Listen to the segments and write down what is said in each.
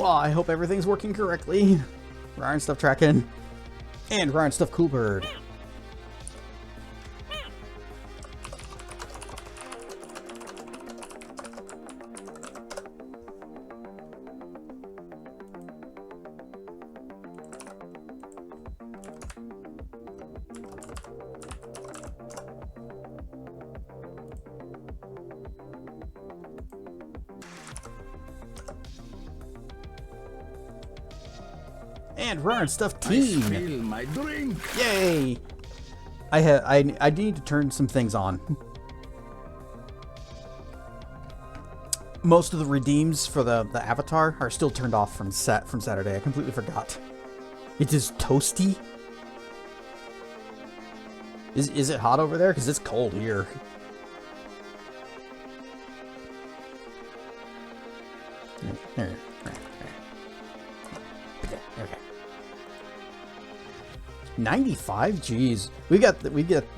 I hope everything's working correctly. Ryan stuff tracking. And Ryan stuff cool bird. And Ryan stuff team. I spill my drink. Yay! I need to turn some things on. Most of the redeems for the avatar are still turned off from Saturday. I completely forgot. It is toasty. Is it hot over there? Because it's cold here. There. Okay. 95? Jeez. We get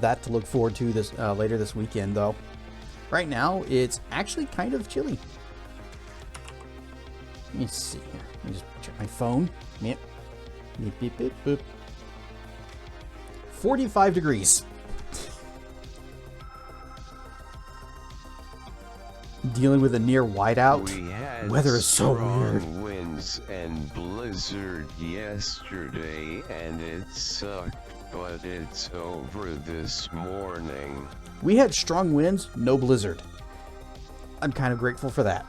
that to look forward to this later this weekend though. Right now it's actually kind of chilly. Let me see here. Let me just check my phone. Yep. Beep beep beep boop. 45 degrees. Dealing with a near whiteout. Weather is so weird. Winds and blizzard yesterday, and it sucked, but it's over this morning. We had strong winds, no blizzard. I'm kind of grateful for that.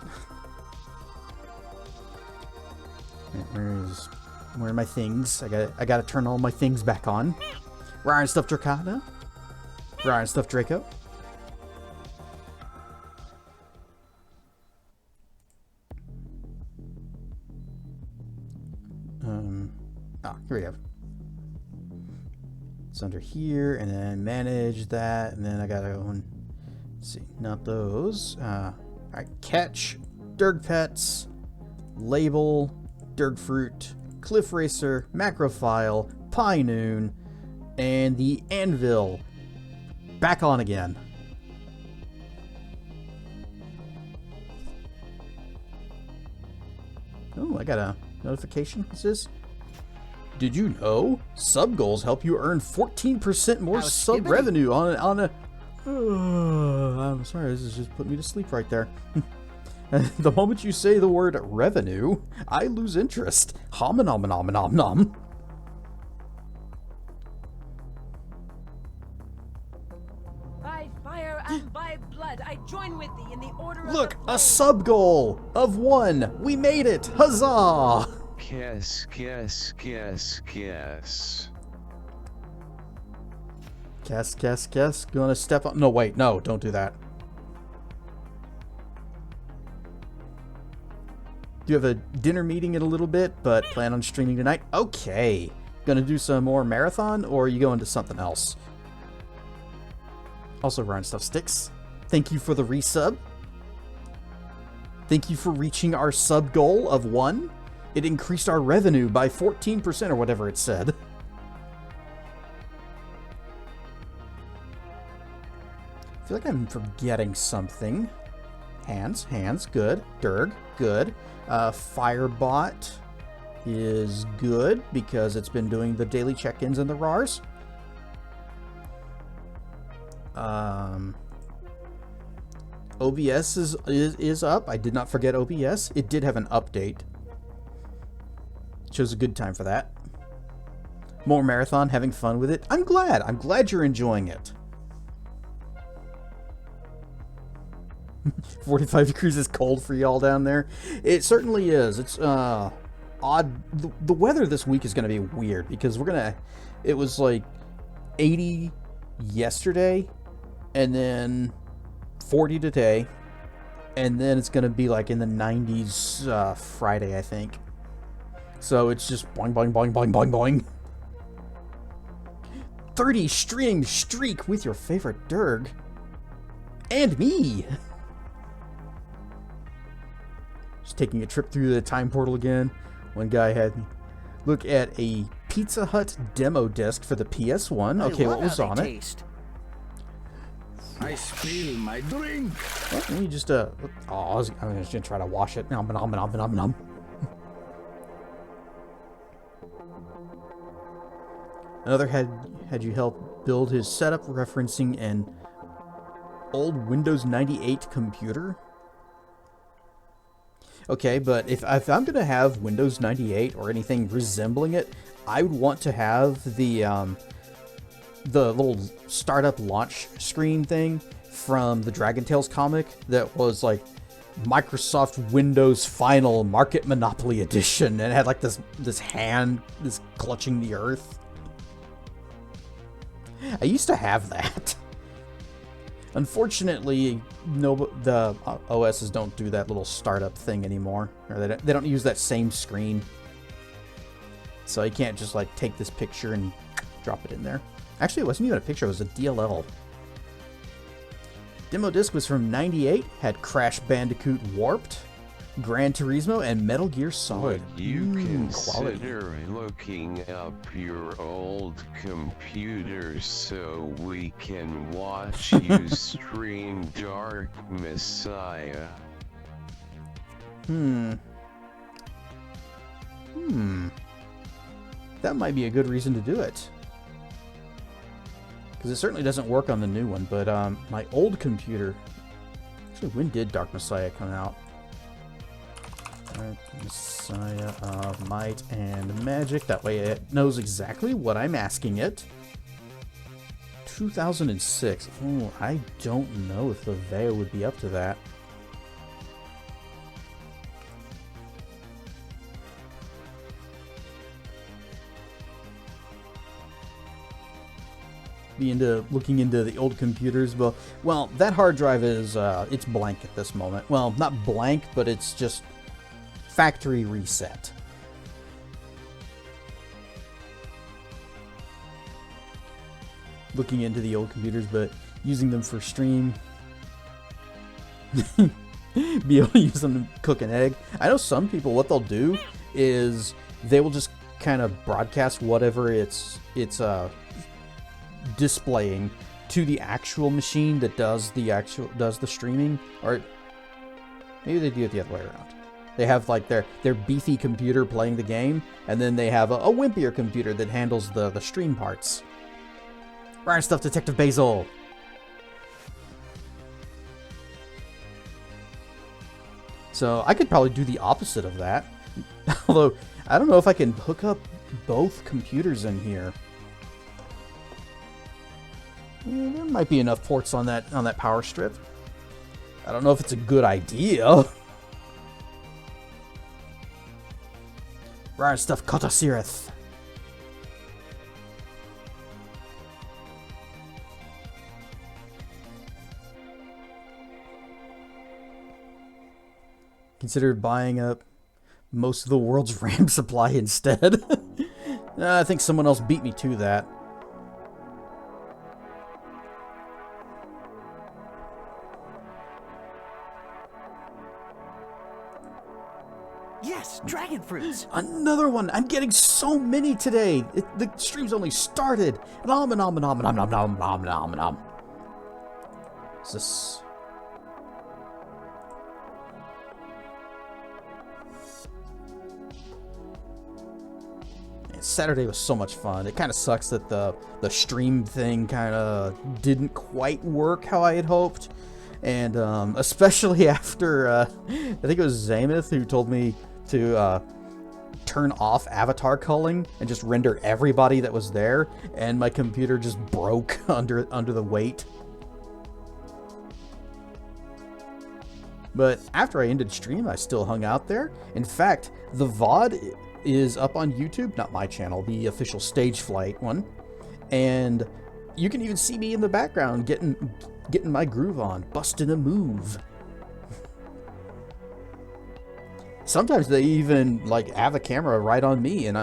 Where are my things? I gotta turn all my things back on. Ryan stuff Dracana. Ryan stuff Draco. Here we go. It's under here, and then manage that, and then I gotta go and see, not those. Alright, catch, Durg Pets, label, Durg Fruit, Cliff Racer, Macrophile, Pie Noon, and the Anvil. Back on again. Oh, I got a notification. What's this? Did you know sub goals help you earn 14% more sub revenue on a I'm sorry, this is just putting me to sleep right there. The moment you say the word revenue, I lose interest. Hom nom nom nom nom. By fire and by blood, I join with thee in the order of Look, the a sub goal of 1. We made it. Huzzah! Guess. Guess. Gonna step up. No, wait, no, don't do that. Do you have a dinner meeting in a little bit, but plan on streaming tonight? Okay. Gonna do some more marathon, or are you going to something else? Also, Ryan Stuff Sticks. Thank you for the resub. Thank you for reaching our sub goal of 1. It increased our revenue by 14% or whatever it said. I feel like I'm forgetting something. Hands, good. Durg, good. Firebot is good because it's been doing the daily check-ins and the RARs. OBS is up. I did not forget OBS. It did have an update. Chose a good time for that. More marathon, having fun with it. I'm glad you're enjoying it. 45 degrees is cold for y'all down there. It certainly is. It's odd. The weather this week is going to be weird because it was like 80 yesterday and then 40 today, and then it's going to be like in the 90s Friday, I think. So it's just boing, boing, boing, boing, boing, boing. 30 stream streak with your favorite Durg. And me. Just taking a trip through the time portal again. One guy had me look at a Pizza Hut demo disc for the PS1. Okay, what was on it? I spill my drink. Well, let me just oh, I'm just gonna try to wash it. Nom, nom, nom, nom, nom. Another had you help build his setup referencing an old Windows 98 computer. Okay, but if I'm gonna have Windows 98 or anything resembling it, I would want to have the little startup launch screen thing from the Dragon Tales comic that was like Microsoft Windows Final Market Monopoly Edition, and it had like this hand clutching the earth. I used to have that. Unfortunately, the OSs don't do that little startup thing anymore, or they don't use that same screen. So you can't just like take this picture and drop it in there. Actually, it wasn't even a picture; it was a DLL. Demo disc was from '98. Had Crash Bandicoot Warped, Gran Turismo, and Metal Gear Solid. Would you quality. consider looking up your old computer so we can watch you stream Dark Messiah? That might be a good reason to do it. Because it certainly doesn't work on the new one, but my old computer... Actually, when did Dark Messiah come out? Dark Messiah of Might and Magic. That way it knows exactly what I'm asking it. 2006. Oh, I don't know if the Veo would be up to that. Be into looking into the old computers. Well, that hard drive is it's blank at this moment. Well, not blank, but it's just factory reset. Looking into the old computers, but using them for stream. Be able to use them to cook an egg. I know some people, what they'll do is they will just kind of broadcast whatever it's displaying to the actual machine that does the streaming, or maybe they do it the other way around. They have like their beefy computer playing the game, and then they have a wimpier computer that handles the stream parts. Right stuff, Detective Basil. So I could probably do the opposite of that. Although I don't know if I can hook up both computers in here. There might be enough ports on that power strip. I don't know if it's a good idea. Rare stuff, Kotosirith. Considered buying up most of the world's RAM supply instead. I think someone else beat me to that. Yes, dragon fruits. Another one. I'm getting so many today. The stream's only started. Nom nom nom nom nom nom nom nom nom. Is this? Man, Saturday was so much fun. It kind of sucks that the stream thing kind of didn't quite work how I had hoped. And especially after, I think it was Zamith who told me to turn off avatar culling and just render everybody that was there, and my computer just broke under the weight. But after I ended stream, I still hung out there. In fact, the VOD is up on YouTube, not my channel, the official Stage Flight one, and you can even see me in the background getting my groove on, busting a move. Sometimes they even like have a camera right on me, and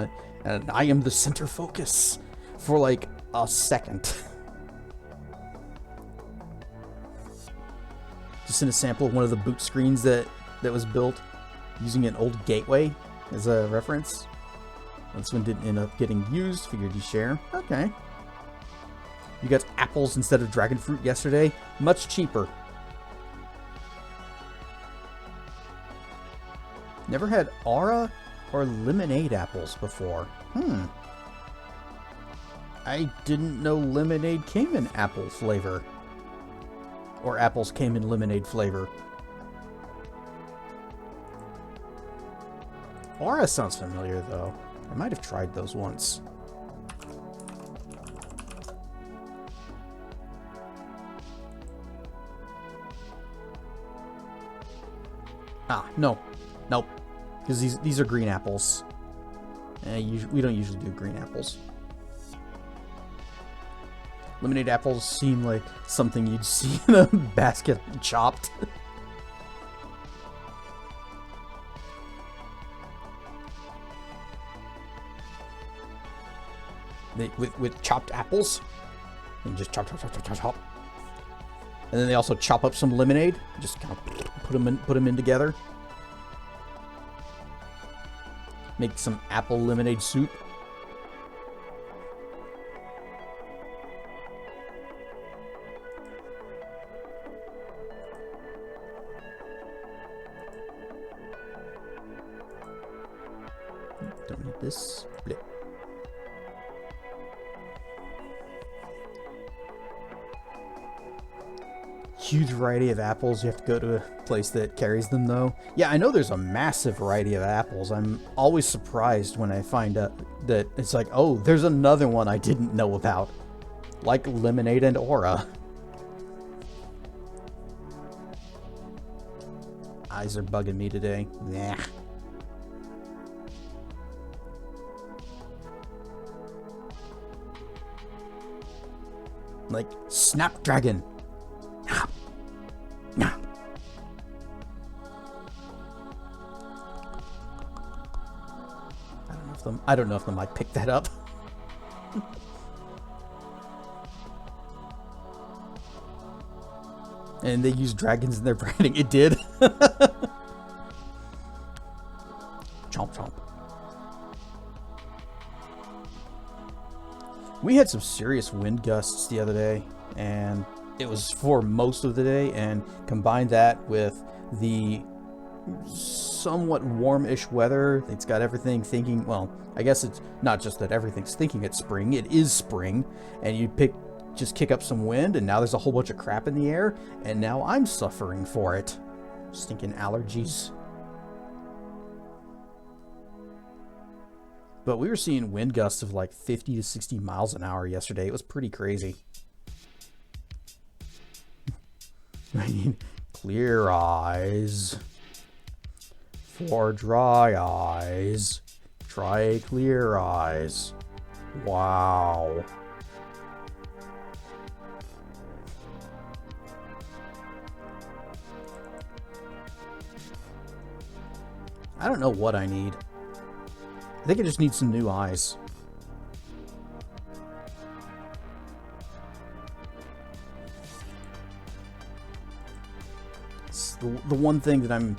I am the center focus for like a second. Just in a sample of one of the boot screens that was built using an old gateway as a reference. This one didn't end up getting used. Figured you share. Okay. You got apples instead of dragon fruit yesterday. Much cheaper. Never had aura or lemonade apples before. I didn't know lemonade came in apple flavor. Or apples came in lemonade flavor. Aura sounds familiar, though. I might have tried those once. Ah, no. Nope. Because these are green apples. We don't usually do green apples. Lemonade apples seem like something you'd see in a basket chopped. with chopped apples. And just chop. And then they also chop up some lemonade. Just kind of put them in together. Make some apple lemonade soup. Don't need this. Blip. Huge variety of apples. You have to go to a place that carries them, though. Yeah, I know there's a massive variety of apples. I'm always surprised when I find out that it's like, oh, there's another one I didn't know about. Like lemonade and aura. Eyes are bugging me today. Nah. Like Snapdragon. I don't know if the mic picked that up. And they use dragons in their branding. It did. Chomp chomp. We had some serious wind gusts the other day, and it was for most of the day, and combine that with the somewhat warm-ish weather. It's got everything thinking, well, I guess it's not just that everything's thinking it's spring, it is spring, and you just kick up some wind, and now there's a whole bunch of crap in the air, and now I'm suffering for it. Stinking allergies. But we were seeing wind gusts of like 50 to 60 miles an hour yesterday. It was pretty crazy. I mean, clear eyes. For dry eyes, try clear eyes. Wow. I don't know what I need. I think I just need some new eyes. It's the one thing that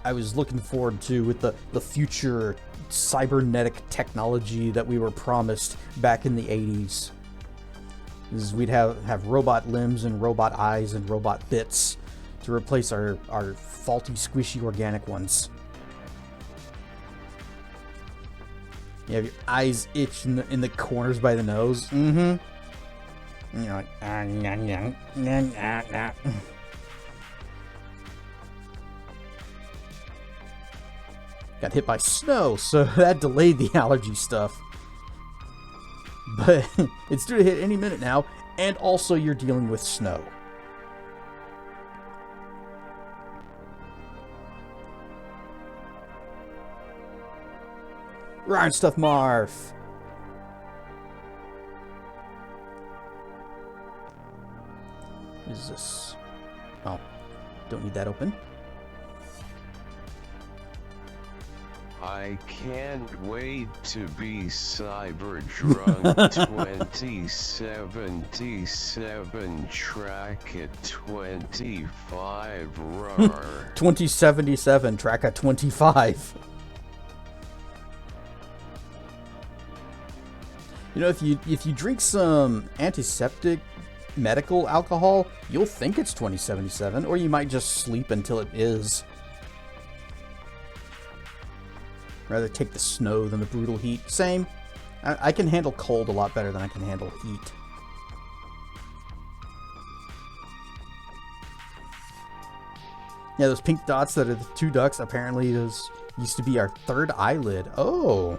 I was looking forward to with the future cybernetic technology that we were promised back in the 80s. Is we'd have robot limbs and robot eyes and robot bits to replace our faulty, squishy organic ones. You have your eyes itch in the corners by the nose. Mm-hmm. And you're like, Got hit by snow, so that delayed the allergy stuff. But it's due to hit any minute now, and also you're dealing with snow. Ryan stuff, Marf. What is this? Oh, don't need that open. I can't wait to be Cyber Drunk 2077 track at 25 roar. 2077 track at 25. You know, if you drink some antiseptic medical alcohol, you'll think it's 2077, or you might just sleep until it is. Rather take the snow than the brutal heat. Same. I can handle cold a lot better than I can handle heat. Yeah, those pink dots that are the 2 ducks, apparently those used to be our 3rd eyelid. Oh.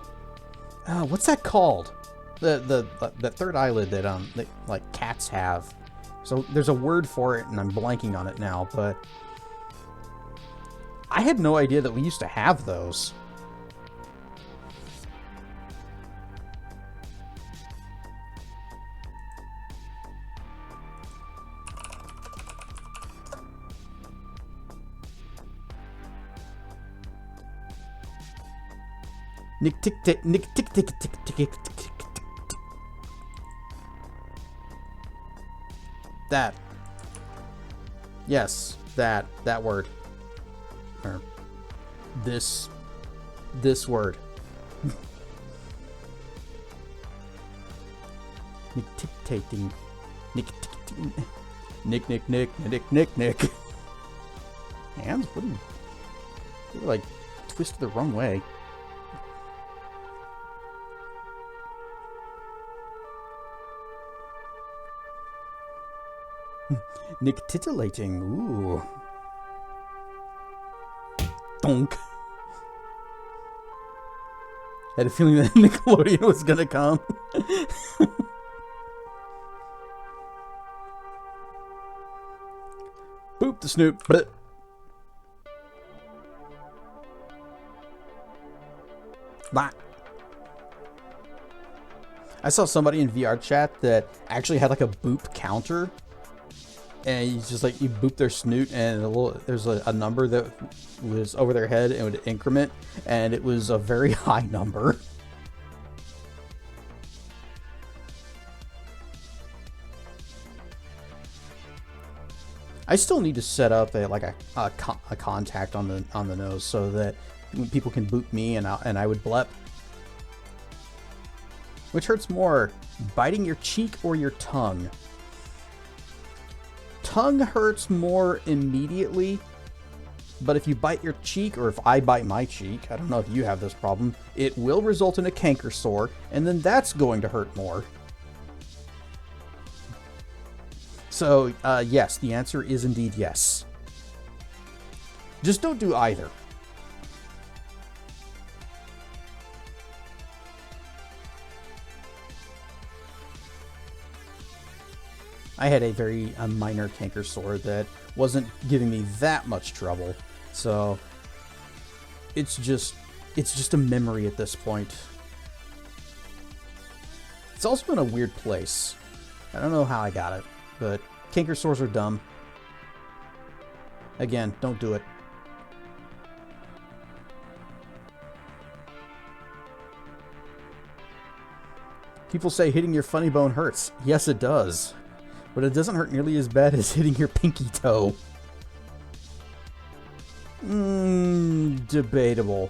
What's that called? The 3rd eyelid that like cats have. So there's a word for it and I'm blanking on it now, but I had no idea that we used to have those. Nick tick tick nick tick tick tick tick tick tick. That. Yes, that word. Or this word. Nick tick taking. Nick tick tick. Nick nick nick nick nick nick. Hands? What are you? You're like twisted the wrong way. Nick titillating. Ooh. Donk. Had a feeling that Nickelodeon was gonna come. Boop the snoop. Bleh. Bah. I saw somebody in VR chat that actually had like a boop counter. And you just like, you boop their snoot and there's a number that was over their head and would increment. And it was a very high number. I still need to set up a contact on the nose so that people can boop me and I would blep. Which hurts more, biting your cheek or your tongue? Tongue hurts more immediately, but if you bite your cheek, or if I bite my cheek, I don't know if you have this problem, it will result in a canker sore, and then that's going to hurt more. So, yes, the answer is indeed yes. Just don't do either. I had a minor canker sore that wasn't giving me that much trouble, so it's just a memory at this point. It's also in a weird place. I don't know how I got it, but canker sores are dumb. Again, don't do it. People say hitting your funny bone hurts. Yes, it does. But it doesn't hurt nearly as bad as hitting your pinky toe. Debatable.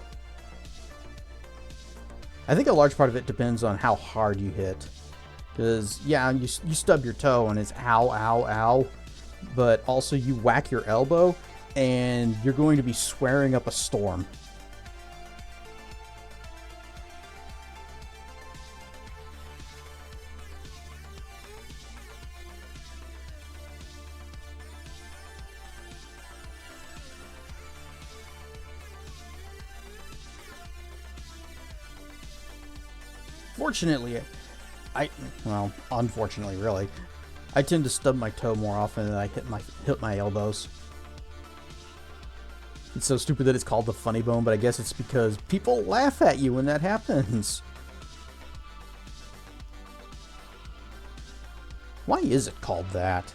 I think a large part of it depends on how hard you hit. Because, yeah, you stub your toe and it's ow, ow, ow. But also you whack your elbow and you're going to be swearing up a storm. Fortunately, unfortunately, really, I tend to stub my toe more often than I hit my elbows. It's so stupid that it's called the funny bone, but I guess it's because people laugh at you when that happens. Why is it called that?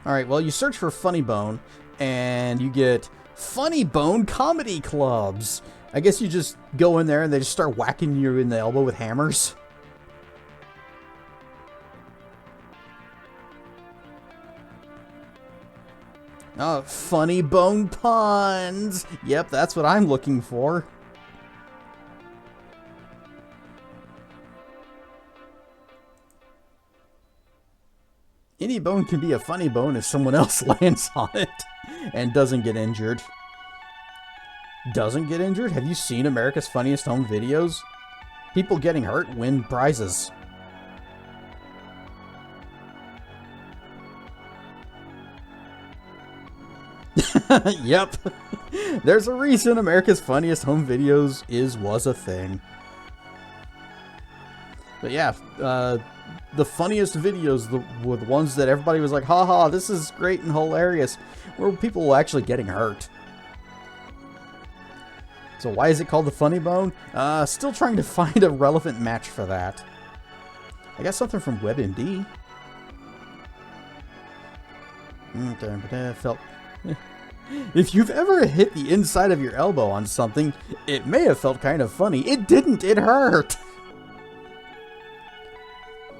Alright, well, you search for Funny Bone, and you get Funny Bone Comedy Clubs. I guess you just go in there and they just start whacking you in the elbow with hammers. Oh, funny bone puns. Yep, that's what I'm looking for. Any bone can be a funny bone if someone else lands on it and doesn't get injured. Doesn't get injured? Have you seen America's Funniest Home Videos? People getting hurt win prizes. Yep. There's a reason America's Funniest Home Videos was a thing. But yeah, the funniest videos were the ones that everybody was like, haha, this is great and hilarious, were people actually getting hurt. So why is it called the funny bone? Still trying to find a relevant match for that. I got something from WebMD. Felt... If you've ever hit the inside of your elbow on something, it may have felt kind of funny. It didn't, it hurt!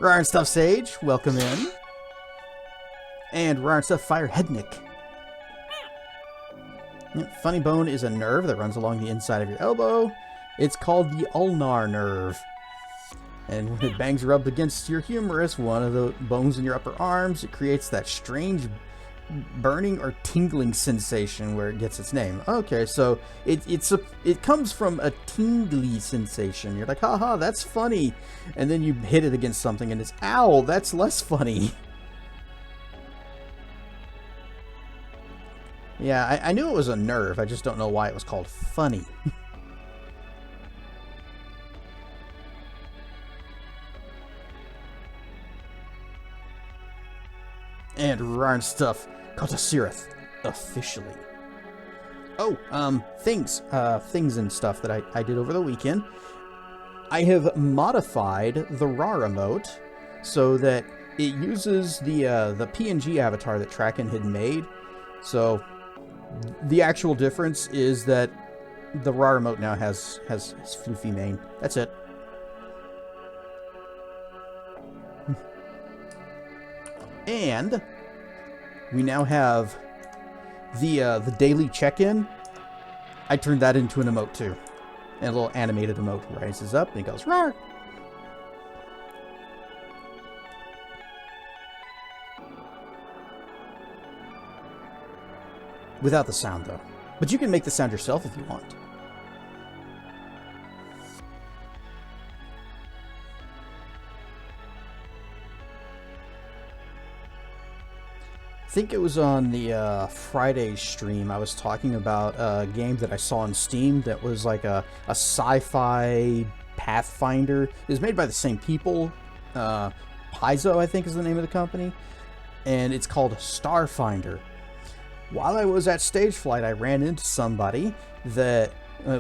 Rar and Stuff Sage, welcome in. And Rar and Stuff Fire Headnick. Funny bone is a nerve that runs along the inside of your elbow. It's called the ulnar nerve. And when it bangs or rubs against your humerus, one of the bones in your upper arms, it creates that strange burning or tingling sensation where it gets its name. Okay, so it comes from a tingly sensation. You're like, haha, that's funny. And then you hit it against something and it's, ow, that's less funny. Yeah, I knew it was a nerve. I just don't know why it was called funny. And Rarn Stuff, Kotasirith, officially. Oh, things and stuff that I did over the weekend. I have modified the Rar emote so that it uses the PNG avatar that Tracken had made. So the actual difference is that the Rar emote now has floofy mane. That's it. And we now have the daily check-in. I turned that into an emote too. And a little animated emote rises up and he goes, Rar! Without the sound though. But you can make the sound yourself if you want. I think it was on the Friday stream. I was talking about a game that I saw on Steam that was like a sci-fi Pathfinder. It was made by the same people. Paizo, I think, is the name of the company. And it's called Starfinder. While I was at Stage Flight, I ran into somebody that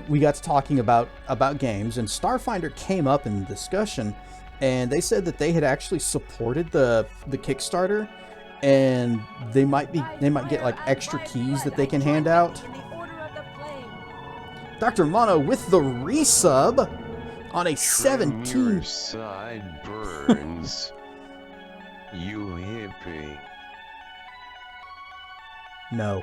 we got to talking about games, and Starfinder came up in the discussion, and they said that they had actually supported the Kickstarter, and they might get like extra keys that they can hand out. Dr. Mono with the resub on a 17. Your side burns. You hippie. No.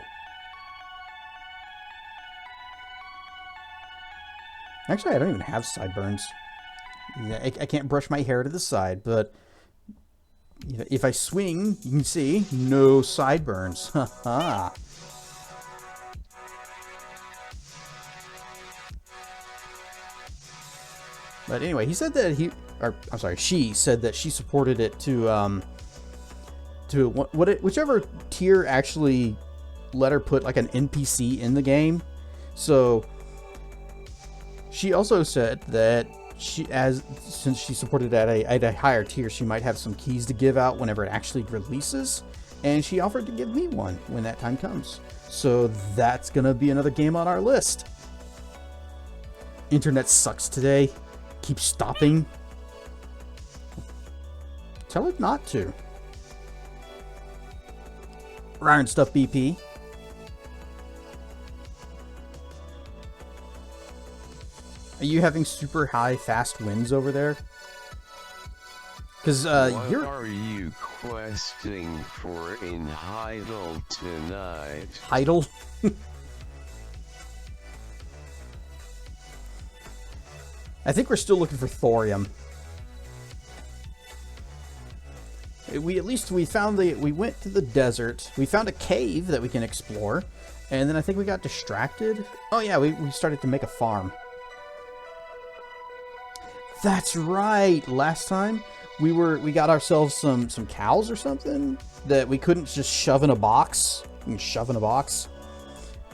Actually, I don't even have sideburns. Yeah, I can't brush my hair to the side, but if I swing, you can see no sideburns. Haha. But anyway, he said that she said that she supported it to whichever tier actually let her put like an NPC in the game. So she also said that since she supported at a higher tier, she might have some keys to give out whenever it actually releases, and she offered to give me one when that time comes. So that's gonna be another game on our list. Internet sucks today. Keeps stopping. Tell it not to. Ryan Stuff BP. Are you having super high fast winds over there? Because What you're are you questing for in Hytale tonight? idle. I think we're still looking for thorium. We found we went to the desert. We found a cave that we can explore, and then I think we got distracted. Oh yeah, we started to make a farm. That's right. Last time we got ourselves some cows or something that we couldn't just shove in a box.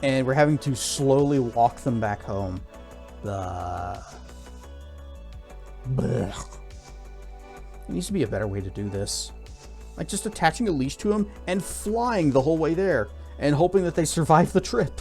And we're having to slowly walk them back home. Blech. There needs to be a better way to do this. Like just attaching a leash to them and flying the whole way there and hoping that they survive the trip.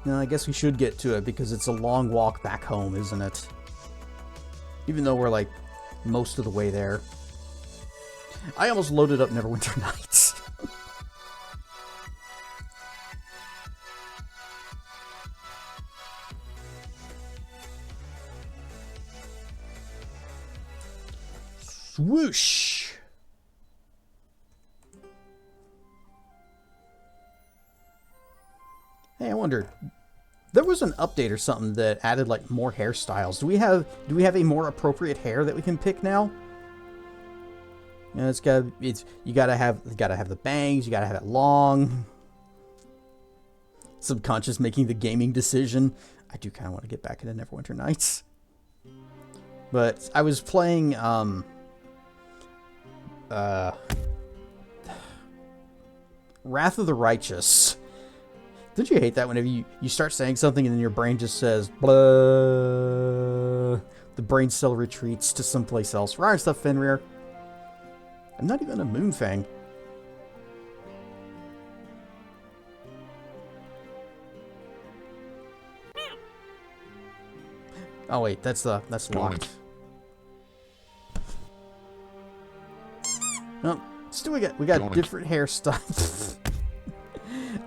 No, I guess we should get to it because it's a long walk back home, isn't it? Even though we're like most of the way there. I almost loaded up Neverwinter Nights. Swoosh! Hey, I wonder, there was an update or something that added like more hairstyles. Do we have a more appropriate hair that we can pick now? You know, you gotta have the bangs, you gotta have it long. Subconscious making the gaming decision. I do kind of want to get back into Neverwinter Nights. But I was playing Wrath of the Righteous. Don't you hate that whenever you start saying something and then your brain just says blah? The brain cell retreats to someplace else. Rare stuff, Fenrir. I'm not even a Moonfang. Oh wait, that's locked. No, still we got different hairstyles.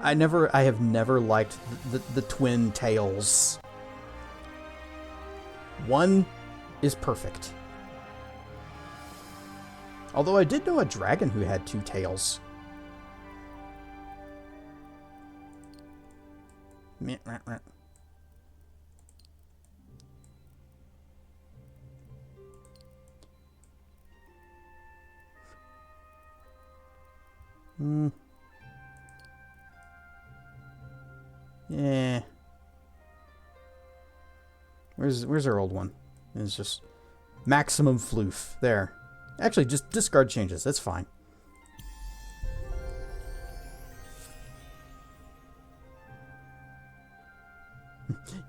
I have never liked the twin tails. One is perfect. Although I did know a dragon who had two tails. Yeah. Where's our old one? It's just maximum floof. There. Actually, just discard changes. That's fine.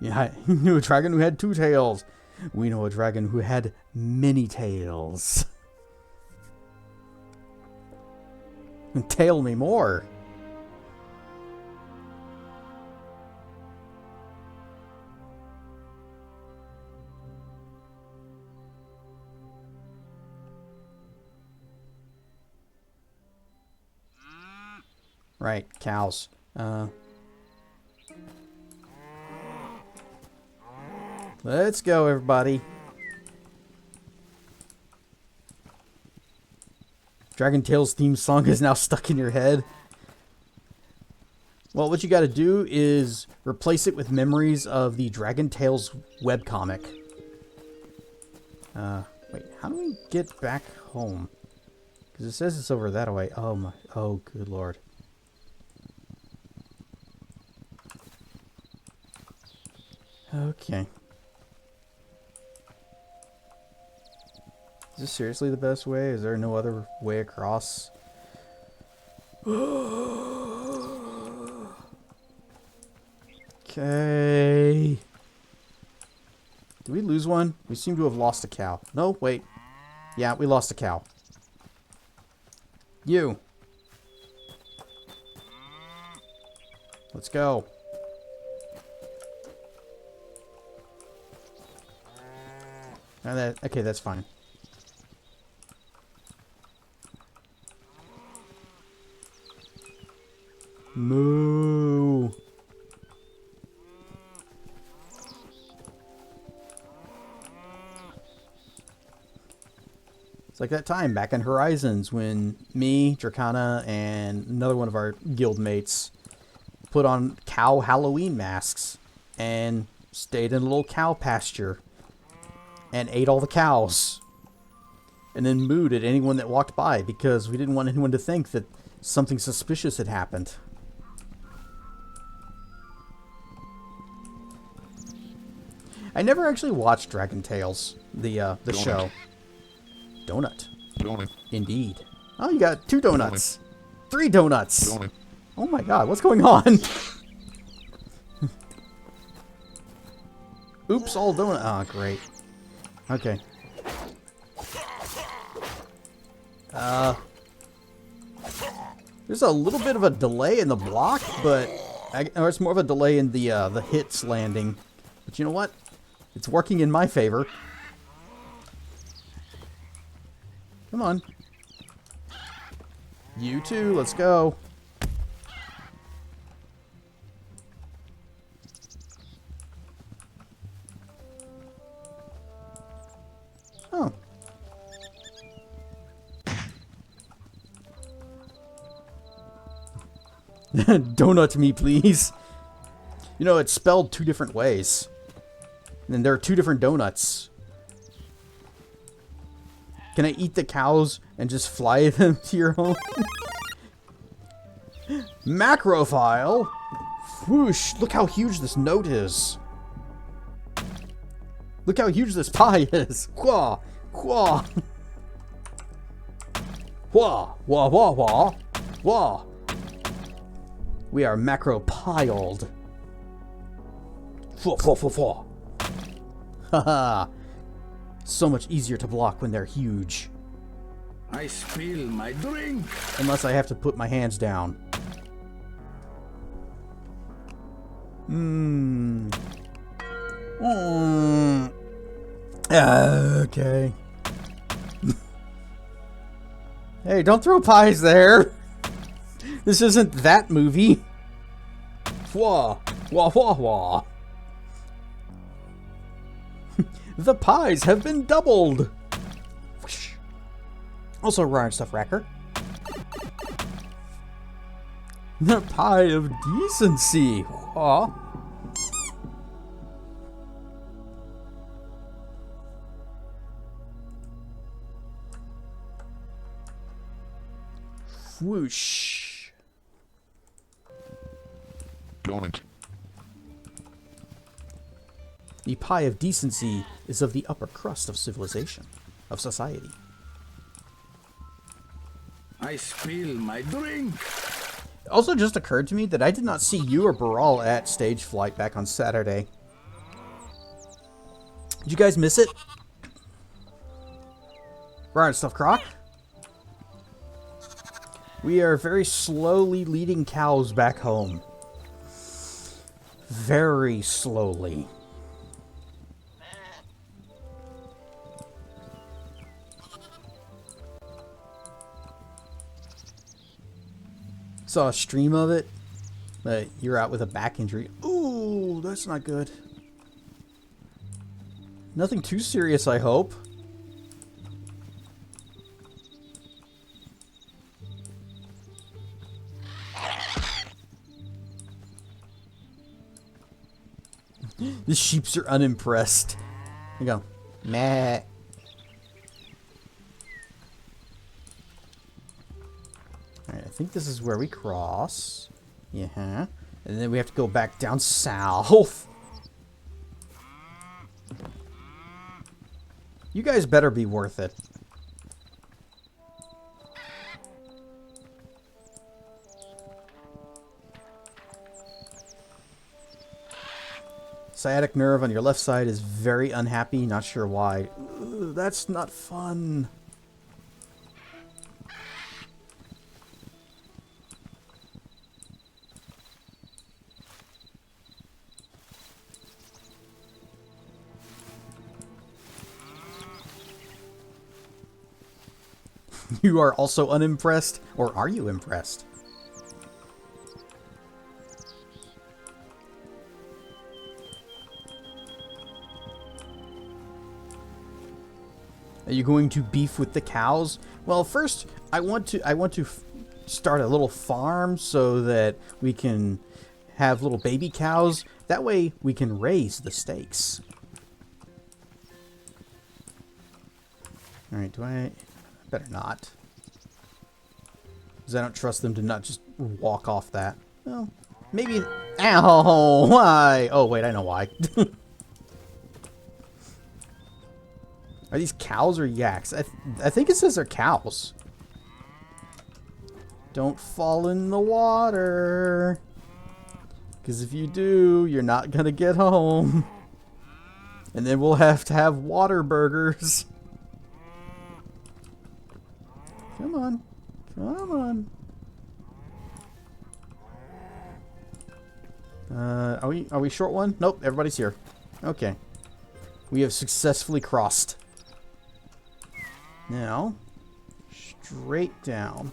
Yeah, I knew a dragon who had two tails. We know a dragon who had many tails. Tail me more. Right, cows. Let's go, everybody. Dragon Tales theme song is now stuck in your head. Well, what you got to do is replace it with memories of the Dragon Tales webcomic. Wait, how do we get back home? Because it says it's over that way. Oh my, oh good lord. Okay. Is this seriously the best way? Is there no other way across? Okay. Did we lose one? We seem to have lost a cow. No, wait. Yeah, we lost a cow. You. Let's go. Okay, that's fine. Moo. It's like that time back in Horizons when me, Dracana, and another one of our guild mates put on cow Halloween masks and stayed in a little cow pasture and ate all the cows. And then mooed at anyone that walked by because we didn't want anyone to think that something suspicious had happened. I never actually watched Dragon Tales, the show. Donut. Donut. Indeed. Oh, you got 2 donuts. 3 donuts. Donut. Oh my god, what's going on? Oops, all donut. Oh, great. Okay. There's a little bit of a delay in the block, but or it's more of a delay in the hits landing. But you know what? It's working in my favor. Come on. You too, let's go. Oh. Donut me, please. You know, it's spelled 2 different ways. And then there are 2 different donuts. Can I eat the cows and just fly them to your home? Macrophile? Whoosh, look how huge this note is. Look how huge this pie is. Wah, wah. Wah, wah, wah, wah. Wah. We are macropiled. Fwa, fwa, fwa, fwa. Haha. So much easier to block when they're huge. I spill my drink. Unless I have to put my hands down. Okay. Hey, don't throw pies there. This isn't that movie. Wah, wah, wah, wah. The pies have been doubled. Also, Ryan Stuff Racker. The pie of decency. Aw. Whoosh. Donut. The pie of decency is of the upper crust of civilization, of society. I spill my drink. It also just occurred to me that I did not see you or Baral at Stage Flight back on Saturday. Did you guys miss it? Right, Stuff Croc. We are very slowly leading cows back home. Very slowly. Saw a stream of it, but you're out with a back injury. Ooh, that's not good. Nothing too serious, I hope. The sheeps are unimpressed. You go, meh. Alright, I think this is where we cross. Yeah. And then we have to go back down south. You guys better be worth it. Sciatic nerve on your left side is very unhappy. Not sure why. Ugh, that's not fun. You are also unimpressed? Or are you impressed? Are you going to beef with the cows? Well, first I want to start a little farm so that we can have little baby cows. That way we can raise the steaks. All right, better not. Because I don't trust them to not just walk off that. Well, maybe... Ow! Why? Oh, wait, I know why. Are these cows or yaks? I think it says they're cows. Don't fall in the water. Because if you do, you're not going to get home. And then we'll have to have water burgers. Come on. Come on. Are we short one? Nope, everybody's here. Okay. We have successfully crossed. Now, straight down.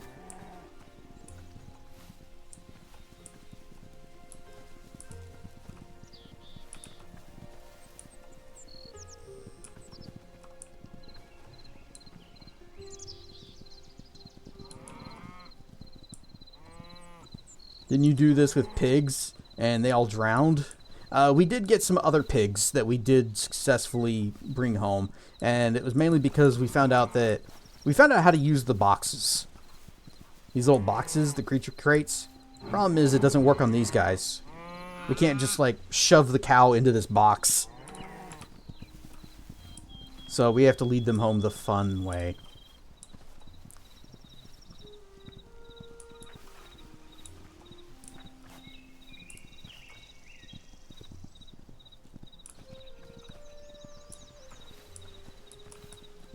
Didn't you do this with pigs and they all drowned? We did get some other pigs that we did successfully bring home, and it was mainly because we found out how to use the boxes. These little boxes, the creature crates. Problem is, it doesn't work on these guys. We can't just like shove the cow into this box. So we have to lead them home the fun way.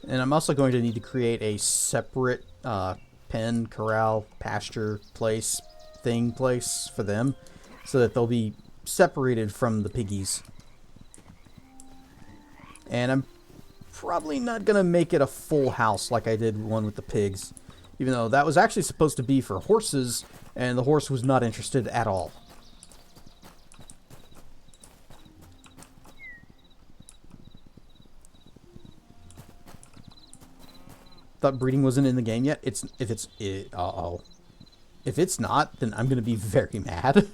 And I'm also going to need to create a separate pen, corral, pasture place for them, so that they'll be separated from the piggies. And I'm probably not going to make it a full house like I did one with the pigs, even though that was actually supposed to be for horses, and the horse was not interested at all. Thought breeding wasn't in the game yet. If it's not, then I'm gonna be very mad.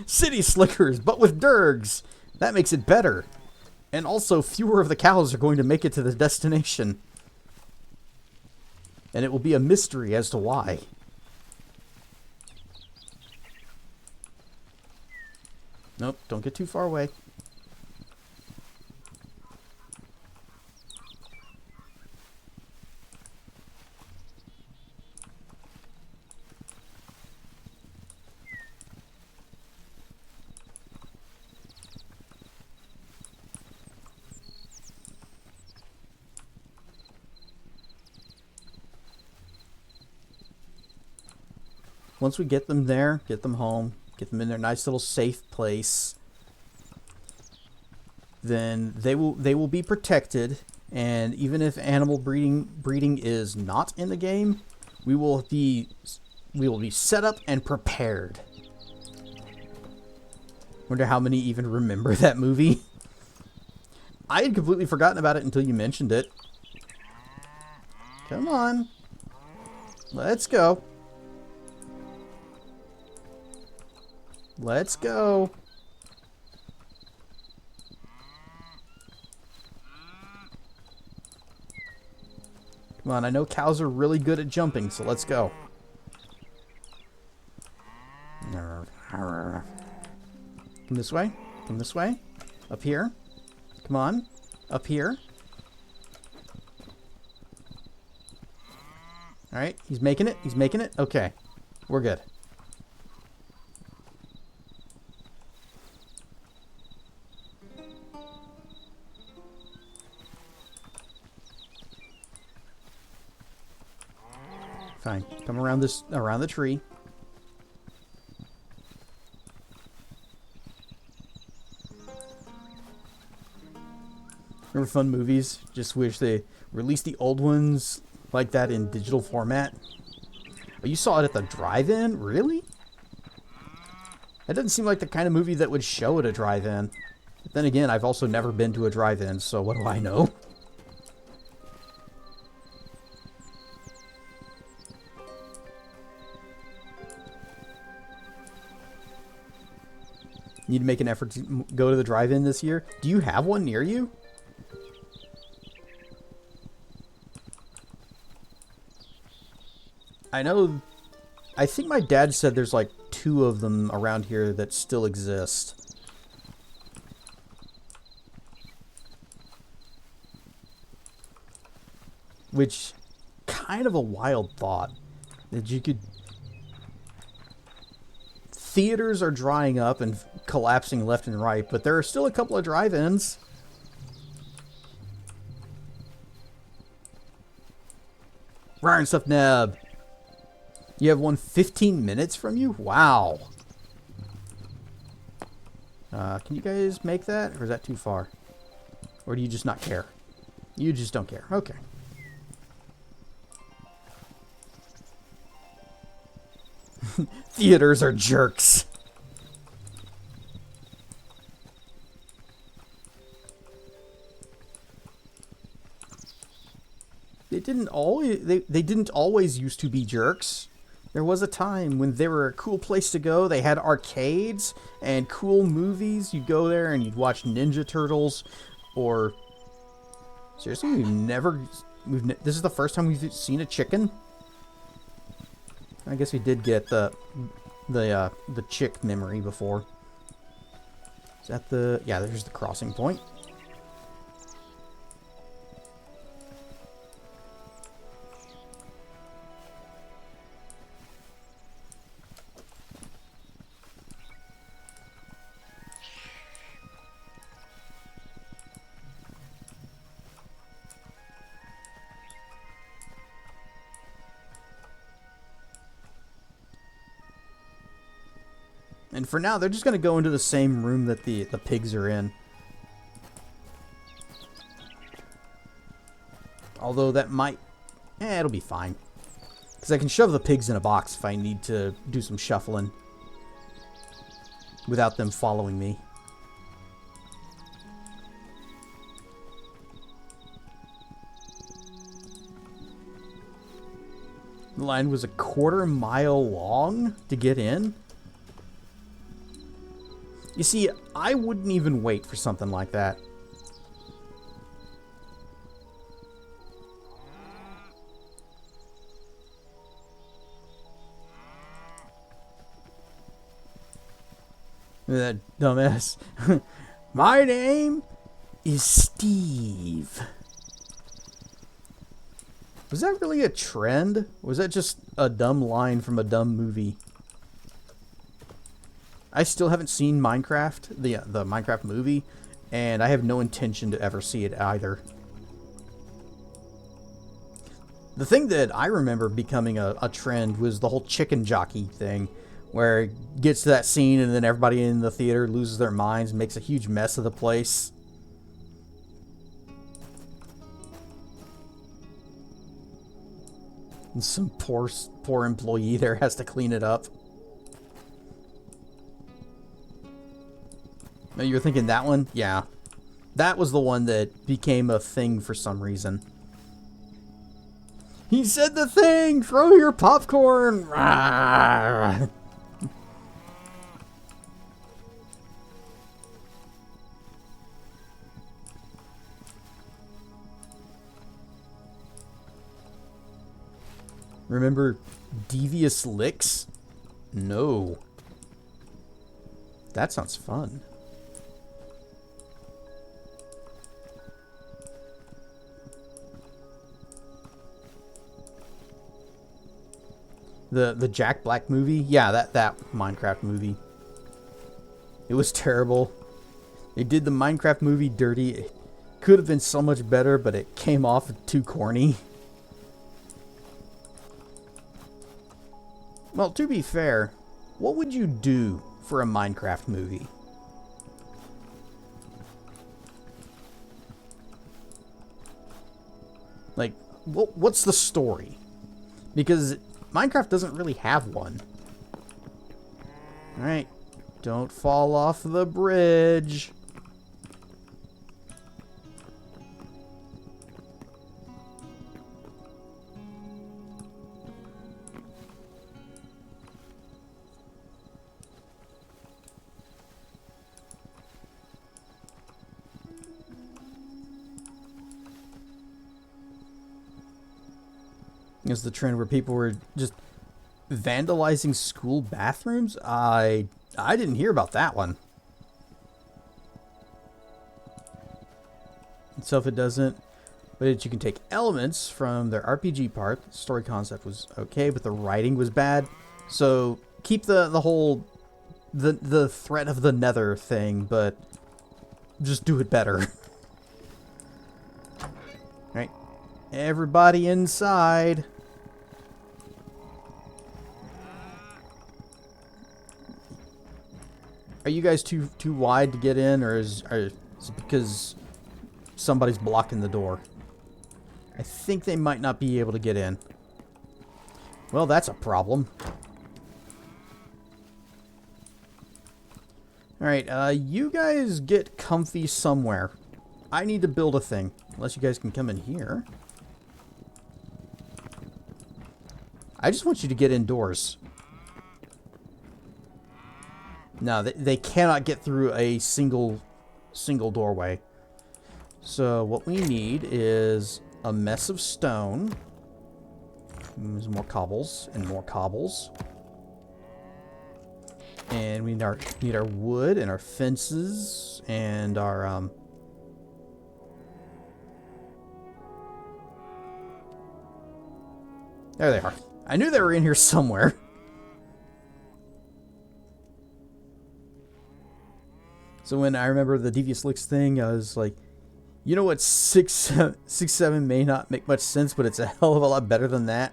City slickers, but with dergs. That makes it better. And also, fewer of the cows are going to make it to the destination. And it will be a mystery as to why. Nope, don't get too far away. Once we get them there, get them home, get them in their nice little safe place, then they will be protected. And even if animal breeding is not in the game, we will be set up and prepared. Wonder how many even remember that movie. I had completely forgotten about it until you mentioned it. Come on, let's go. Let's go. Come on, I know cows are really good at jumping, so let's go. Come this way. Come this way. Up here. Come on. Up here. Alright, he's making it. He's making it. Okay. We're good. Fine. Come around the tree. Remember fun movies? Just wish they released the old ones like that in digital format. Oh, you saw it at the drive-in? Really? That doesn't seem like the kind of movie that would show at a drive-in. But then again, I've also never been to a drive-in, so what do I know? Need to make an effort to go to the drive-in this year. Do you have one near you? I know... I think my dad said there's like 2 of them around here that still exist. Which, kind of a wild thought. That you could... Theaters are drying up and collapsing left and right, but there are still a couple of drive-ins. Ryan Stuff Neb. You have one 15 minutes from you? Wow. Can you guys make that? Or is that too far? Or do you just not care? You just don't care. Okay. Theaters are jerks. They didn't always used to be jerks. There was a time when they were a cool place to go. They had arcades and cool movies. You'd go there and you'd watch Ninja Turtles, or seriously, this is the first time we've seen a chicken. I guess we did get the chick memory before. Is that the... Yeah, there's the crossing point. And for now, they're just going to go into the same room that the pigs are in. Although that might... it'll be fine. Because I can shove the pigs in a box if I need to do some shuffling. Without them following me. The line was a 1/4 mile long to get in. You see, I wouldn't even wait for something like that. That dumbass. My name is Steve. Was that really a trend? Was that just a dumb line from a dumb movie? I still haven't seen Minecraft, the Minecraft movie, and I have no intention to ever see it either. The thing that I remember becoming a trend was the whole chicken jockey thing, where it gets to that scene and then everybody in the theater loses their minds and makes a huge mess of the place. And some poor employee there has to clean it up. Oh, you were thinking that one? Yeah. That was the one that became a thing for some reason. He said the thing! Throw your popcorn! Remember Devious Licks? No. That sounds fun. The Jack Black movie? Yeah, that Minecraft movie. It was terrible. They did the Minecraft movie dirty. It could have been so much better, but it came off too corny. Well, to be fair, what would you do for a Minecraft movie? Like, what's the story? Because Minecraft doesn't really have one. Alright. Don't fall off the bridge. Is the trend where people were just vandalizing school bathrooms? I didn't hear about that one. So if it doesn't, but you can take elements from their RPG part. The story concept was okay, but the writing was bad. So keep the whole the threat of the nether thing, but just do it better. Right, everybody inside. Are you guys too wide to get in, or is it because somebody's blocking the door? I think they might not be able to get in. Well, that's a problem. Alright, you guys get comfy somewhere. I need to build a thing. Unless you guys can come in here. I just want you to get indoors. No, they cannot get through a single doorway. So what we need is a mess of stone. There's more cobbles and more cobbles. And we need our wood and our fences and our there they are. I knew they were in here somewhere. So when I remember the Devious Licks thing, I was like, you know what, 6-7 may not make much sense, but it's a hell of a lot better than that.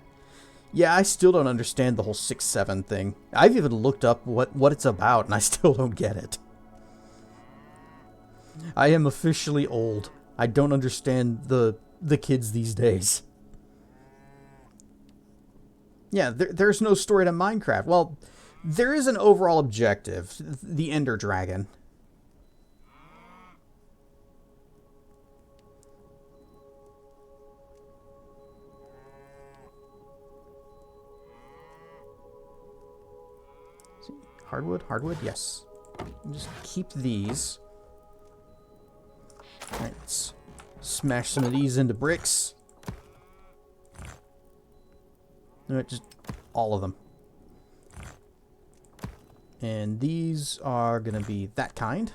Yeah, I still don't understand the whole 6-7 thing. I've even looked up what it's about, and I still don't get it. I am officially old. I don't understand the kids these days. Yeah, there's no story to Minecraft. Well, there is an overall objective, the Ender Dragon. Hardwood, yes. Just keep these. Alright, let's smash some of these into bricks. Alright, just all of them. And these are gonna be that kind.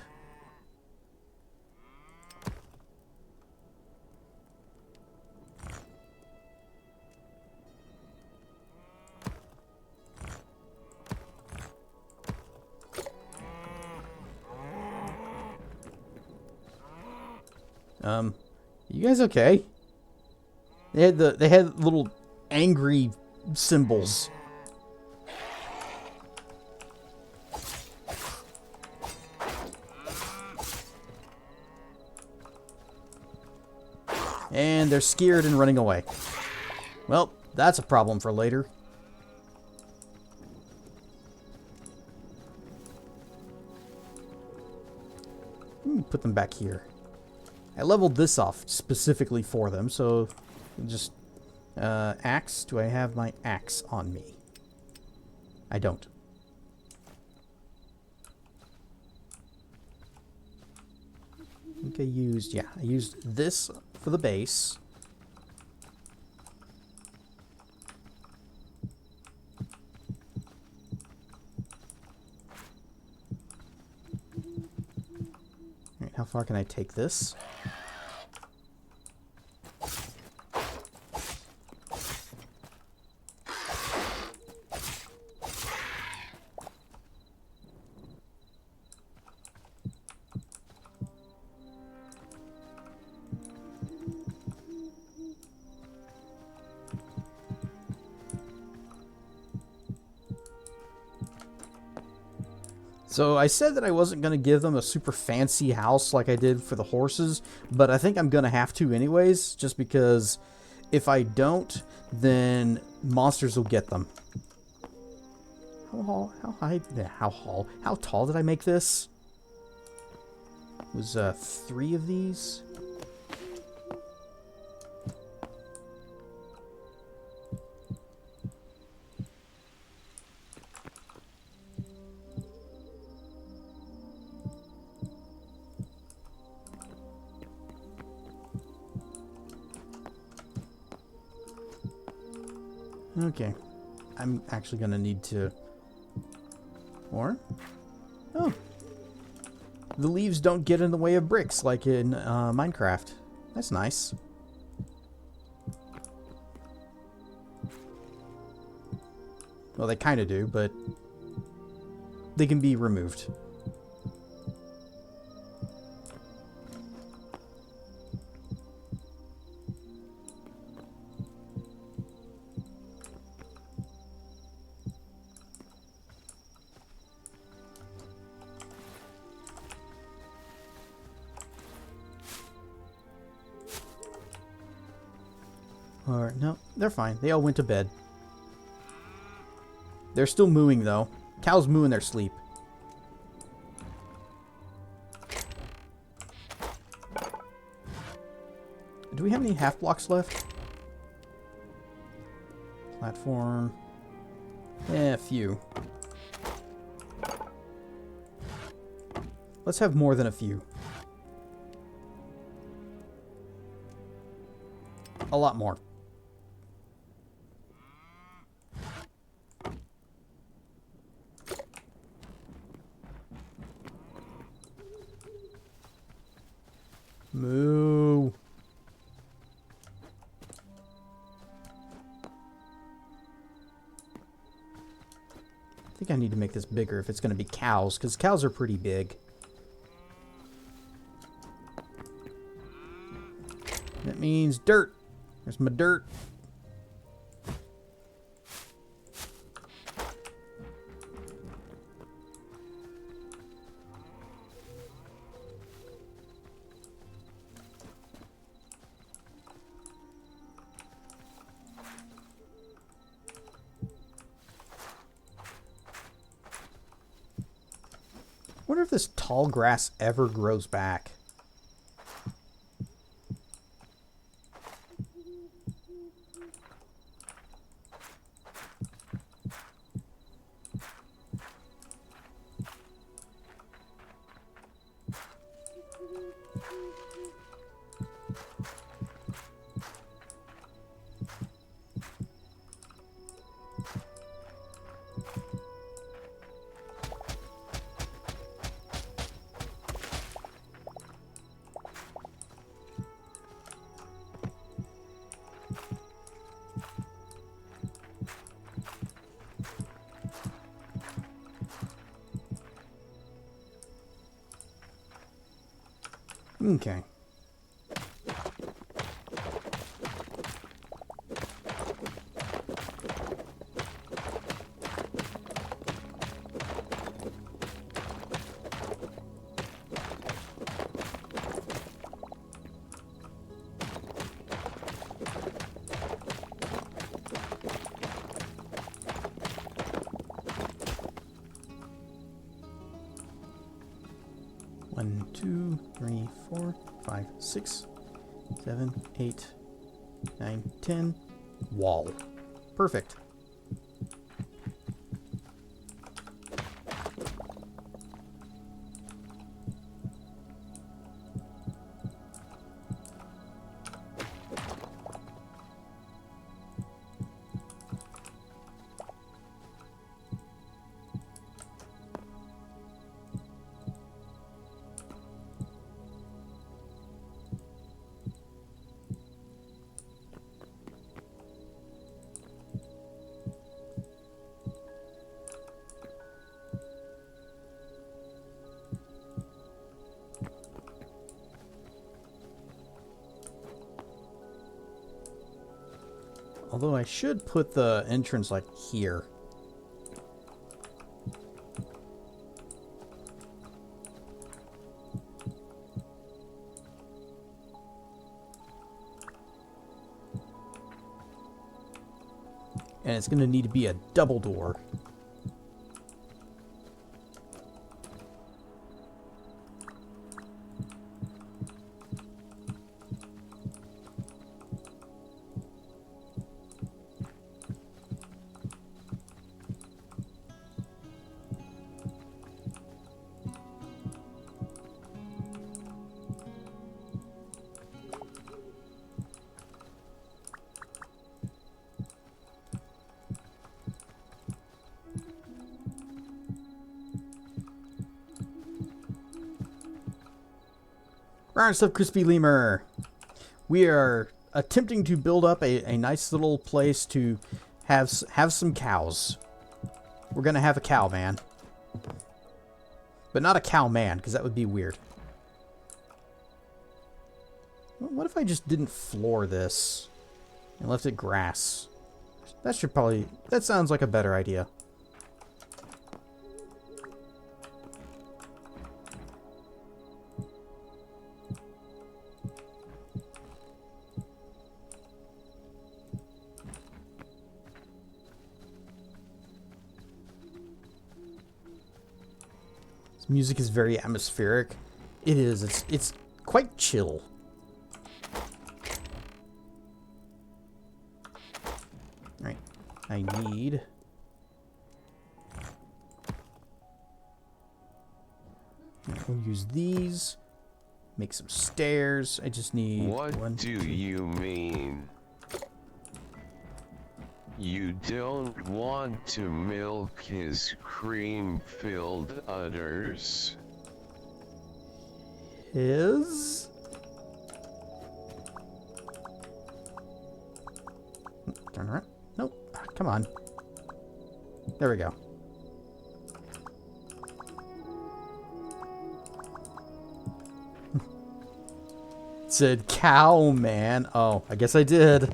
You guys okay? They had little angry symbols. And they're scared and running away. Well, that's a problem for later. Put them back here. I leveled this off specifically for them, so just axe. Do I have my axe on me? I don't. I think I used this for the base. All right, how far can I take this? So I said that I wasn't going to give them a super fancy house like I did for the horses, but I think I'm going to have to anyways, just because if I don't, then monsters will get them. How tall did I make this? It was 3 of these. Okay. I'm actually going to need to... Or? Oh. The leaves don't get in the way of bricks like in Minecraft. That's nice. Well, they kind of do, but they can be removed. Or, no, they're fine. They all went to bed. They're still mooing, though. Cows moo in their sleep. Do we have any half blocks left? Platform. A few. Let's have more than a few. A lot more. Moo. I think I need to make this bigger if it's going to be cows, because cows are pretty big. That means dirt. There's my dirt. I wonder if this tall grass ever grows back. Okay. One, 2, 3, 4, 5, 6, 7, 8, 9, 10. Wall. Perfect. Although I should put the entrance like here. And it's going to need to be a double door. Rawr stuff, Crispy Lemur. We are attempting to build up a nice little place to have some cows. We're gonna have a cow man. But not a cow man, because that would be weird. What if I just didn't floor this and left it grass? That should probably... That sounds like a better idea. This music is very atmospheric. It is. It's quite chill. Right. I need... We'll use these. Make some stairs. I just need What one. do you mean? You don't want to milk his cream-filled udders? His... Turn around. Nope. Come on. There we go. It said cow man. Oh, I guess I did.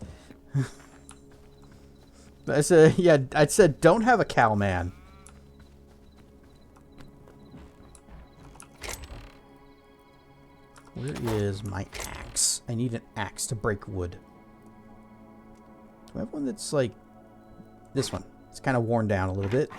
I said, yeah, I said don't have a cow man. Where is my axe? I need an axe to break wood. Do I have one that's like this one? It's kind of worn down a little bit.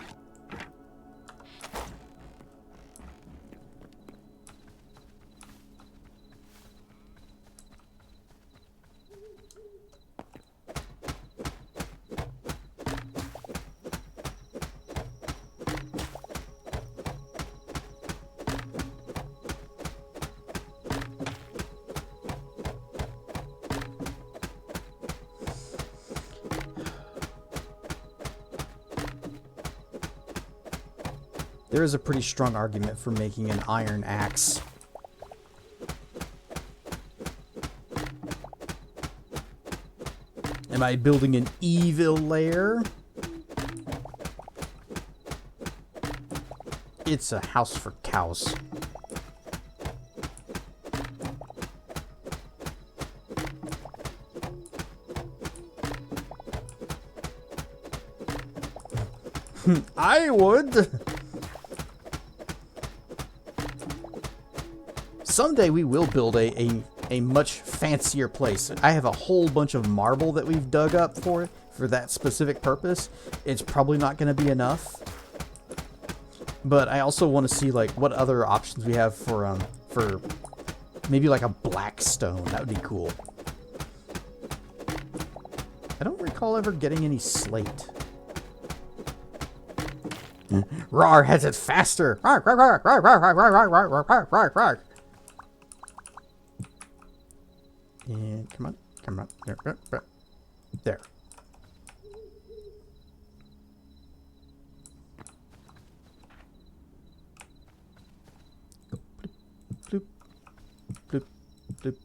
There is a pretty strong argument for making an iron axe. Am I building an evil lair? It's a house for cows. I would. Someday we will build a much fancier place. I have a whole bunch of marble that we've dug up for that specific purpose. It's probably not going to be enough. But I also want to see like what other options we have for maybe like a black stone. That would be cool. I don't recall ever getting any slate. Rawr has it faster. Rawr, rawr, rawr, rawr, rawr, rawr, rawr, rawr, rawr, rawr. And come on, come on. There. Bloop, bloop, bloop.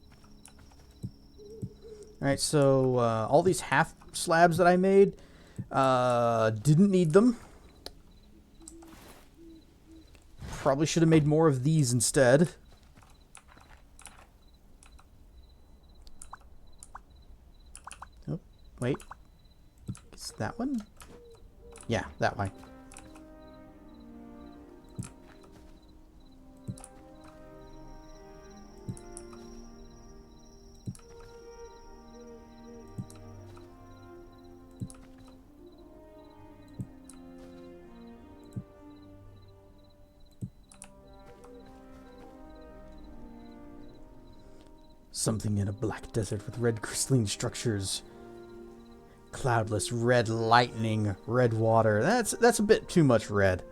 Alright, so all these half slabs that I made, didn't need them. Probably should have made more of these instead. Oh, wait. Is that one? Yeah, that way. Something in a black desert with red crystalline structures. Cloudless red lightning, red water. That's a bit too much red.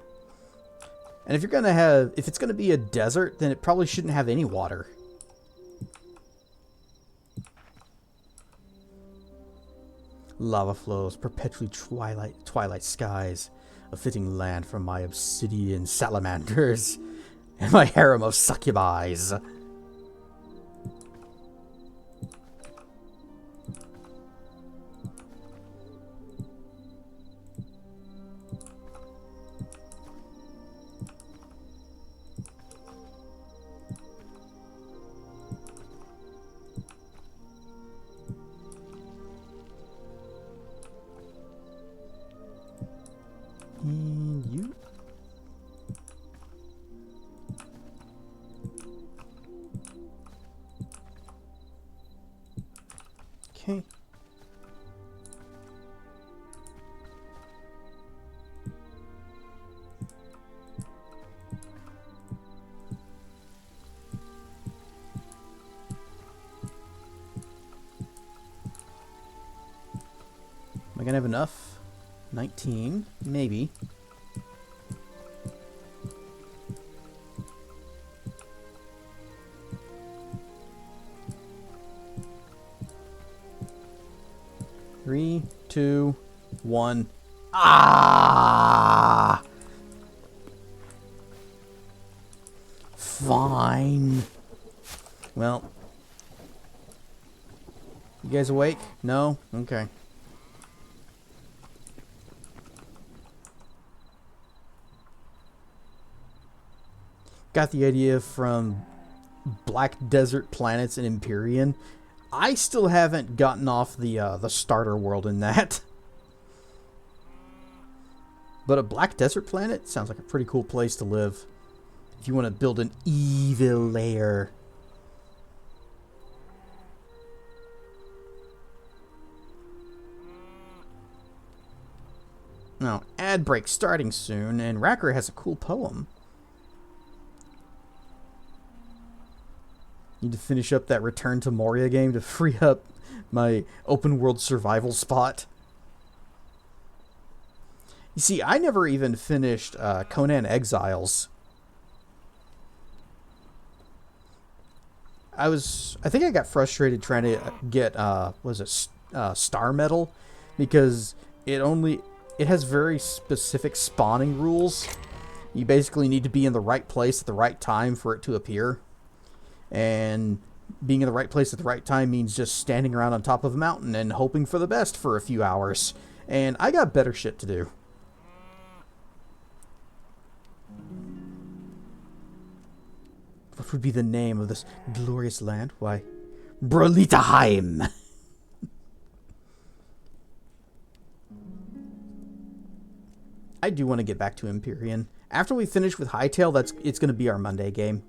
And if it's gonna be a desert, then it probably shouldn't have any water. Lava flows, perpetually twilight skies, a fitting land for my obsidian salamanders and my harem of succubi. Okay. Am I gonna have enough? 19, maybe. Three, two, one. Ah! Fine. Well. You guys awake? No? Okay. Got the idea from Black Desert Planets and Empyrean. I still haven't gotten off the starter world in that. But a Black Desert Planet sounds like a pretty cool place to live. If you want to build an evil lair. Now, ad break starting soon, and Racker has a cool poem. Need to finish up that Return to Moria game to free up my open world survival spot. You see, I never even finished Conan Exiles. I think I got frustrated trying to get Star Metal, because it has very specific spawning rules. You basically need to be in the right place at the right time for it to appear. And being in the right place at the right time means just standing around on top of a mountain and hoping for the best for a few hours. And I got better shit to do. What would be the name of this glorious land? Why, Brolitaheim! I do want to get back to Empyrean. After we finish with Hytale, it's going to be our Monday game.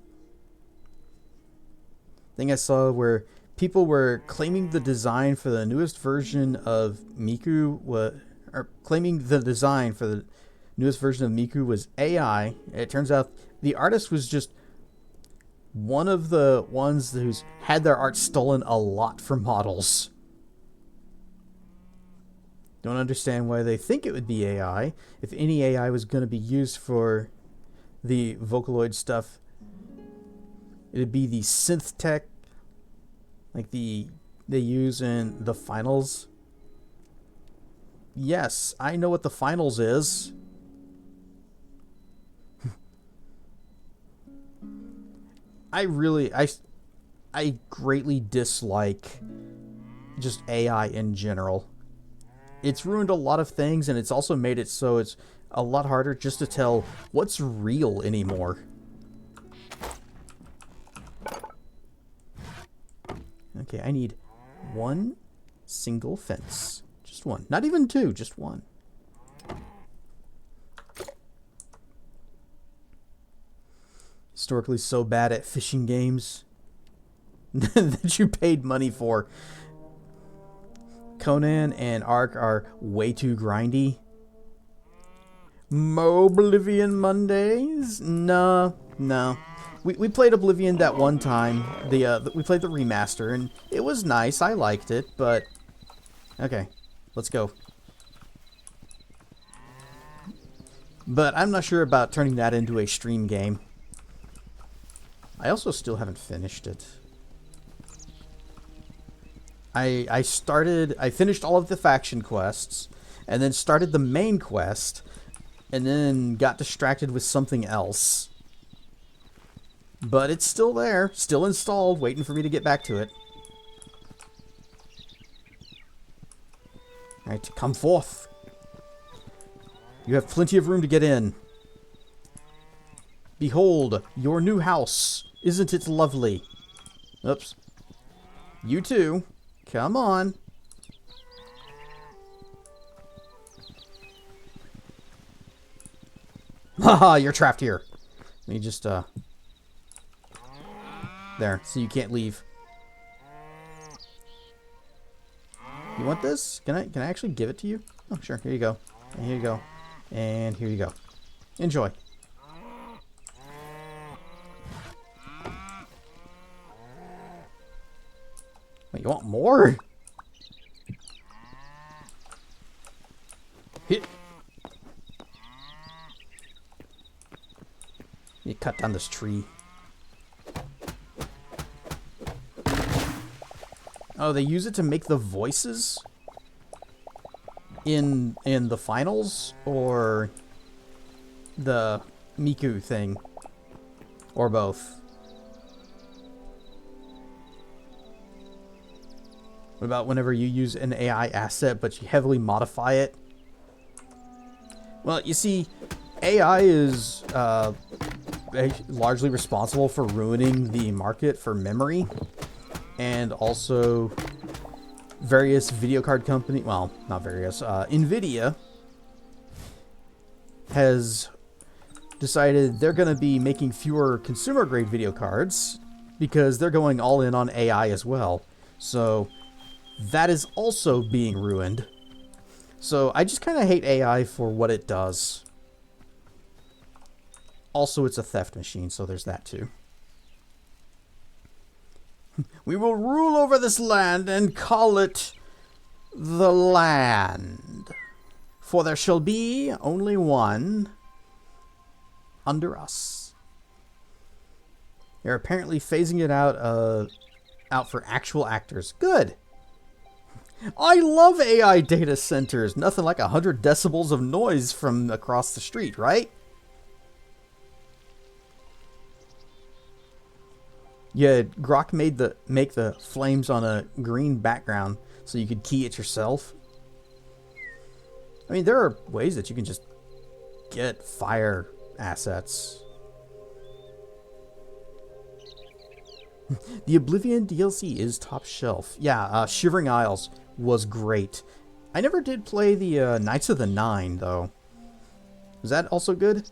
Thing I saw where people were claiming the design for the newest version of Miku was AI. It turns out the artist was just one of the ones who's had their art stolen a lot from models. Don't understand why they think it would be AI. If any AI was going to be used for the Vocaloid stuff, it'd be the synth tech, like they use in the finals. Yes, I know what the finals is. I greatly dislike just AI in general. It's ruined a lot of things, and it's also made it so it's a lot harder just to tell what's real anymore. Okay, I need one single fence. Just one. Not even two, just one. Historically so bad at fishing games that you paid money for. Conan and Ark are way too grindy. Oblivion Mondays? No. We played Oblivion that one time. We played the remaster, and it was nice. I liked it, but... Okay, let's go. But I'm not sure about turning that into a stream game. I also still haven't finished it. I finished all of the faction quests, and then started the main quest, and then got distracted with something else. But it's still there, still installed, waiting for me to get back to it. Alright, come forth. You have plenty of room to get in. Behold, your new house. Isn't it lovely? Oops. You too. Come on. Haha, you're trapped here. Let me just, there, so you can't leave. You want this? Can I actually give it to you? Oh, sure. Here you go. And here you go. And here you go. Enjoy. Wait, you want more? Hit. You cut down this tree. Oh, they use it to make the voices in the finals, or the Miku thing, or both. What about whenever you use an AI asset but you heavily modify it? Well, you see, AI is largely responsible for ruining the market for memory, and also various video card company, well, not various, Nvidia has decided they're going to be making fewer consumer grade video cards because they're going all in on AI as well. So that is also being ruined. So I just kind of hate AI for what it does. Also, it's a theft machine, so there's that too. We will rule over this land and call it the land. For there shall be only one under us. They're apparently phasing it out for actual actors. Good. I love AI data centers. Nothing like 100 decibels of noise from across the street, right? Yeah, Grok make the flames on a green background so you could key it yourself. I mean, there are ways that you can just get fire assets. The Oblivion DLC is top shelf. Yeah, Shivering Isles was great. I never did play the Knights of the Nine, though. Was that also good?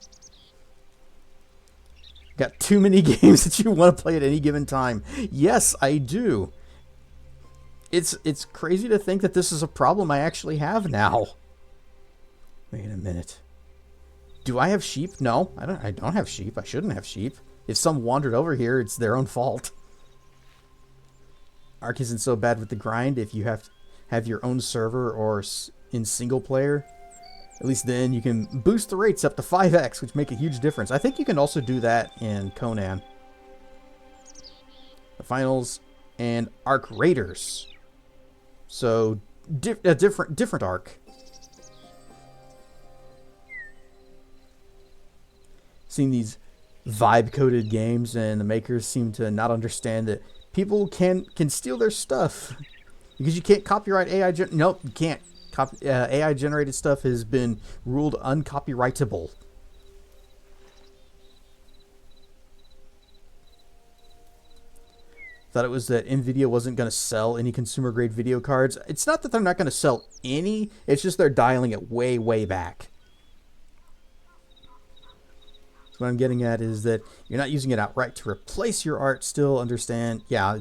Got too many games that you want to play at any given time. Yes, I do. It's crazy to think that this is a problem I actually have now. Wait a minute. Do I have sheep? No, I don't have sheep. I shouldn't have sheep. If some wandered over here, it's their own fault. Ark isn't so bad with the grind if you have your own server or in single player. At least then you can boost the rates up to 5x, which make a huge difference. I think you can also do that in Conan. The finals and Ark Raiders. So a different Ark. Seeing these vibe-coded games, and the makers seem to not understand that people can steal their stuff because you can't copyright AI. Nope, you can't. AI generated stuff has been ruled uncopyrightable. Thought it was that Nvidia wasn't going to sell any consumer grade video cards. It's not that they're not going to sell any, it's just they're dialing it way, way back. So what I'm getting at is that you're not using it outright to replace your art. Still understand, yeah,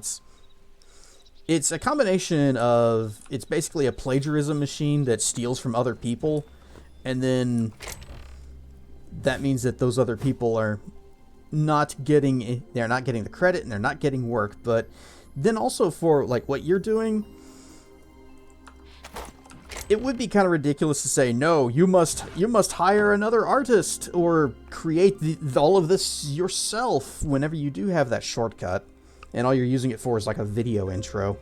it's a combination of, it's basically a plagiarism machine that steals from other people, and then that means that those other people are not getting, they're not getting the credit and they're not getting work. But then also for like what you're doing, it would be kind of ridiculous to say, no, you must hire another artist or create all of this yourself whenever you do have that shortcut. And all you're using it for is like a video intro.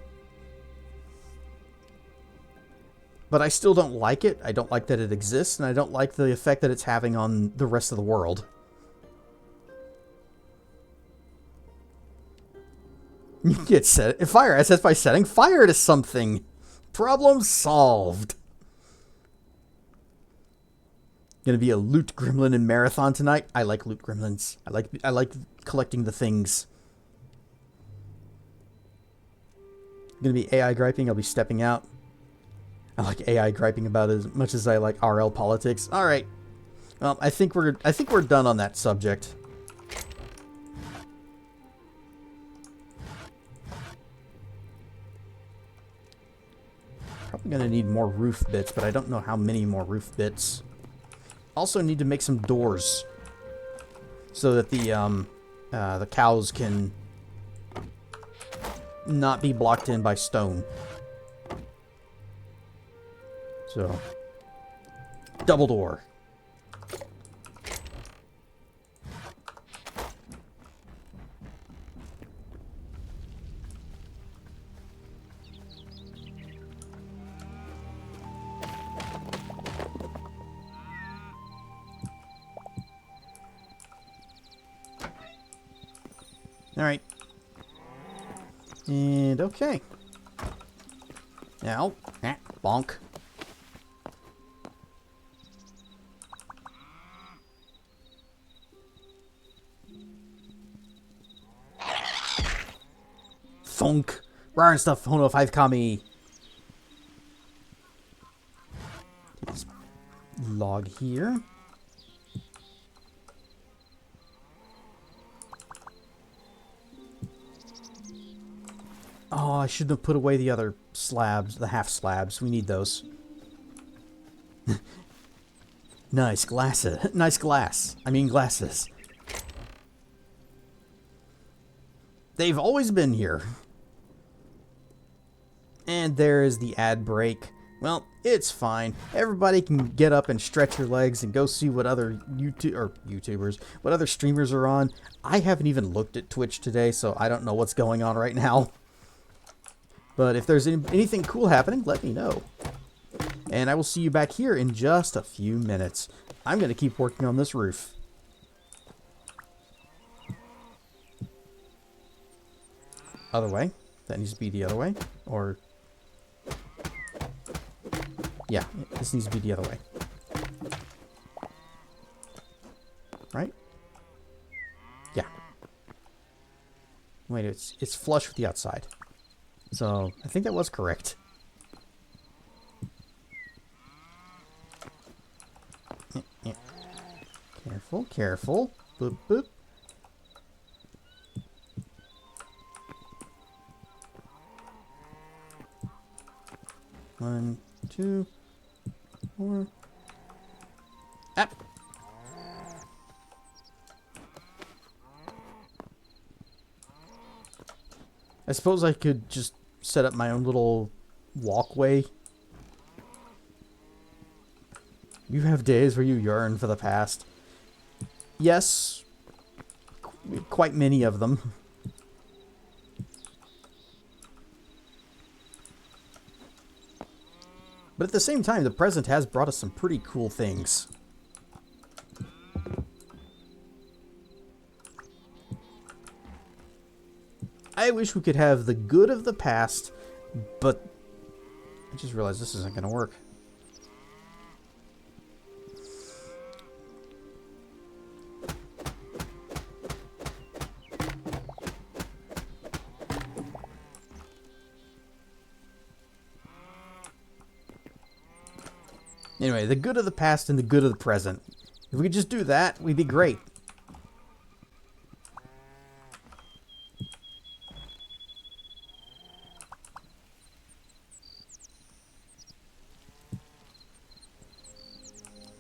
But I still don't like it. I don't like that it exists, and I don't like the effect that it's having on the rest of the world. You can get fire assets by setting fire to something. Problem solved. Gonna be a loot gremlin in marathon tonight. I like loot gremlins. I like collecting the things. Gonna be AI griping. I'll be stepping out. I like AI griping about as much as I like RL politics. All right. Well, I think we're done on that subject. gonna need more roof bits, but I don't know how many more roof bits. Also need to make some doors so that the cows can not be blocked in by stone. So, double door. Alright. And okay. Now, bonk. Thunk. Rar and stuff. Hono 5 kami. Let's log here. Oh, I shouldn't have put away the other slabs, the half slabs. We need those. Nice glasses. Nice glass. I mean glasses. They've always been here. And there is the ad break. Well, it's fine. Everybody can get up and stretch your legs and go see what other YouTubers, what other streamers are on. I haven't even looked at Twitch today, so I don't know what's going on right now. But if there's anything cool happening, let me know. And I will see you back here in just a few minutes. I'm going to keep working on this roof. Other way. That needs to be the other way. Or... yeah, this needs to be the other way. Right? Yeah. Wait, it's flush with the outside. So, I think that was correct. Careful, careful. Boop, boop. One, two, four. Up. I suppose I could just set up my own little walkway. You have days where you yearn for the past. Yes, quite many of them. But at the same time, the present has brought us some pretty cool things. I wish we could have the good of the past, but I just realized this isn't going to work. Anyway, the good of the past and the good of the present. If we could just do that, we'd be great.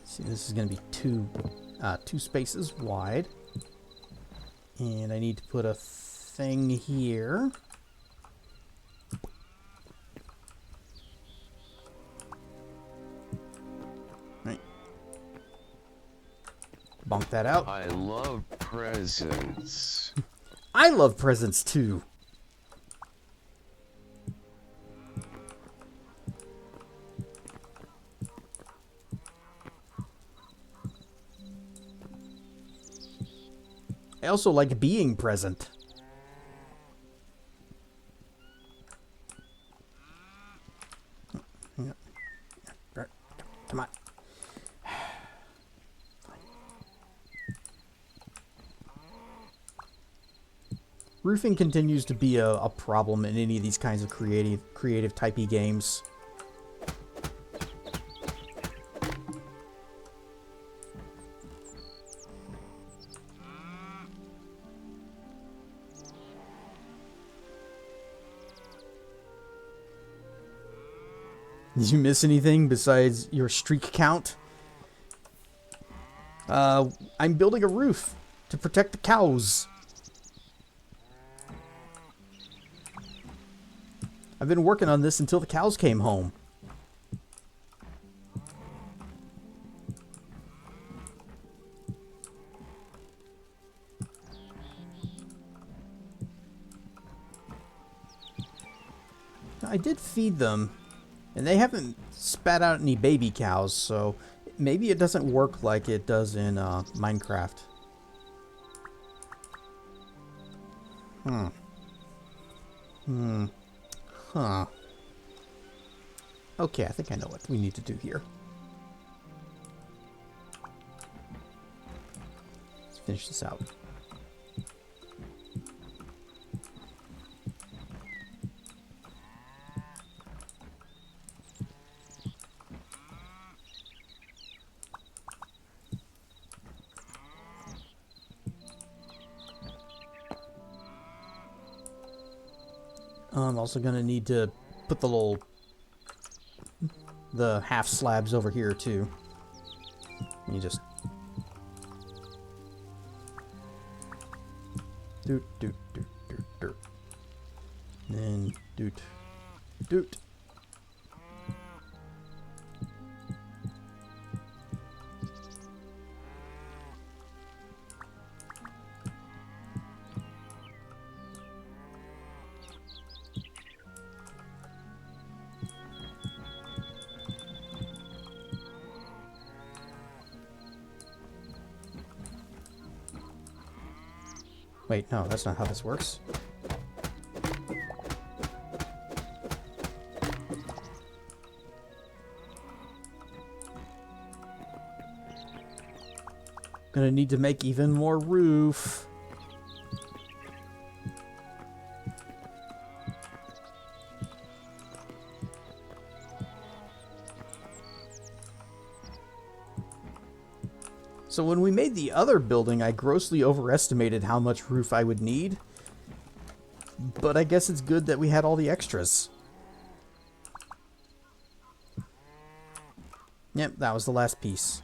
See, this is going to be two spaces wide. And I need to put a thing here. Right. Bonk that out. I love presents. I love presents too. I also like being present. Come on. Roofing continues to be a problem in any of these kinds of creative typey games. Did you miss anything besides your streak count? I'm building a roof to protect the cows. I've been working on this until the cows came home. I did feed them, and they haven't spat out any baby cows, so maybe it doesn't work like it does in Minecraft. Huh. Okay, I think I know what we need to do here. Let's finish this out. I'm also going to need to put the half slabs over here too. You just doot doot doot doot doot. Then doot doot. Wait, no, that's not how this works. Gonna need to make even more roof. So when we made the other building, I grossly overestimated how much roof I would need. But I guess it's good that we had all the extras. Yep, that was the last piece.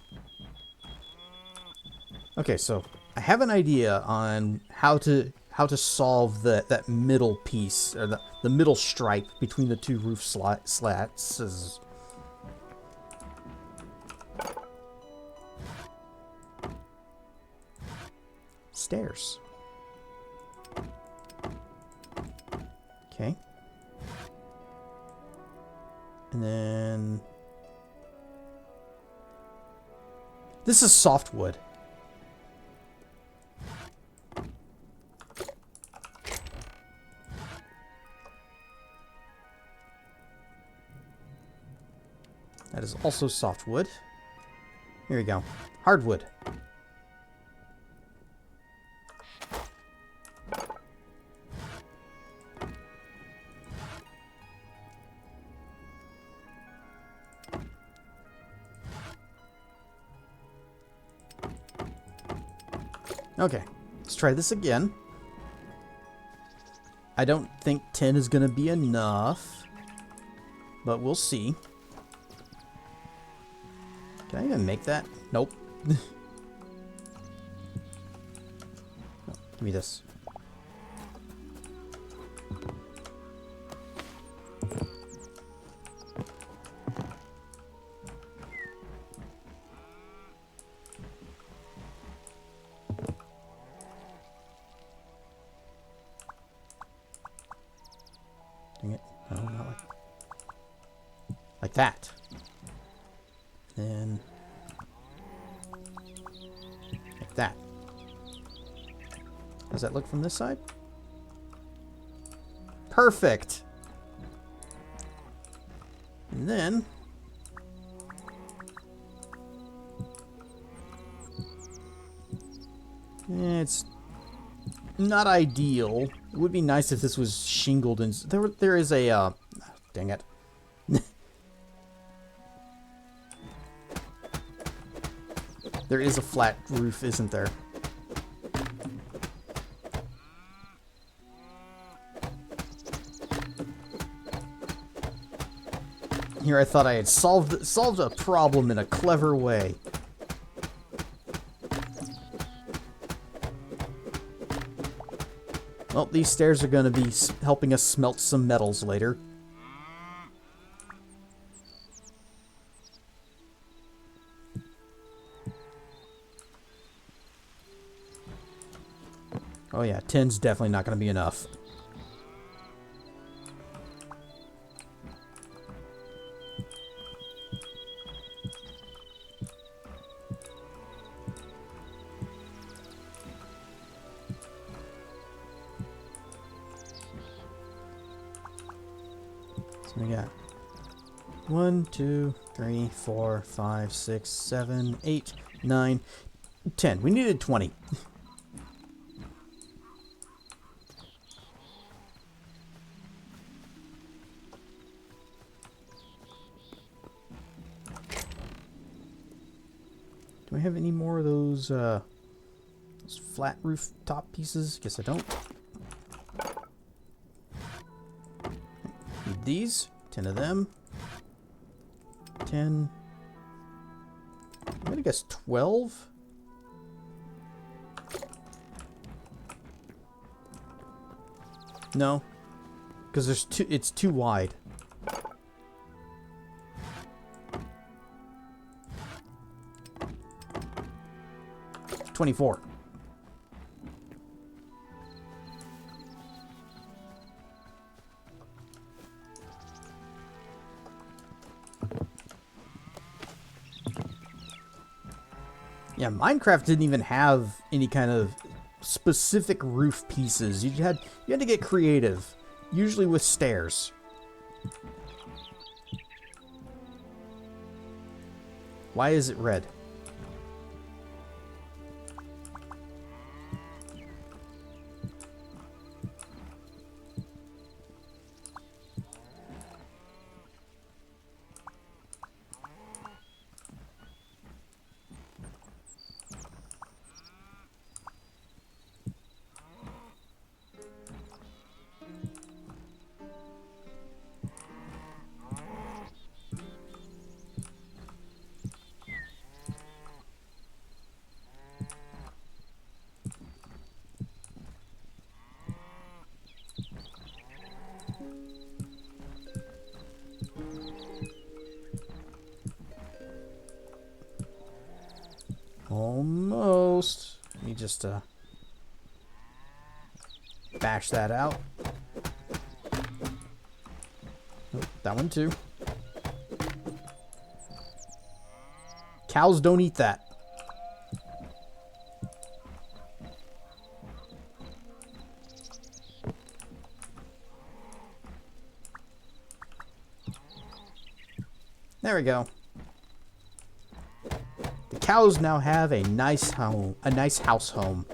Okay, so I have an idea on how to solve that middle piece, or the middle stripe between the two roof slats. Stairs. Okay. And then this is softwood. That is also softwood. Here we go. Hardwood. Okay, let's try this again. I don't think 10 is going to be enough, but we'll see. Can I even make that? Nope. Oh, give me this. Dang it. No, not like that. Then like that. Does that look from this side? Perfect. And then it's not ideal. It would be nice if this was shingled and there is a dang it. There is a flat roof, isn't there? Here I thought I had solved a problem in a clever way. Well, these stairs are going to be helping us smelt some metals later. Oh yeah, 10's definitely not going to be enough. So we got 1, 2, 3, 4, 5, 6, 7, 8, 9, 10. We needed 20. Do I have any more of those flat roof top pieces? Guess I don't. Need these. 10 of them. 10. I'm gonna guess 12. No, because there's two. It's too wide. It's 24. Yeah, Minecraft didn't even have any kind of specific roof pieces. You had to get creative, usually with stairs. Why is it red? Almost. Let me just bash that out. Oh, that one too. Cows don't eat that. There we go. The cows now have a nice home, a nice house home.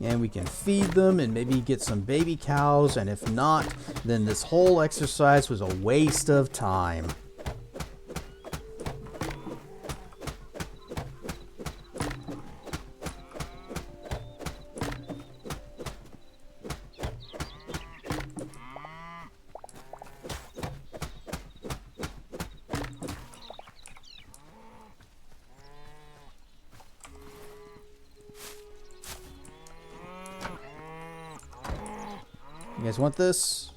And we can feed them and maybe get some baby cows, and if not, then this whole exercise was a waste of time. You guys want this?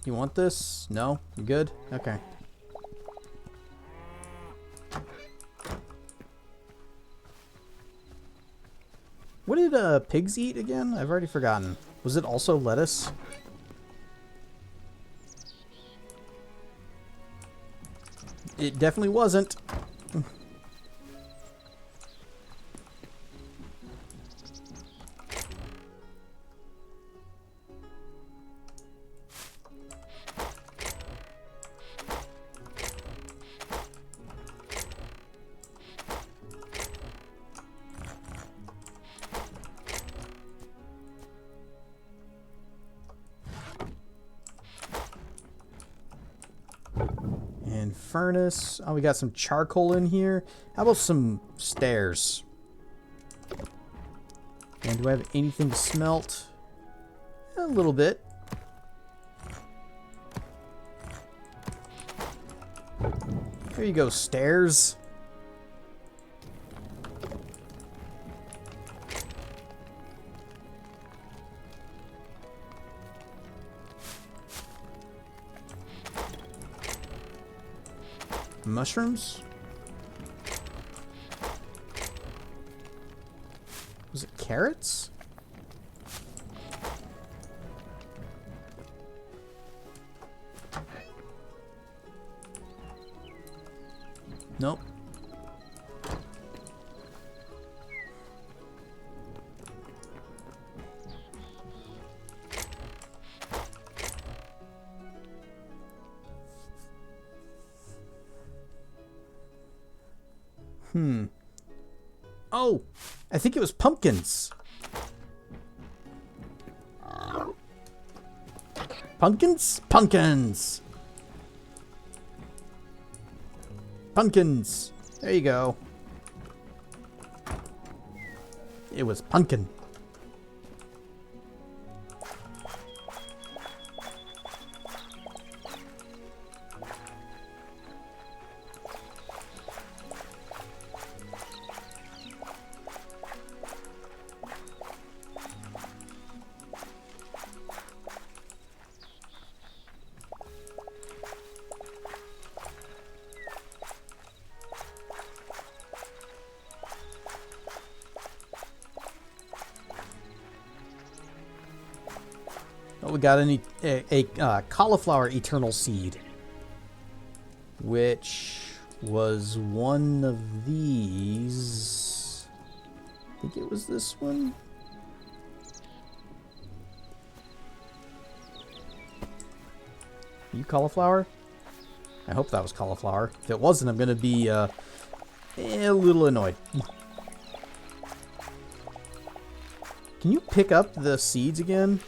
You want this? No? You good? Okay. What did pigs eat again? I've already forgotten. Was it also lettuce? It definitely wasn't. And furnace. Oh, we got some charcoal in here. How about some stairs? And do I have anything to smelt? A little bit. Here you go, stairs. Mushrooms? Was it carrots? Nope. Oh, I think it was pumpkins. Pumpkins? Pumpkins! Pumpkins! There you go. It was pumpkin. Oh, we got a cauliflower eternal seed, which was one of these. I think it was this one. Are you cauliflower? I hope that was cauliflower. If it wasn't, I'm going to be a little annoyed. Can you pick up the seeds again?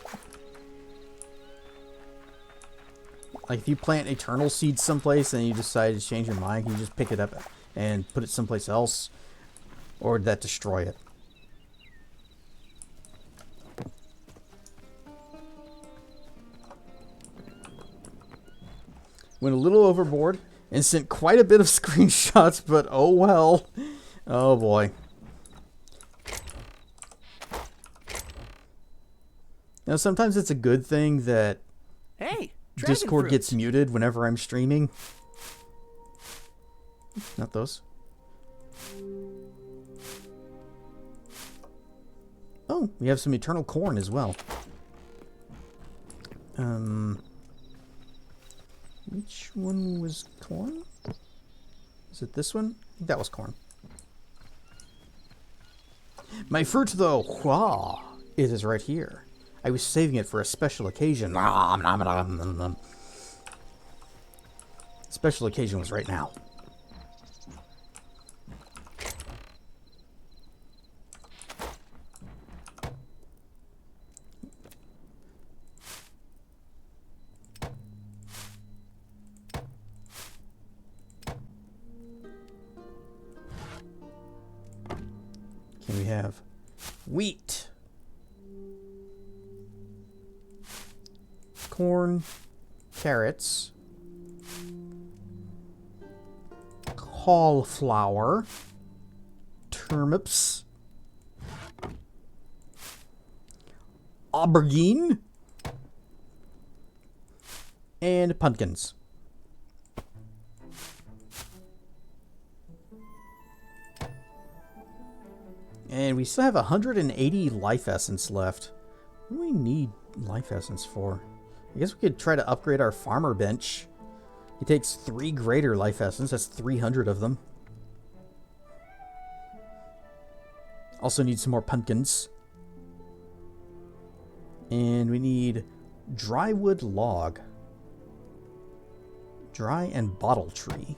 Like if you plant eternal seeds someplace and you decide to change your mind, can you just pick it up and put it someplace else? Or did that destroy it? Went a little overboard and sent quite a bit of screenshots, but oh well. Oh boy. Now sometimes it's a good thing that Hey, Discord gets muted whenever I'm streaming. Not those. Oh, we have some eternal corn as well. Which one was corn? Is it this one? I think that was corn. My fruit, though, wow, it is right here. I was saving it for a special occasion. Special occasion was right now. Can we have wheat, corn, carrots, cauliflower, turnips, aubergine, and pumpkins. And we still have 180 life essence left. What do we need life essence for? I guess we could try to upgrade our farmer bench. It takes 3 greater life essence. That's 300 of them. Also need some more pumpkins. And we need dry wood log. Dry and bottle tree.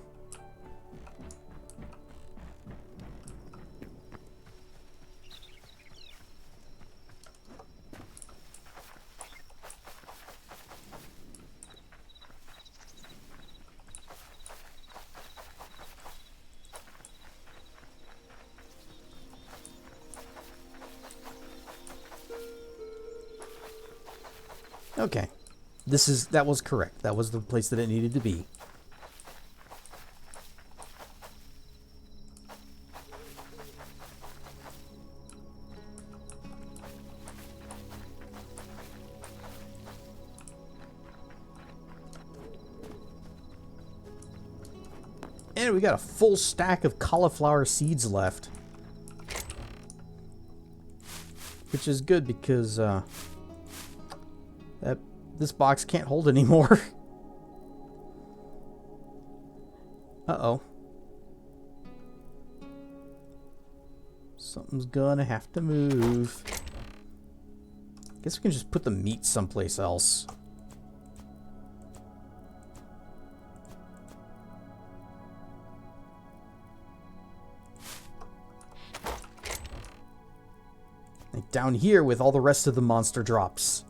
Okay. That was correct. That was the place that it needed to be. And we got a full stack of cauliflower seeds left. Which is good because this box can't hold anymore. Uh-oh. Something's gonna have to move. Guess we can just put the meat someplace else. Like down here with all the rest of the monster drops.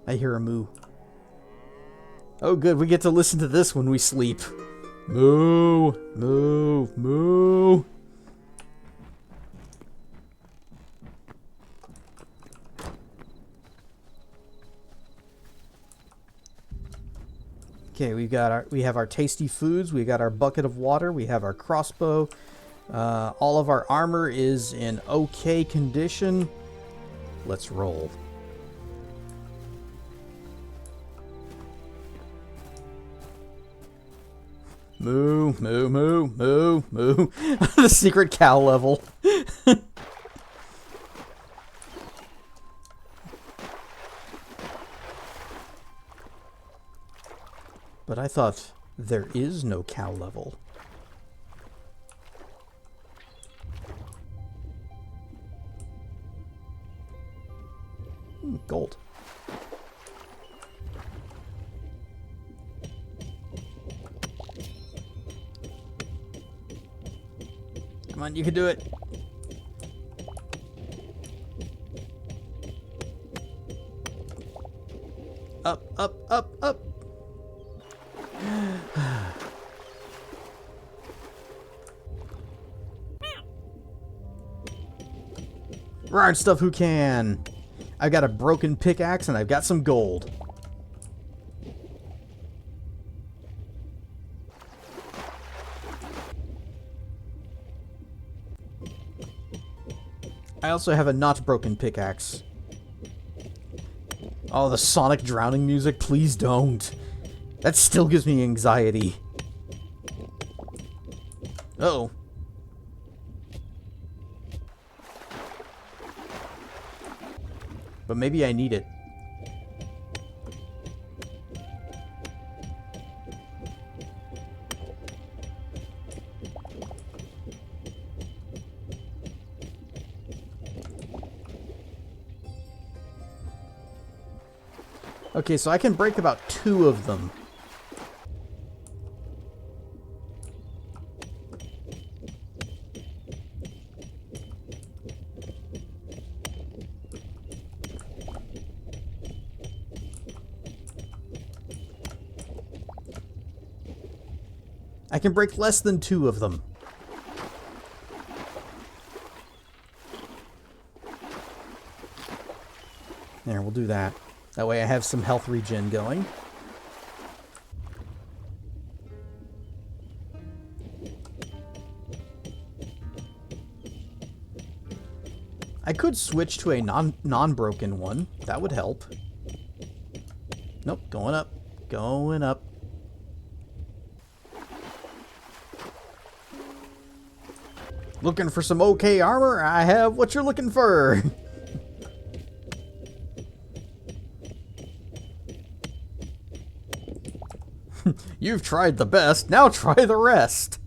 I hear a moo. Oh good, we get to listen to this when we sleep. Moo, moo, moo. Okay, we have our tasty foods, we got our bucket of water, we have our crossbow. All of our armor is in okay condition. Let's roll. Moo, moo, moo, moo, moo. The secret cow level. But I thought there is no cow level. Gold. Come on, you can do it. Up, up, up, up. Right stuff, who can? I've got a broken pickaxe and I've got some gold. I also have a not broken pickaxe. Oh, the Sonic drowning music, please don't. That still gives me anxiety. Uh-oh. But maybe I need it. Okay, so I can break about 2 of them. I can break less than 2 of them. There, we'll do that. That way I have some health regen going. I could switch to a non-broken one. That would help. Nope, going up. Going up. Looking for some okay armor? I have what you're looking for. You've tried the best, now try the rest.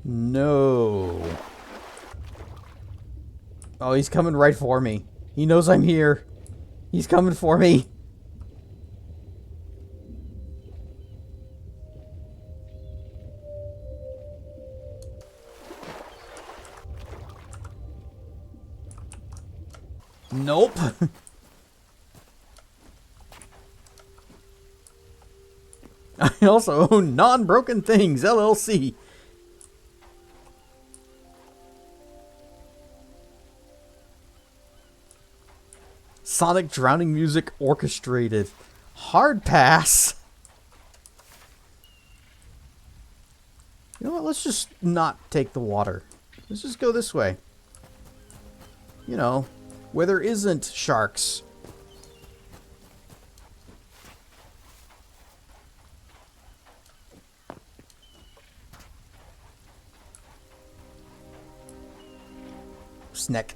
No. Oh, he's coming right for me. He knows I'm here. He's coming for me. Nope. I also own Non-Broken Things, LLC. Sonic drowning music orchestrated. Hard pass. You know what? Let's just not take the water. Let's just go this way. You know, where there isn't sharks. Snack.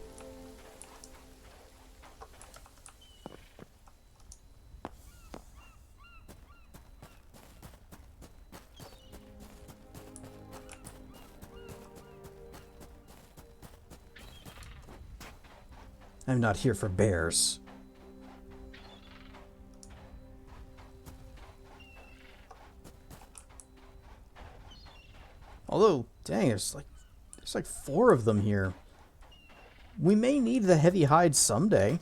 I'm not here for bears. Although, dang, there's like 4 of them here. We may need the heavy hide someday.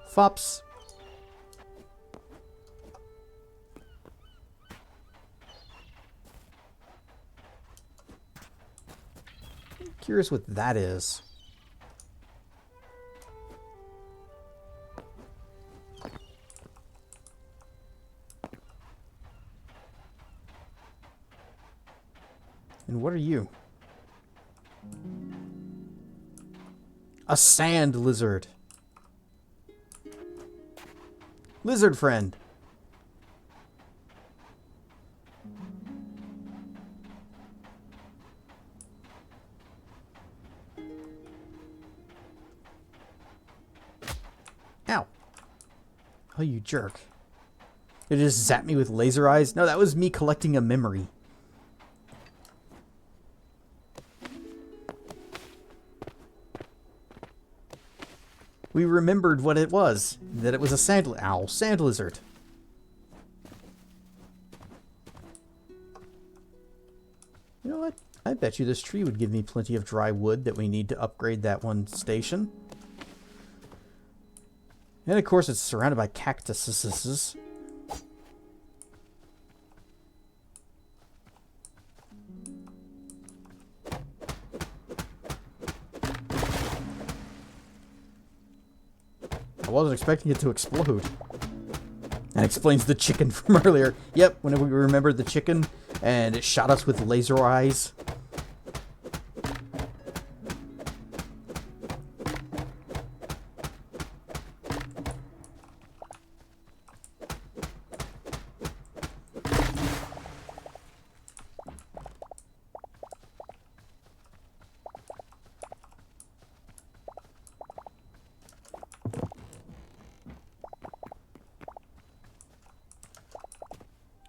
Fops. Curious what that is. And what are you? A sand lizard. Lizard friend. Ow. Oh, you jerk. It just zapped me with laser eyes? No, that was me collecting a memory. We remembered what it was. That it was a sand lizard. You know what? I bet you this tree would give me plenty of dry wood that we need to upgrade that one station. And of course it's surrounded by cactuses. I wasn't expecting it to explode. That explains the chicken from earlier. Yep, whenever we remembered the chicken and it shot us with laser eyes.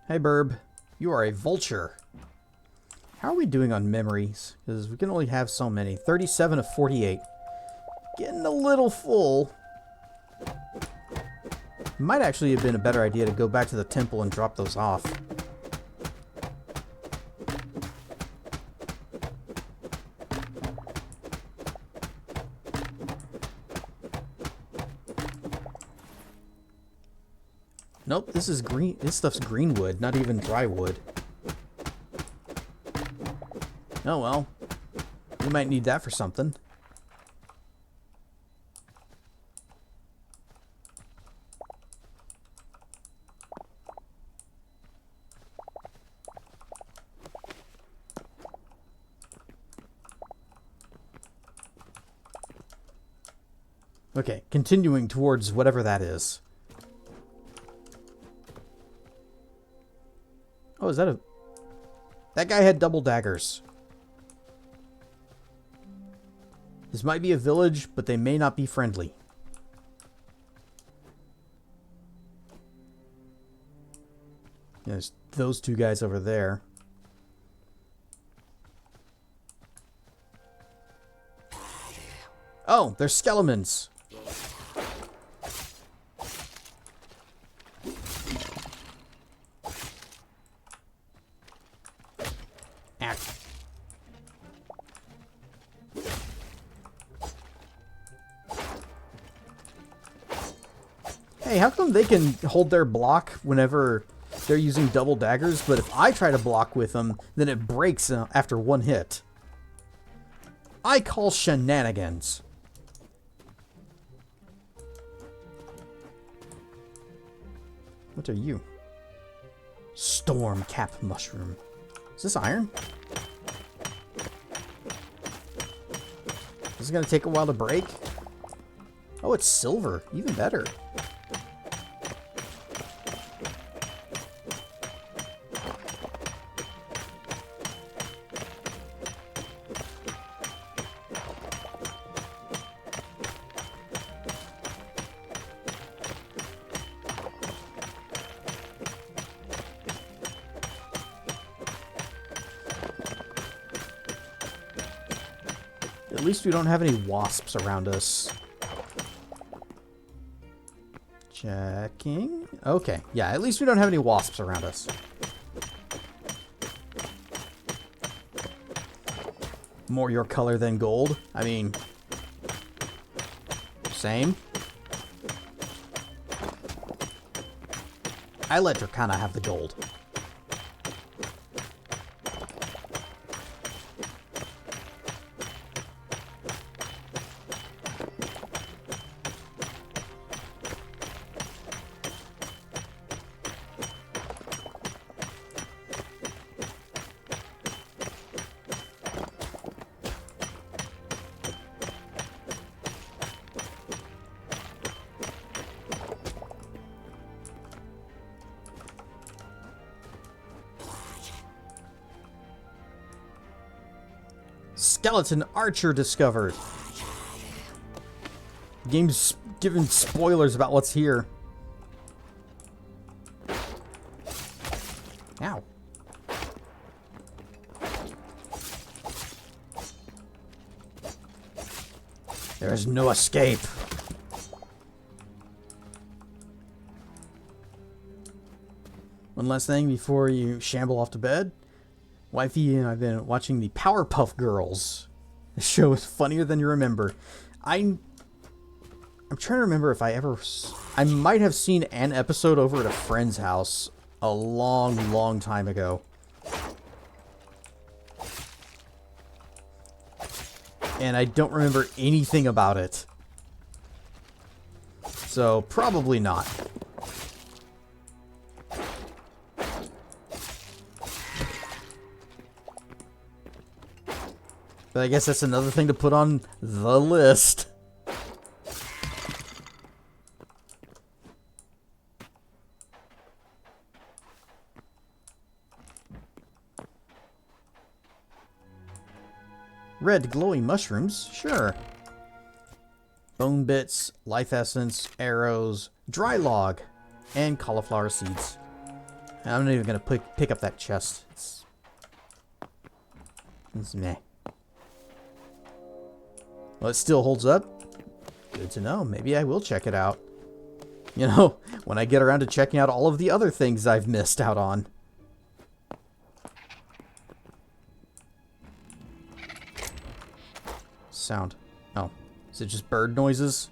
Hey, Burb. You are a vulture. How are we doing on memories? Because we can only have so many. 37 of 48. Getting a little full. Might actually have been a better idea to go back to the temple and drop those off. Nope, this is green. This stuff's green wood, not even dry wood. Oh well. We might need that for something. Okay, continuing towards whatever that is. Oh, is that a... That guy had double daggers. This might be a village, but they may not be friendly. There's those two guys over there. Oh, they're skeletons. Ah. Hey, how come they can hold their block whenever they're using double daggers, but if I try to block with them, then it breaks after one hit? I call shenanigans. What are you? Storm cap mushroom. Is this iron? Is it gonna take a while to break? Oh, it's silver. Even better. At least we don't have any wasps around us. Checking. Okay, yeah, at least we don't have any wasps around us. More your color than gold. I mean, same. I let Dracana have the gold. Skeleton archer discovered. Game's giving spoilers about what's here. Ow. There is no escape. One last thing before you shamble off to bed. Wifey and I've been watching the Powerpuff Girls. The show is funnier than you remember. I'm trying to remember if I might have seen an episode over at a friend's house a long, long time ago. And I don't remember anything about it. So, probably not. But I guess that's another thing to put on the list. Red glowing mushrooms, sure. Bone bits, life essence, arrows, dry log, and cauliflower seeds. I'm not even going to pick up that chest. It's meh. Well, it still holds up. Good to know. Maybe I will check it out. You know, when I get around to checking out all of the other things I've missed out on. Sound. Oh, is it just bird noises?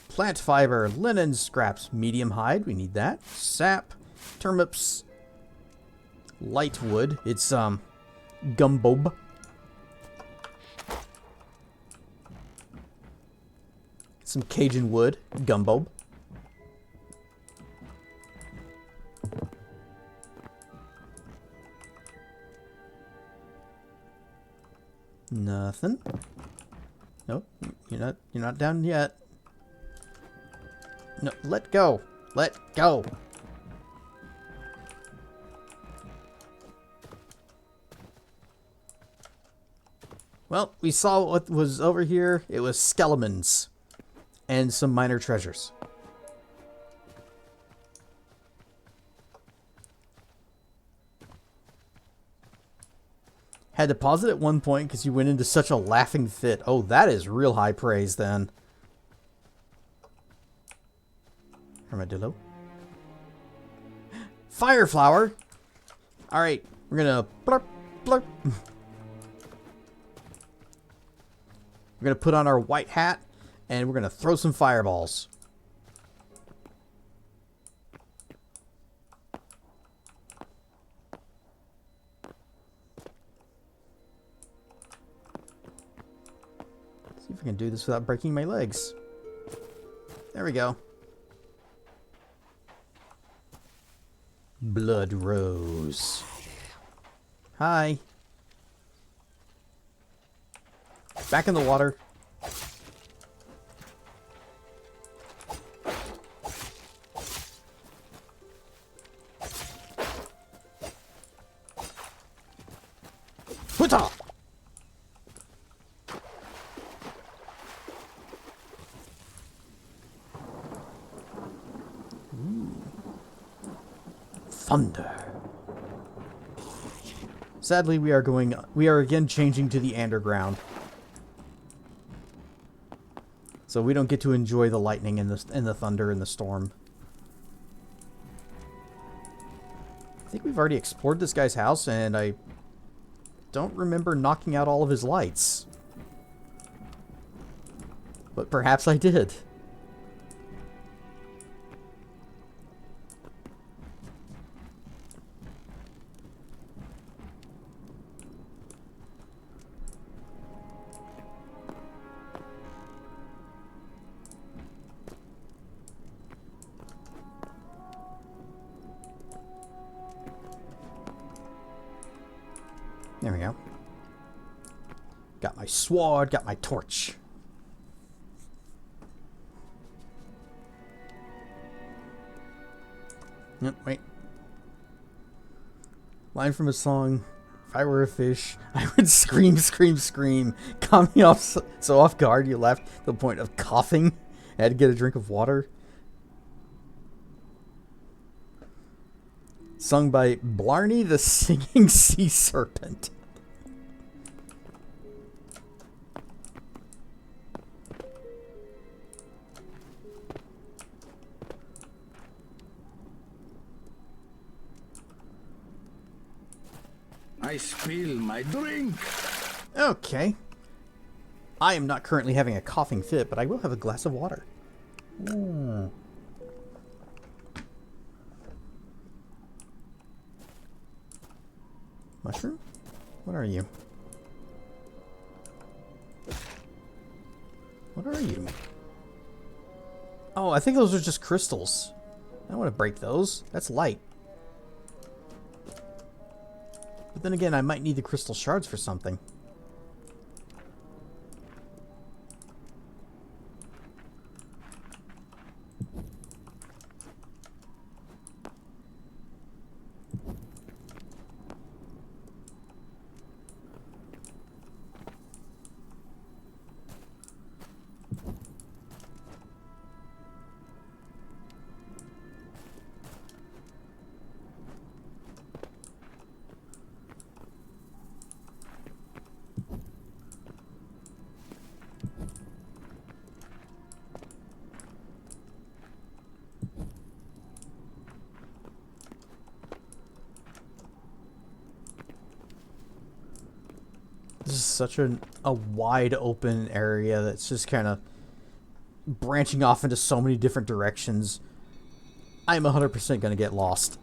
Plant fiber, linen scraps, medium hide. We need that. Sap, turnips, light wood. It's gumbob. Some Cajun wood, gumbo. Nothing. Nope, you're not down yet. No, let go. Let go. Well, we saw what was over here. It was skeletons. And some minor treasures. Had to pause it at one point because you went into such a laughing fit. Oh, that is real high praise then. Armadillo. Fire flower. All right, we're gonna blurp, blurp. We're gonna put on our white hat and we're gonna throw some fireballs. See if we can do this without breaking my legs. There we go. Blood rose. Hi. Back in the water. Huta! Thunder. Sadly, we are again changing to the underground. So we don't get to enjoy the lightning and the thunder and the storm. I think we've already explored this guy's house, and I don't remember knocking out all of his lights. But perhaps I did. There we go. Got my sword, got my torch. No, wait. Line from a song. If I were a fish, I would scream, scream, scream. Caught me off so off guard you laughed to the point of coughing. I had to get a drink of water. Sung by Blarney the Singing Sea Serpent. I spill my drink. Okay. I am not currently having a coughing fit, but I will have a glass of water. Mm. Mushroom? What are you? What are you? Oh, I think those are just crystals. I don't want to break those. That's light. But then again, I might need the crystal shards for something. This is such a wide open area that's just kind of branching off into so many different directions. I'm 100% going to get lost.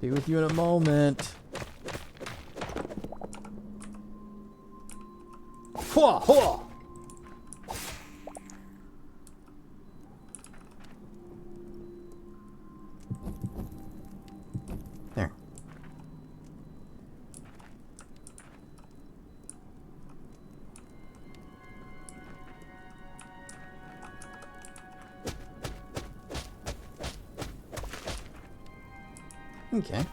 Be with you in a moment. Hua, hua. There. Okay.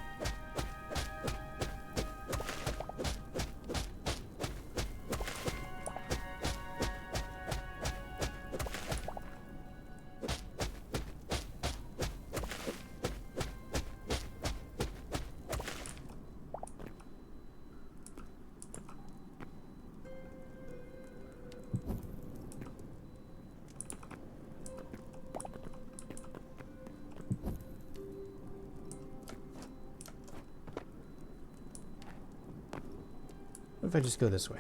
What if I just go this way?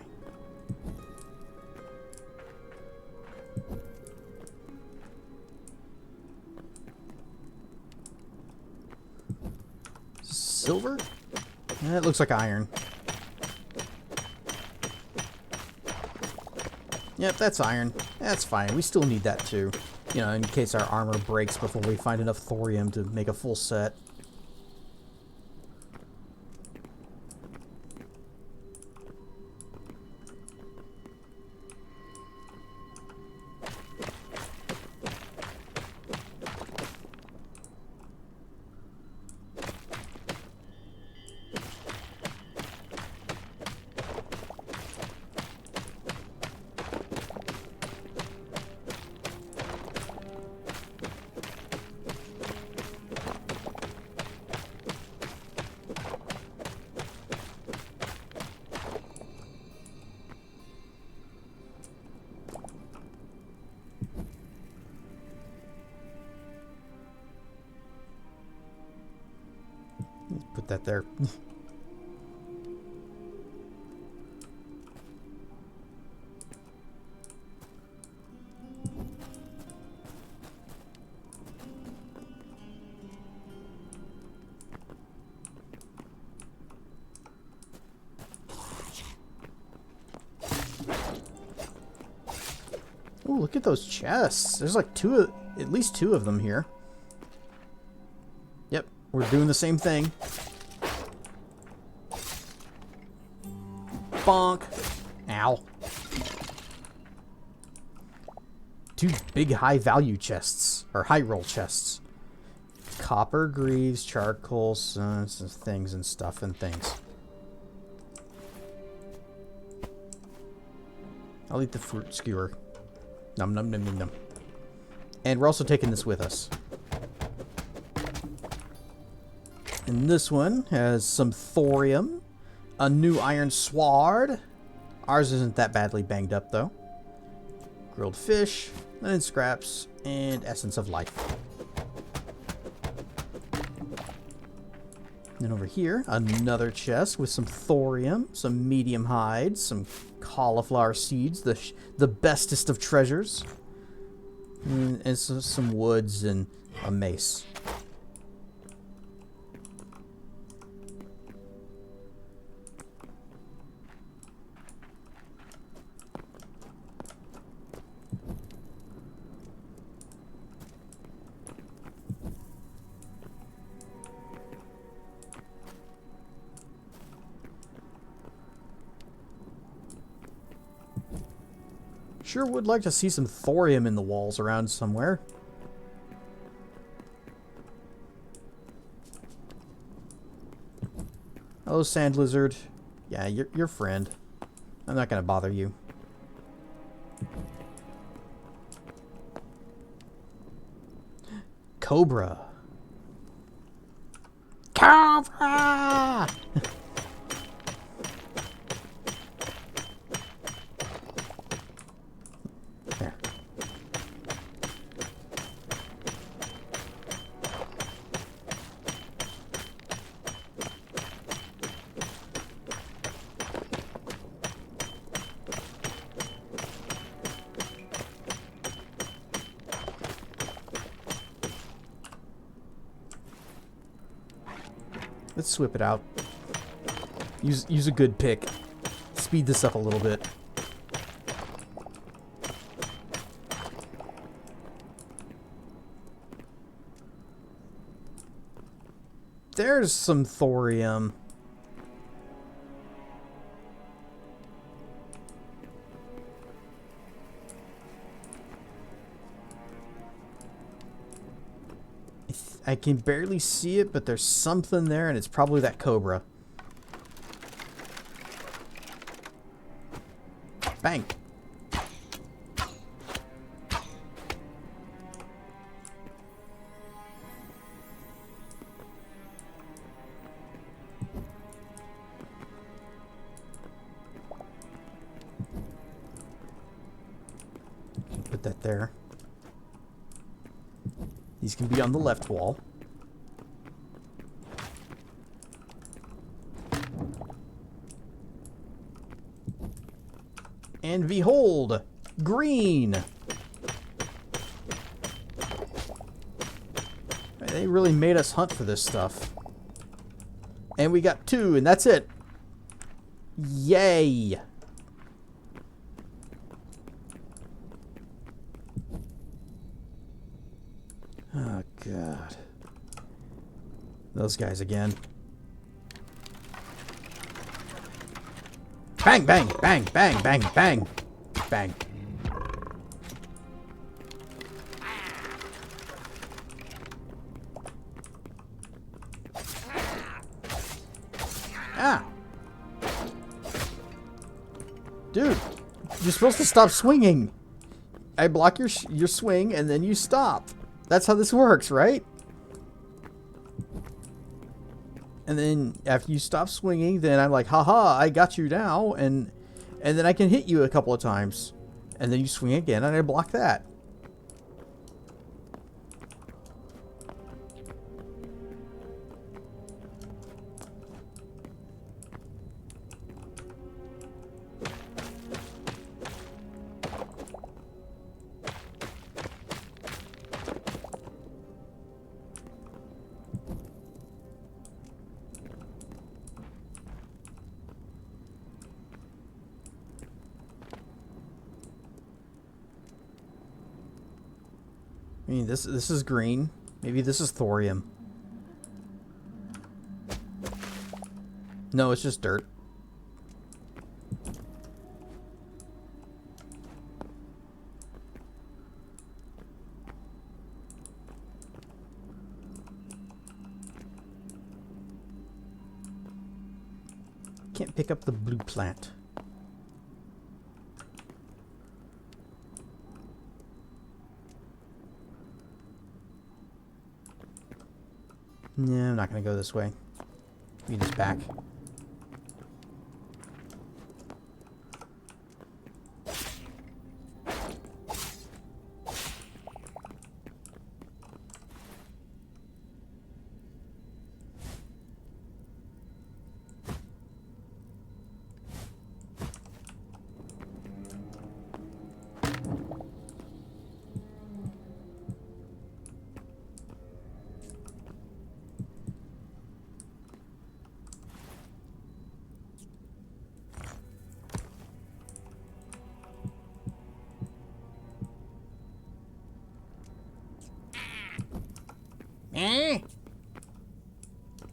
Silver? It looks like iron. Yep, that's iron. That's fine. We still need that too. You know, in case our armor breaks before we find enough thorium to make a full set. Put that there. Oh, look at those chests. There's like at least two of them here. Yep, we're doing the same thing. Bonk. Ow. Two big high-value chests, or high-roll chests. Copper, greaves, charcoal, some things and stuff and things. I'll eat the fruit skewer. Num num num num num. And we're also taking this with us. And this one has some thorium, a new iron sword. Ours isn't that badly banged up though. Grilled fish, linen scraps, and essence of life. Then over here, another chest with some thorium, some medium hides, some cauliflower seeds, the bestest of treasures, and some woods and a mace. Sure would like to see some thorium in the walls around somewhere. Hello, sand lizard. Yeah, you're your friend. I'm not gonna bother you. Cobra. Cobra! There. Let's whip it out. Use a good pick. Speed this up a little bit. There's some thorium. I can barely see it, but there's something there, and it's probably that cobra. Bang. Put that there. These can be on the left wall. And behold, green. They really made us hunt for this stuff. And we got 2, and that's it. Yay. Oh, God. Those guys again. Bang, bang, bang, bang, bang, bang. Bang. Ah. Dude, you're supposed to stop swinging. I block your swing and then you stop. That's how this works, right? And then after you stop swinging, then I'm like, haha, I got you now, and then I can hit you a couple of times. And then you swing again and I block that. I mean, this is green. Maybe this is thorium. No, it's just dirt. Can't pick up the blue plant. No, I'm not going to go this way. Meet us back.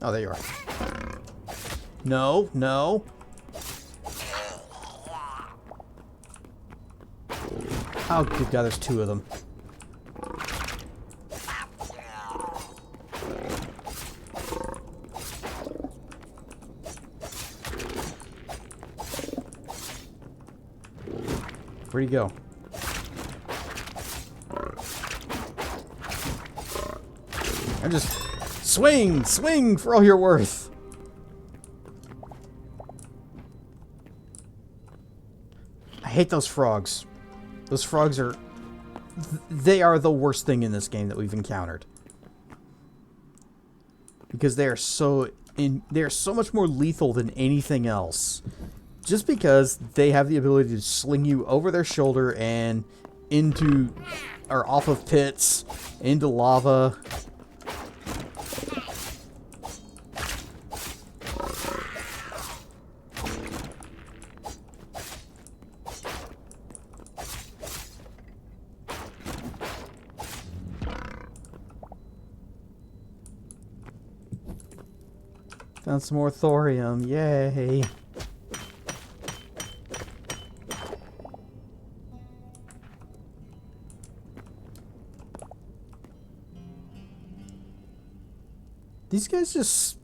Oh, there you are. No, no. Oh, good God, there's 2 of them. Where'd he go? I'm just... Swing! Swing for all you're worth! I hate those frogs. Those frogs are... They are the worst thing in this game that we've encountered. Because they are so... They are so much more lethal than anything else. Just because they have the ability to sling you over their shoulder and into... or off of pits, into lava... Found some more thorium, yay! These guys just...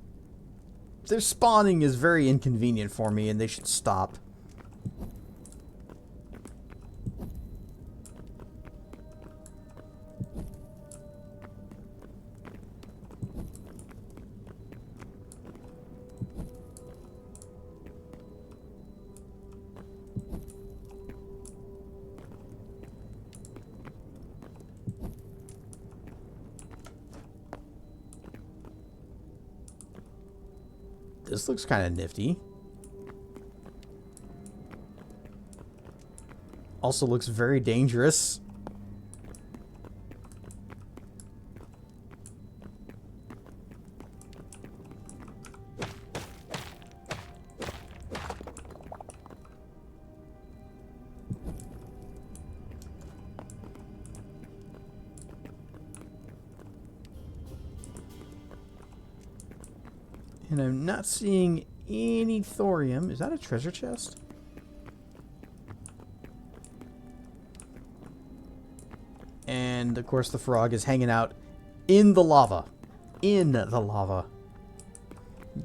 Their spawning is very inconvenient for me and they should stop. This looks kind of nifty. also looks very dangerous. And I'm not seeing any thorium. Is that a treasure chest? And, of course, the frog is hanging out in the lava. In the lava.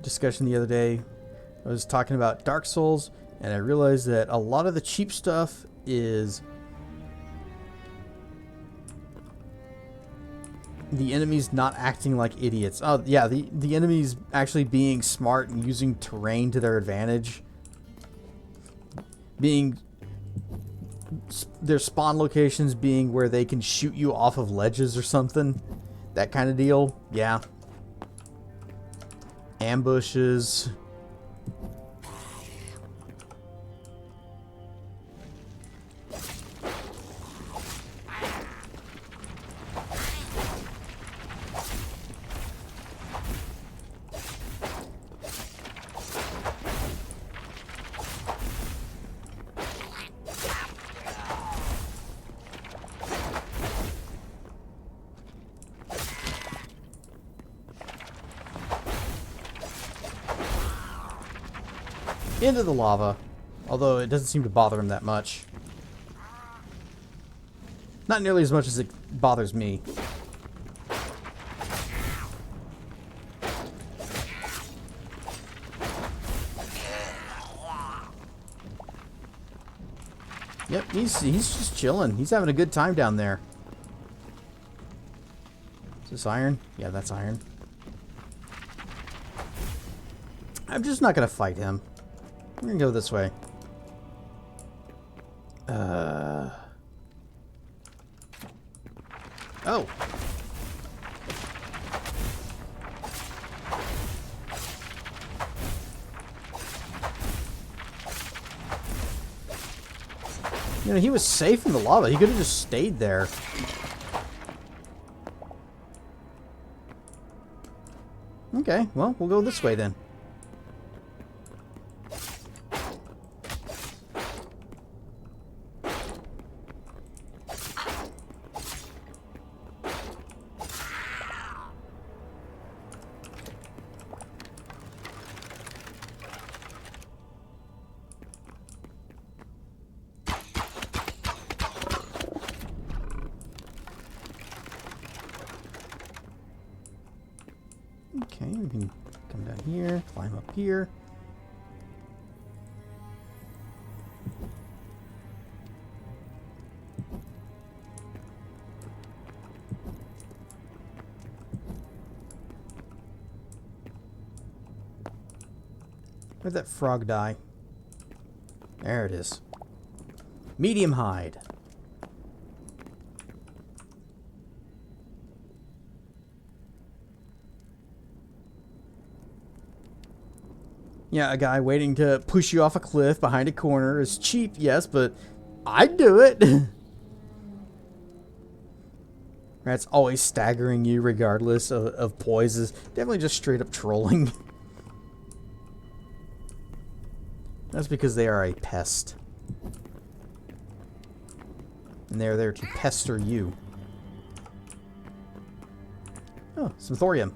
Discussion the other day, I was talking about Dark Souls, and I realized that a lot of the cheap stuff is the enemies not acting like idiots. Oh, yeah, the enemies actually being smart and using terrain to their advantage. Their spawn locations being where they can shoot you off of ledges or something. That kind of deal. Yeah. Ambushes. Into the lava, although it doesn't seem to bother him that much. Not nearly as much as it bothers me. Yep, he's just chilling. He's having a good time down there. Is this iron? Yeah, that's iron. I'm just not gonna fight him. We're gonna go this way. Oh. You know, he was safe in the lava. He could have just stayed there. Okay, well, we'll go this way then. Okay, we can come down here, climb up here. Where'd that frog die? There it is. Medium hide. Yeah, a guy waiting to push you off a cliff behind a corner is cheap, yes, but I'd do it. That's always staggering you regardless of poise is definitely just straight up trolling. That's because they are a pest. And they're there to pester you. Oh, some thorium.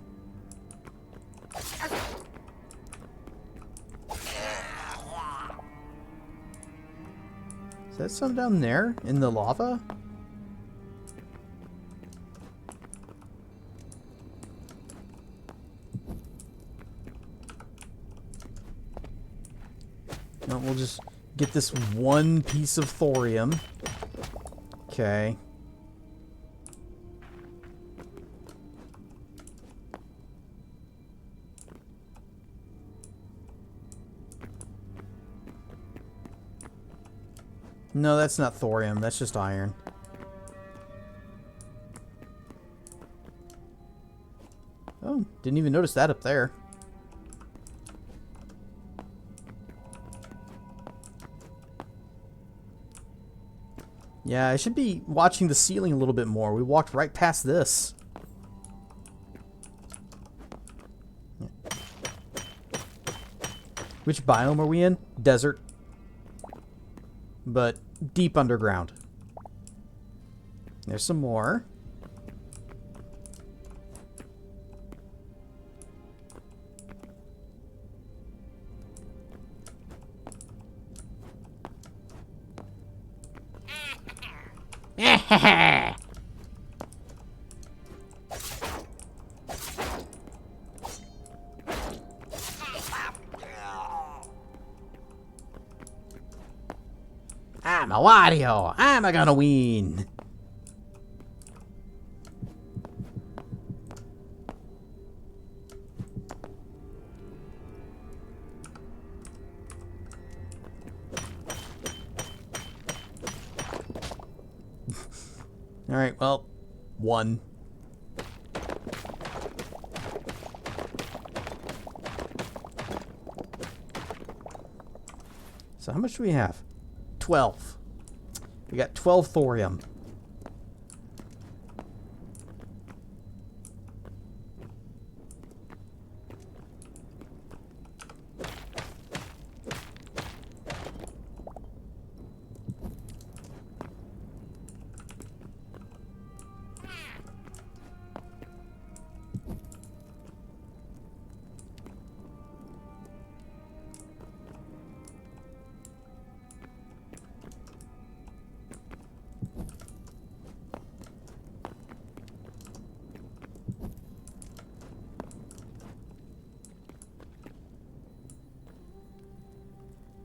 Is that some down there in the lava? No, we'll just get this one piece of thorium. Okay. No, that's not thorium. That's just iron. Oh, didn't even notice that up there. Yeah, I should be watching the ceiling a little bit more. We walked right past this. Which biome are we in? Desert. But deep underground. There's some more. I'm a Wario. I'm a gonna win. All right, well, one. So how much do we have? 12. We got 12 thorium.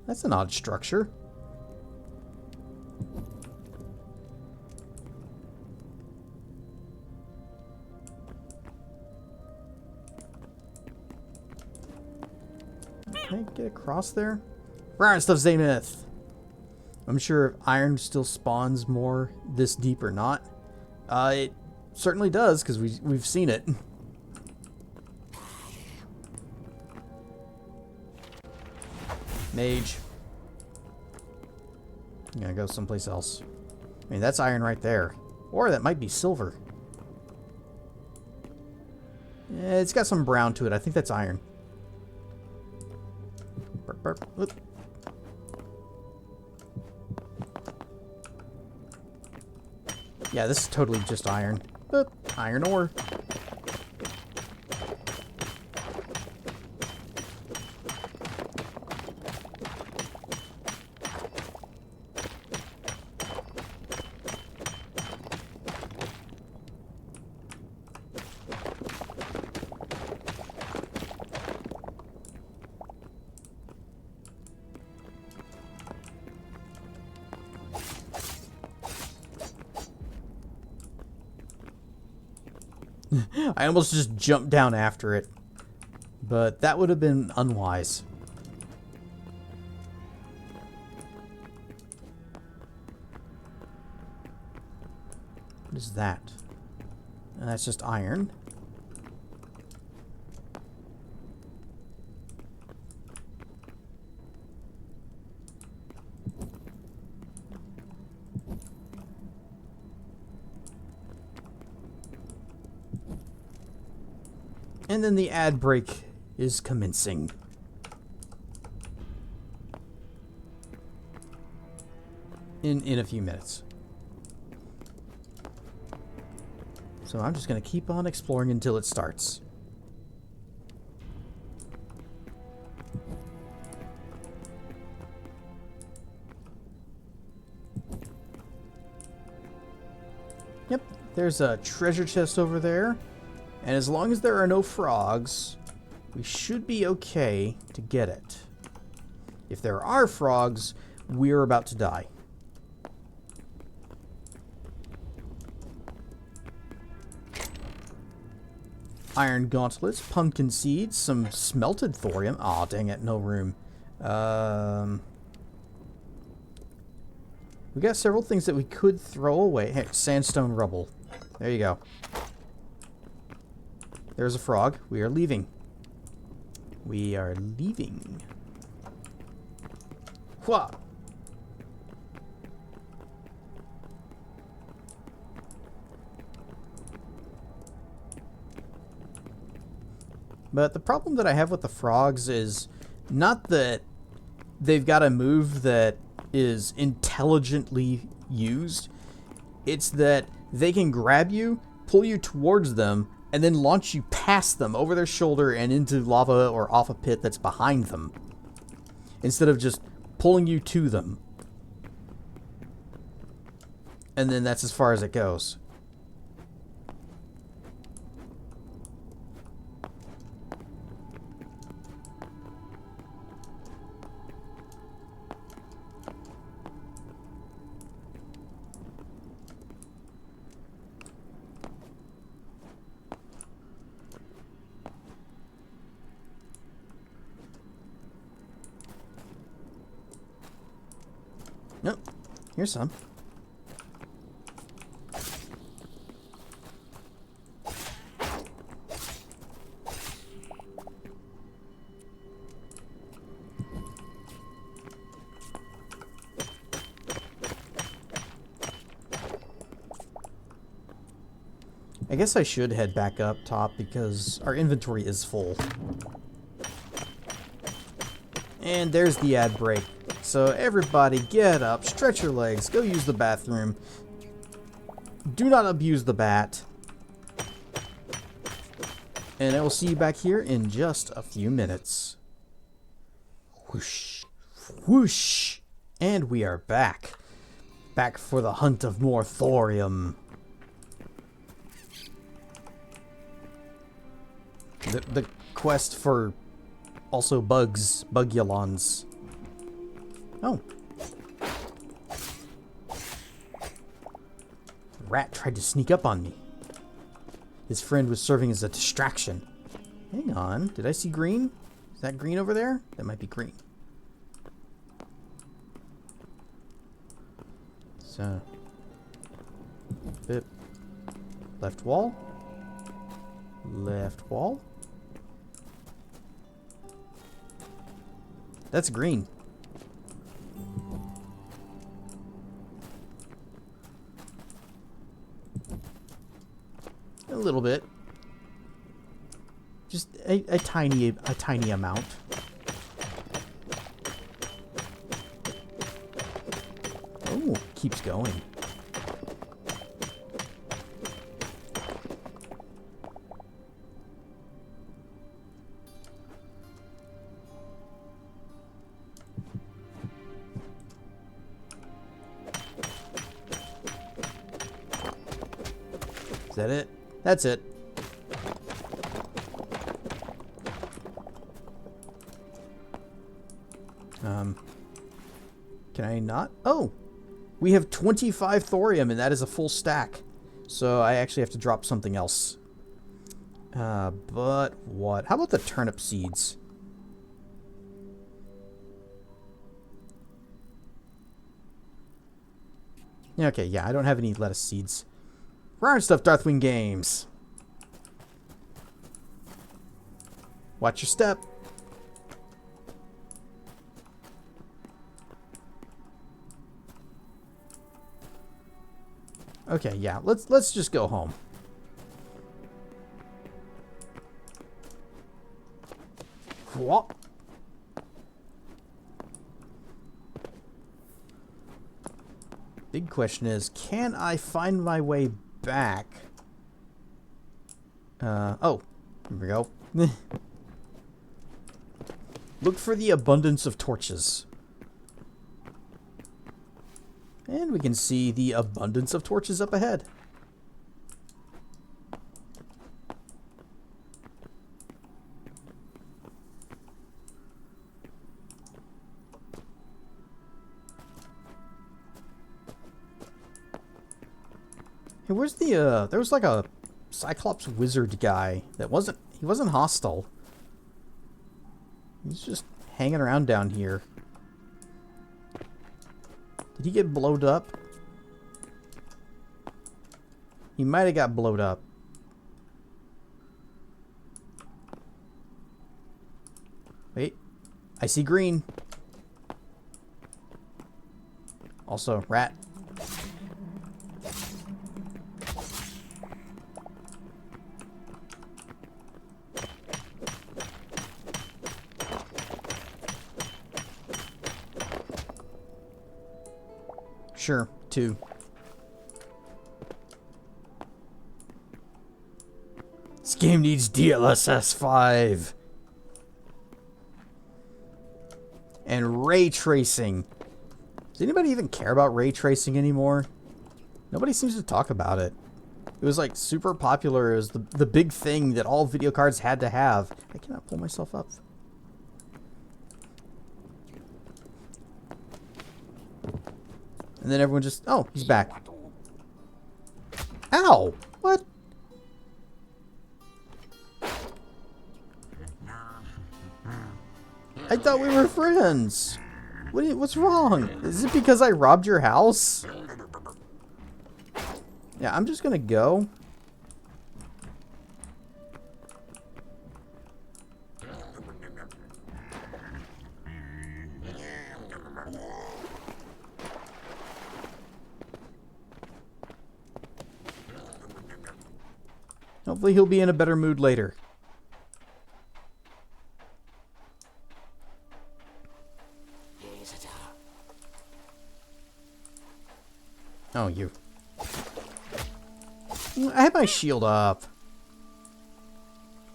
That's an odd structure. Can I get across there? Iron stuff, Zenith. I'm sure if iron still spawns more this deep or not. It certainly does, because we've seen it. Mage. I'm gonna go someplace else. I mean, that's iron right there. Or that might be silver. Yeah, it's got some brown to it. I think that's iron. Burp, burp. Oop. Yeah, this is totally just iron. Oop. Iron ore. I almost just jumped down after it, but that would have been unwise. What is that? And that's just iron. And then the ad break is commencing. In a few minutes. So I'm just going to keep on exploring until it starts. Yep, there's a treasure chest over there. And as long as there are no frogs, we should be okay to get it. If there are frogs, we're about to die. Iron gauntlets, pumpkin seeds, some smelted thorium. Aw, dang it, no room. We got several things that we could throw away. Hey, sandstone rubble. There you go. There's a frog. We are leaving. We are leaving. Hua! But the problem that I have with the frogs is not that they've got a move that is intelligently used. It's that they can grab you, pull you towards them, and then launch you past them over their shoulder and into lava or off a pit that's behind them, instead of just pulling you to them. And then that's as far as it goes. Nope. Here's some. I guess I should head back up top because our inventory is full. And there's the ad break. So everybody get up, stretch your legs, go use the bathroom. Do not abuse the bat. And I will see you back here in just a few minutes. Whoosh. Whoosh. And we are back. Back for the hunt of more thorium. The quest for also bugulons. Oh. Rat tried to sneak up on me. His friend was serving as a distraction. Hang on, did I see green? Is that green over there? That might be green. So, bip. Left wall. Left wall. That's green. A little bit. Just a tiny amount. Oh, keeps going. Is that it? That's it. Can I not? Oh! We have 25 thorium, and that is a full stack. So I actually have to drop something else. But what? How about the turnip seeds? Okay, yeah, I don't have any lettuce seeds. Rare stuff, Darthwing Games. Watch your step. Okay, yeah, let's just go home. What? Big question is, can I find my way back? Oh, here we go. Look for the abundance of torches. And we can see the abundance of torches up ahead. Hey, where's the, there was like a Cyclops wizard guy that he wasn't hostile. He's just hanging around down here. Did he get blowed up? He might have got blowed up. Wait. I see green. Also, rat. Sure, 2. This game needs DLSS 5. And ray tracing. Does anybody even care about ray tracing anymore? Nobody seems to talk about it. It was like super popular. It was the big thing that all video cards had to have. I cannot pull myself up. And then everyone just... Oh, he's back. Ow! What? I thought we were friends. What's wrong? Is it because I robbed your house? Yeah, I'm just gonna go. Hopefully he'll be in a better mood later. Oh, you. I have my shield up.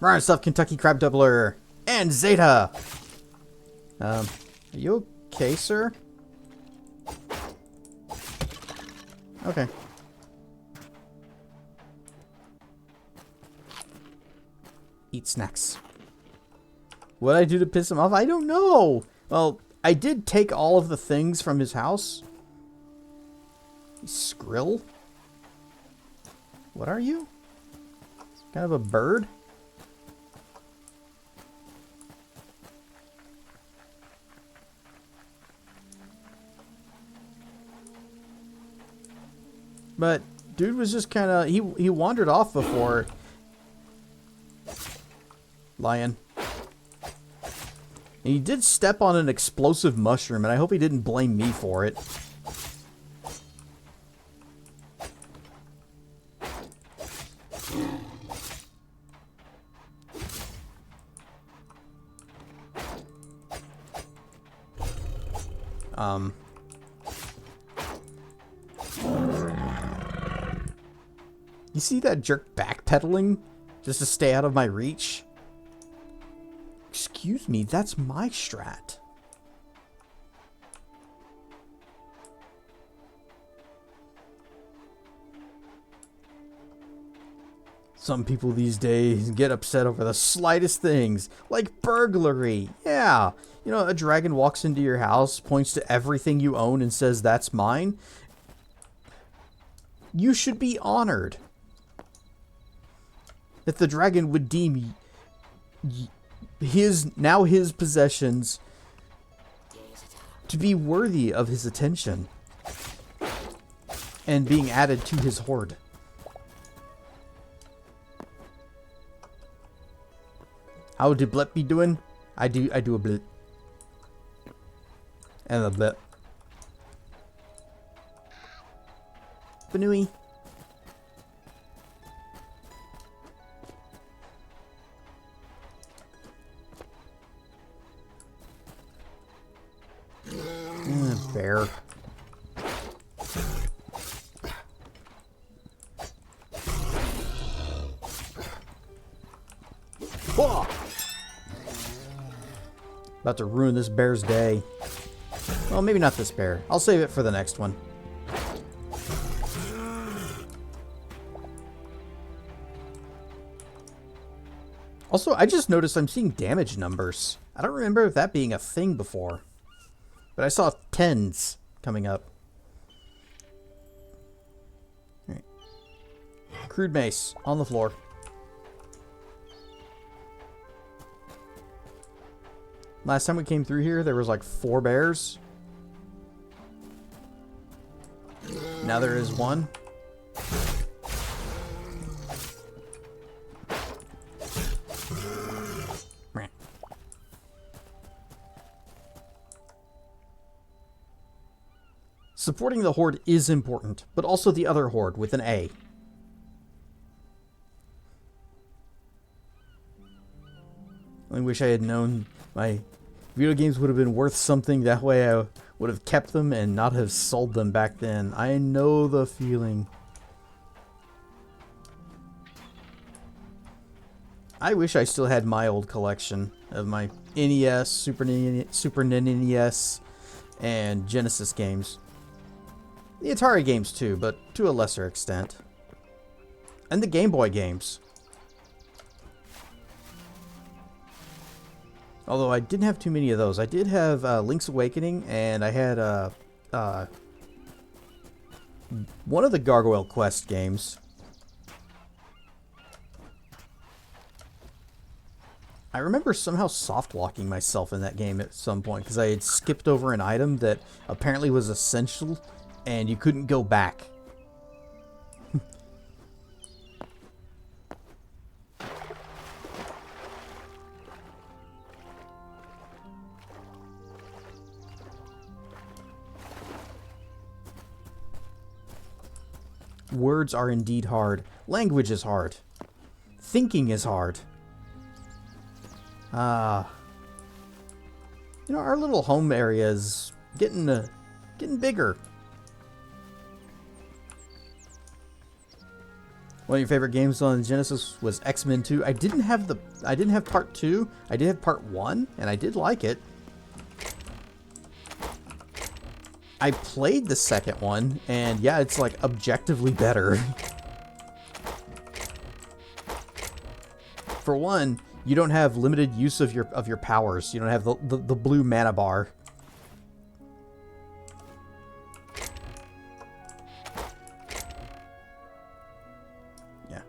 Ryan stuff, Kentucky Crab Doubler, and Zeta. Are you okay, sir? Okay. Eat snacks. What did I do to piss him off? I don't know. Well, I did take all of the things from his house. Skrill? What are you? Kind of a bird? But dude was just kind of he wandered off before. Lion. And he did step on an explosive mushroom, and I hope he didn't blame me for it. You see that jerk backpedaling just to stay out of my reach? Excuse me, that's my strat. Some people these days get upset over the slightest things, like burglary. Yeah, you know, a dragon walks into your house, points to everything you own and says, "That's mine." You should be honored that the dragon would deem his possessions to be worthy of his attention and being added to his hoard. How the blip be doing? I do a blip. And a blip. Banui. Bear. Whoa! About to ruin this bear's day. Well, maybe not this bear. I'll save it for the next one. Also, I just noticed I'm seeing damage numbers. I don't remember that being a thing before. But I saw 10s coming up. All right. Crude mace on the floor. Last time we came through here, there was like 4 bears. Now there is 1. Supporting the horde is important, but also the other horde with an A. I wish I had known my video games would have been worth something. That way I would have kept them and not have sold them back then. I know the feeling. I wish I still had my old collection of my NES, Super NES, and Genesis games. The Atari games too, but to a lesser extent. And the Game Boy games. Although I didn't have too many of those. I did have Link's Awakening, and I had one of the Gargoyle Quest games. I remember somehow soft-locking myself in that game at some point because I had skipped over an item that apparently was essential and you couldn't go back. Words are indeed hard. Language is hard. Thinking is hard. You know, our little home area is getting bigger. One of your favorite games on Genesis was X-Men 2. I didn't have part 2. I did have part 1, and I did like it. I played the second one, and yeah, it's like objectively better. For one, you don't have limited use of your powers. You don't have the blue mana bar. Yeah.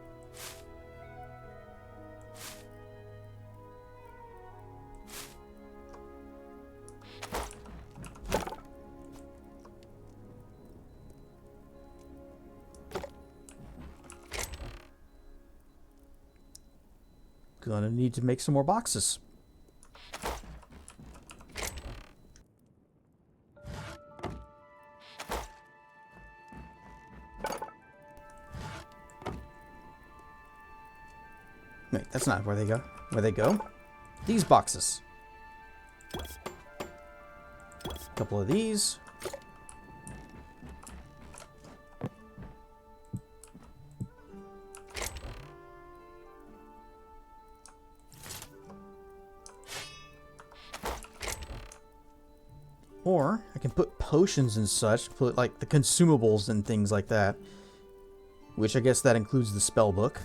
Gonna need to make some more boxes. Wait, that's not where they go. Where they go? These boxes. A couple of these. Or I can put potions and such, put like the consumables and things like that. Which I guess that includes the spell book.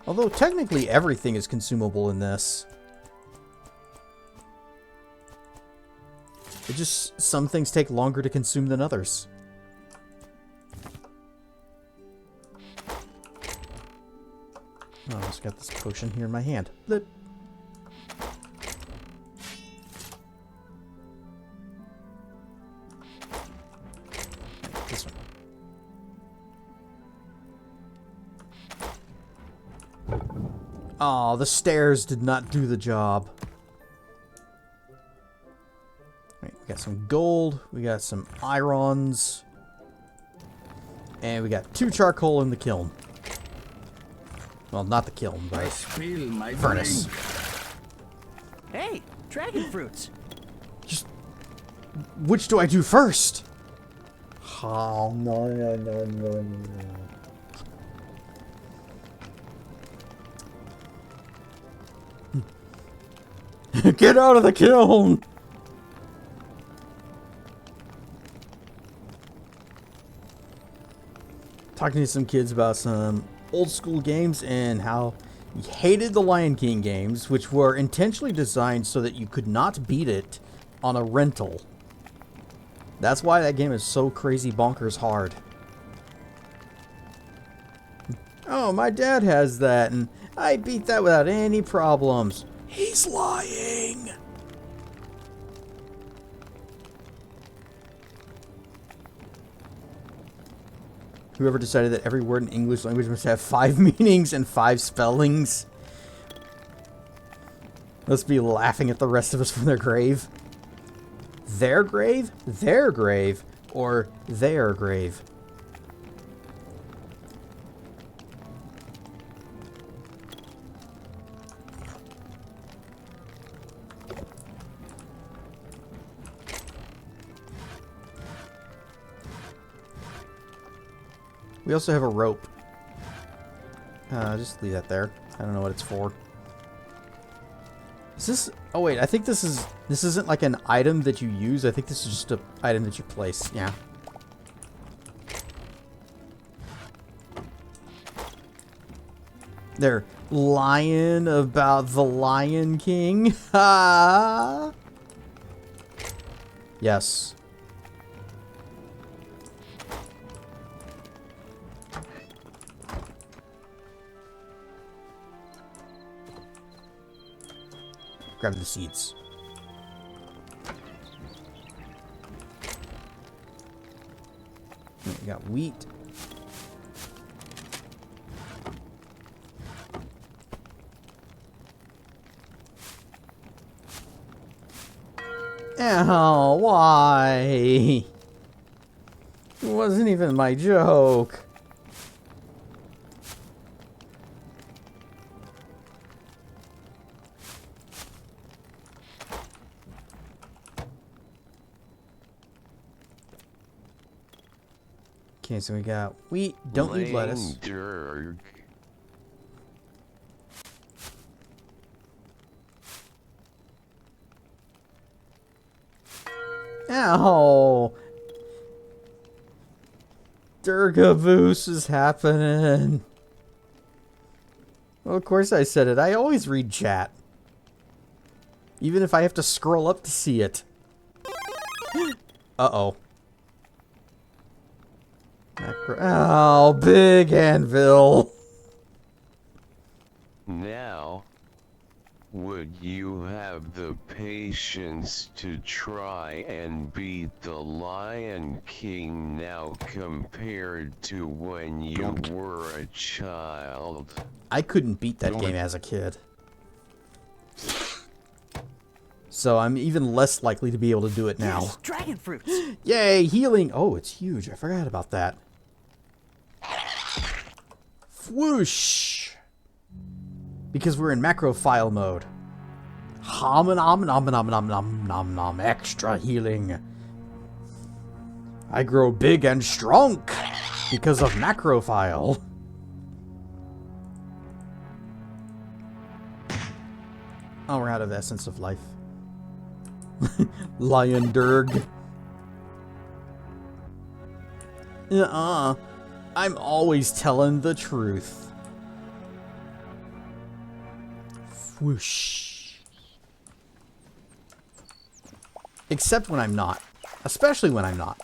Although technically everything is consumable in this. It just, some things take longer to consume than others. Oh, I just got this potion here in my hand. Blip. This one. Oh, the stairs did not do the job. Right, we got some gold, we got some irons, and we got 2 charcoal in the kiln. Well, not the kiln, but Spill my furnace. drink. Hey, dragon fruits. Just, which do I do first? Get out of the kiln! Talking to some kids about some old school games and how he hated the Lion King games, which were intentionally designed so that you could not beat it on a rental. That's why that game is so crazy bonkers hard. Oh, my dad has that, and I beat that without any problems. He's lying. Whoever decided that every word in English language must have 5 meanings and 5 spellings. Must be laughing at the rest of us from their grave. Their grave, or their grave. We also have a rope. Just leave that there. I don't know what it's for. Is this... Oh, wait. I think this isn't like an item that you use. I think this is just an item that you place. Yeah. They're lying about the Lion King. Ha! Yes. Grab the seeds. We got wheat. Oh, why? It wasn't even my joke. Okay, so we got wheat. Don't need lettuce. Dirk. Ow! Durgaboos is happening. Well, of course I said it. I always read chat. Even if I have to scroll up to see it. Uh-oh. Oh, big anvil. Now, would you have the patience to try and beat the Lion King now compared to when you were a child? I couldn't beat that game as a kid. So I'm even less likely to be able to do it now. Yes, dragon fruits. Yay, healing. Oh, it's huge. I forgot about that. Whoosh. Because we're in macrophile mode. Hom nom nom nom nom nom nom nom. Extra healing. I grow big and strong because of macrophile. Oh, we're out of essence of life. Lion Durg. I'm always telling the truth. Whoosh. Except when I'm not. Especially when I'm not.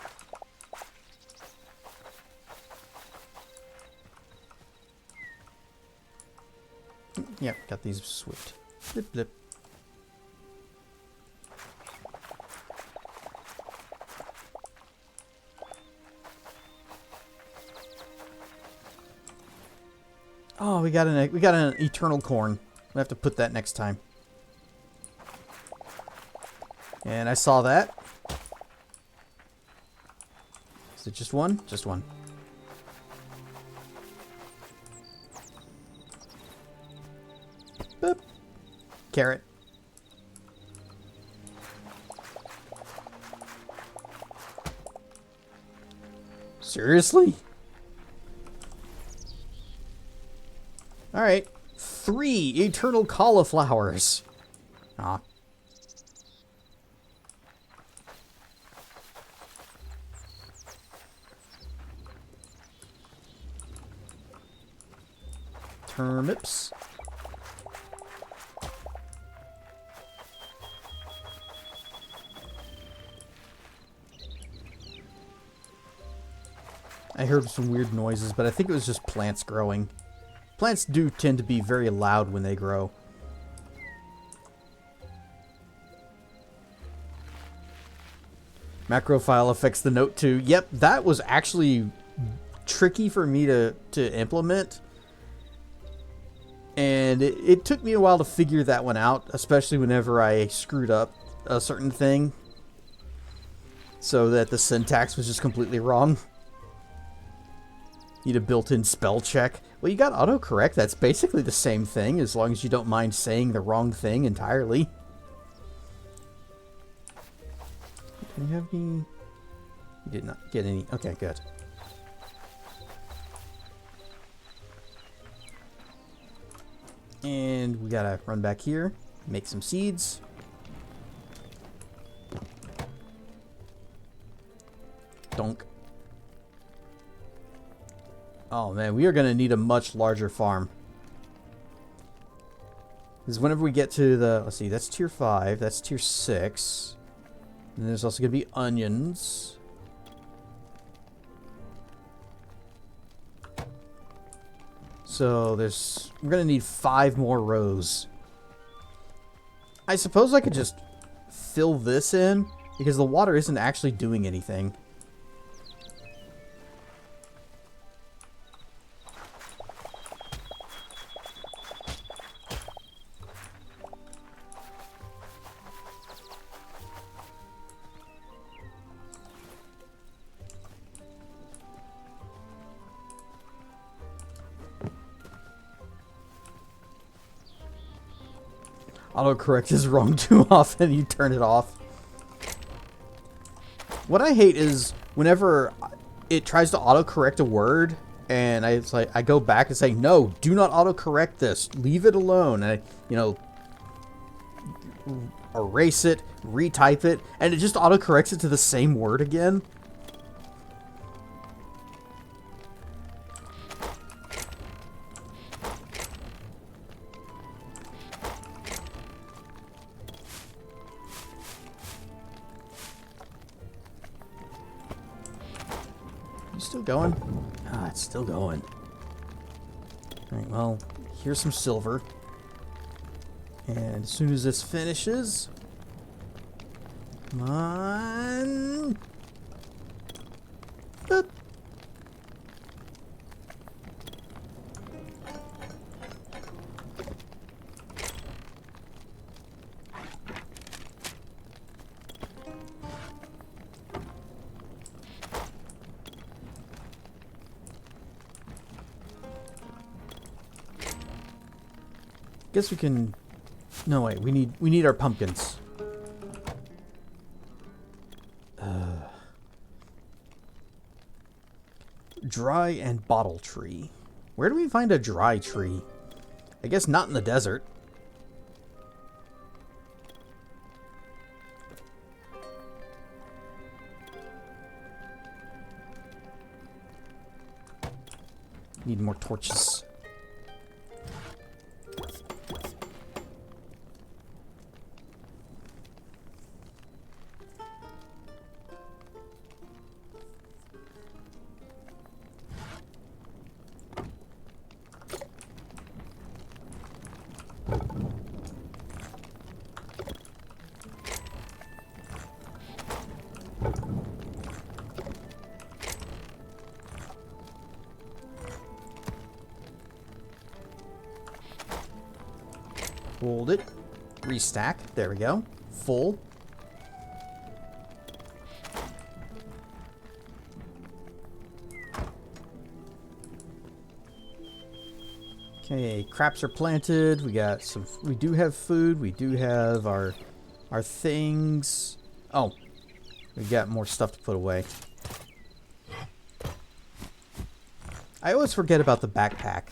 Yep, got these sweet. Blip blip. Oh, we got an eternal corn. We have to put that next time. And I saw that. Is it just one? Just one. Boop. Carrot. Seriously? Alright. 3 eternal cauliflowers. Aw. Turnips. I heard some weird noises, but I think it was just plants growing. Plants do tend to be very loud when they grow. Macrophile affects the note too. Yep, that was actually tricky for me to implement. And it took me a while to figure that one out, especially whenever I screwed up a certain thing. So that the syntax was just completely wrong. Need a built-in spell check. Well, you got autocorrect. That's basically the same thing, as long as you don't mind saying the wrong thing entirely. Can you have any... You did not get any... Okay, good. And we gotta run back here, make some seeds. Donk. Oh man, we are gonna need a much larger farm. Because whenever we get to the, let's see, that's tier 5, that's tier 6. And there's also gonna be onions. So we're gonna need 5 more rows. I suppose I could just fill this in, because the water isn't actually doing anything. Autocorrect is wrong too often. You turn it off. What I hate is whenever it tries to autocorrect a word, and I go back and say, no, do not autocorrect this. Leave it alone. And erase it, retype it, and it just autocorrects it to the same word again. Still going? Ah, it's still going. Alright, well, here's some silver. And as soon as this finishes... Come on! Boop. Guess we can... No, wait. We need our pumpkins. Dry and bottle tree. Where do we find a dry tree? I guess not in the desert. Need more torches. Hold it. Restack. There we go. Full. Okay, crops are planted. We got some. We do have food. We do have our things. Oh, we got more stuff to put away. I always forget about the backpack.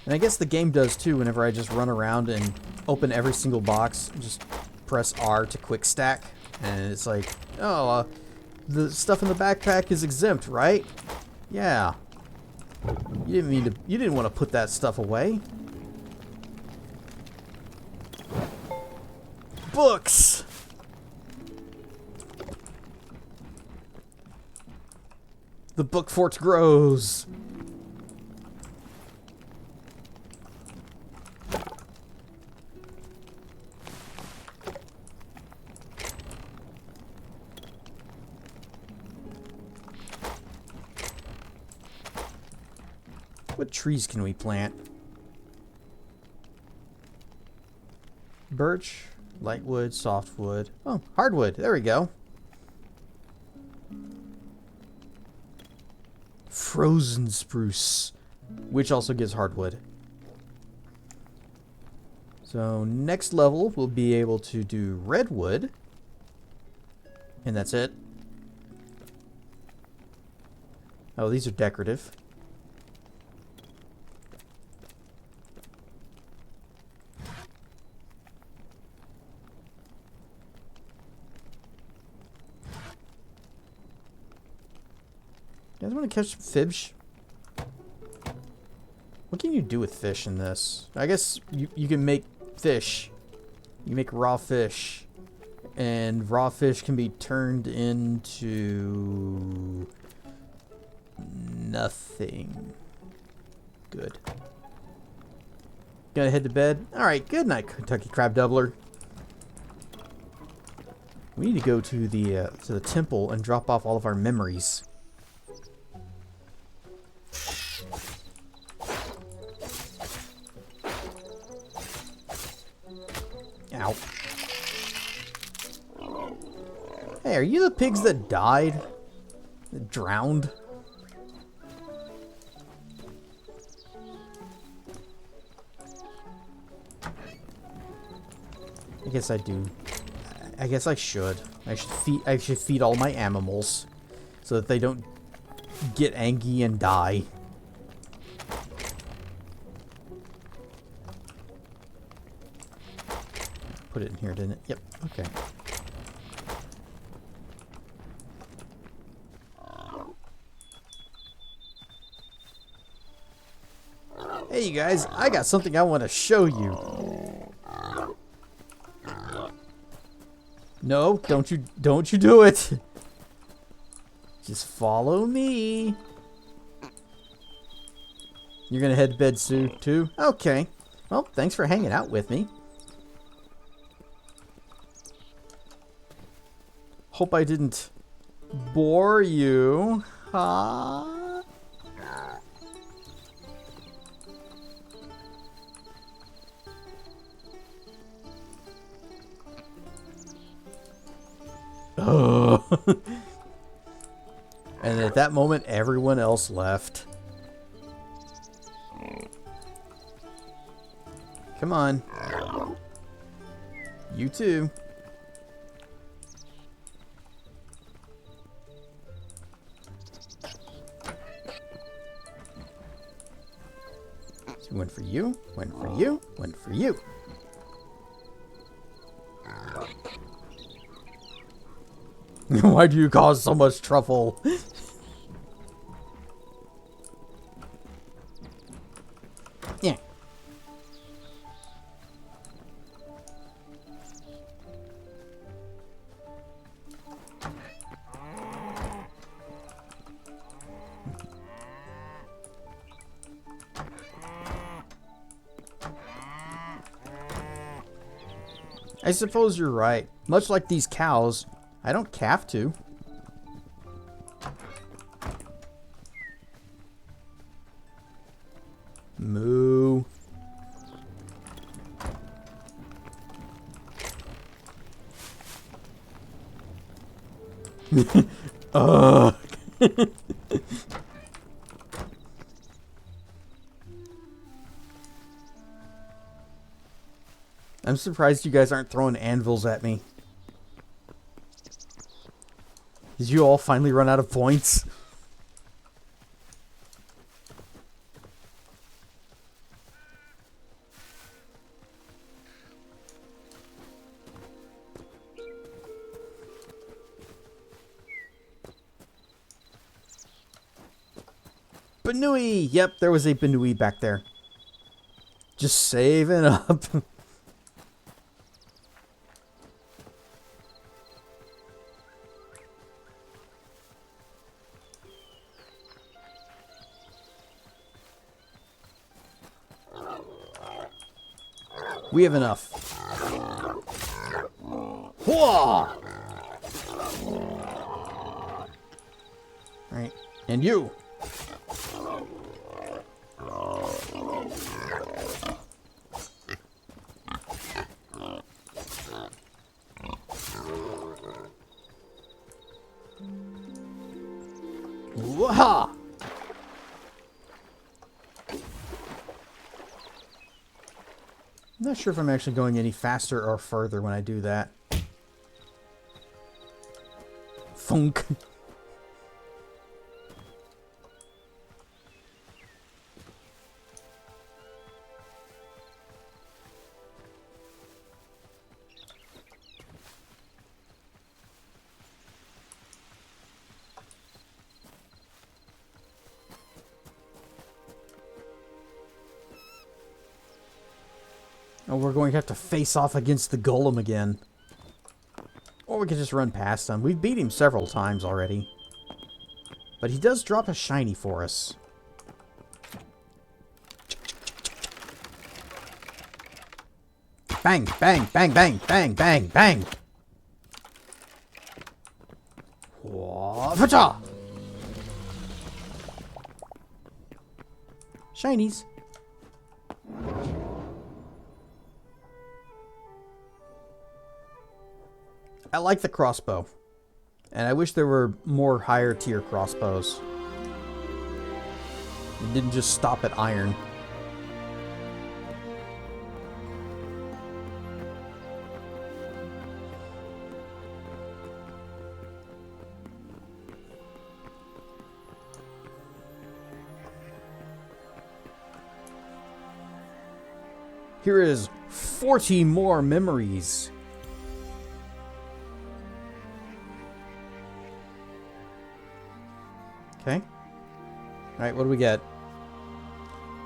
And I guess the game does too whenever I just run around and open every single box, just press R to quick stack, and it's like, oh, the stuff in the backpack is exempt, right? Yeah. You didn't want to put that stuff away. Books! The book fort grows. What trees can we plant? Birch, lightwood, softwood. Oh, hardwood. There we go. Frozen spruce, which also gives hardwood. So next level, we'll be able to do redwood. And that's it. Oh, these are decorative. You guys want to catch some fish? What can you do with fish in this? I guess you can make fish. You make raw fish. And raw fish can be turned into nothing. Good. Gonna head to bed. Alright, good night, Kentucky Crab Doubler. We need to go to the temple and drop off all of our memories. Ow. Hey, are you the pigs that died? That drowned? I guess I do. I guess I should. I should feed all my animals so that they don't get angry and die. Put it in here, didn't it? Yep. Okay. Hey, you guys, I got something I want to show you. No, don't you do it. Just follow me. You're gonna head to bed soon, too? Okay. Well, thanks for hanging out with me. Hope I didn't bore you. Huh? Oh. And at that moment, everyone else left. Come on. You too. So one for you, one for you, one for you. Why do you cause so much trouble? Yeah. I suppose you're right. Much like these cows, I don't have to. Moo. Ugh. I'm surprised you guys aren't throwing anvils at me. Did you all finally run out of points? Banui! Yep, there was a Banui back there. Just saving up. We have enough. Whoa! Right, and you. Waha! not sure if I'm actually going any faster or further when I do that. Funk. Oh, we're going to have to face off against the golem again. Or we could just run past him. We've beat him several times already. But he does drop a shiny for us. Bang, bang, bang, bang, bang, bang, bang. Wha-fa-cha! Shinies. I like the crossbow. And I wish there were more higher tier crossbows. It didn't just stop at iron. Here is 40 more memories. Okay. Alright, what do we get?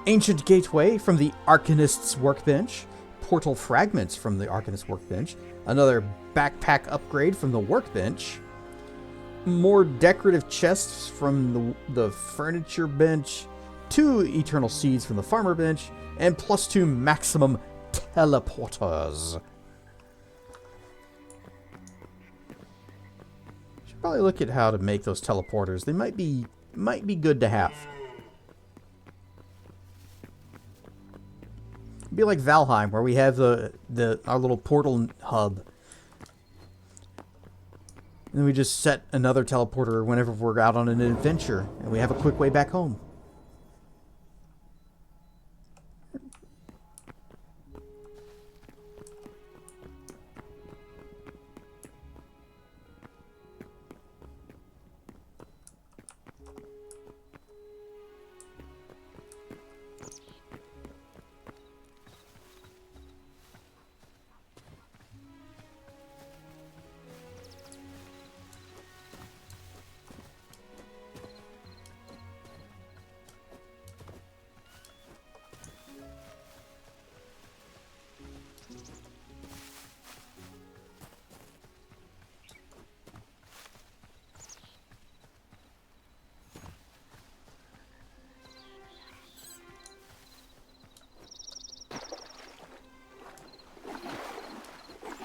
Ancient Gateway from the Arcanist's Workbench. Portal Fragments from the Arcanist's Workbench. Another backpack upgrade from the Workbench. More decorative chests from the Furniture Bench. 2 Eternal Seeds from the Farmer Bench. And +2 maximum teleporters. Should probably look at how to make those teleporters. They might be good to have. Be like Valheim, where we have our little portal hub. And then we just set another teleporter whenever we're out on an adventure, and we have a quick way back home.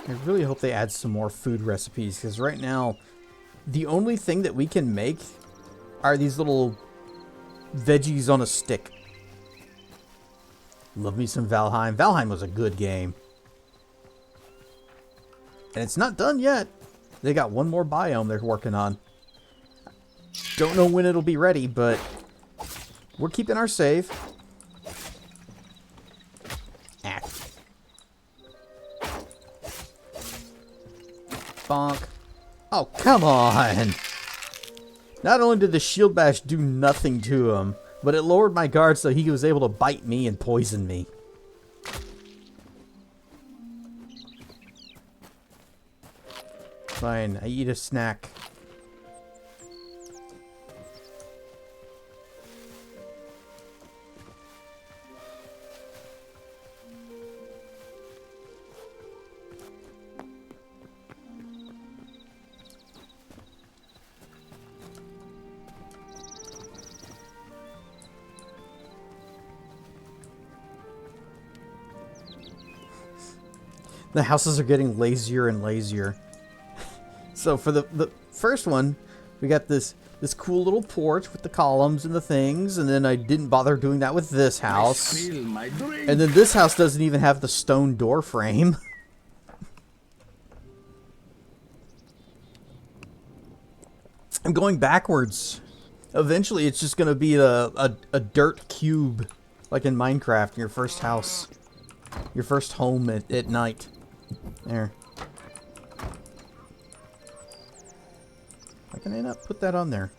I really hope they add some more food recipes, because right now, the only thing that we can make are these little veggies on a stick. Love me some Valheim. Valheim was a good game. And it's not done yet. They got one more biome they're working on. Don't know when it'll be ready, but we're keeping our save. Bonk. Oh, come on! Not only did the shield bash do nothing to him, but it lowered my guard so he was able to bite me and poison me. Fine, I eat a snack. The houses are getting lazier and lazier. So for the first one, we got this cool little porch with the columns and the things, and then I didn't bother doing that with this house. And then this house doesn't even have the stone door frame. I'm going backwards. Eventually it's just going to be a dirt cube, like in Minecraft, in your first house. Your first home at night. There. Why can I not put that on there?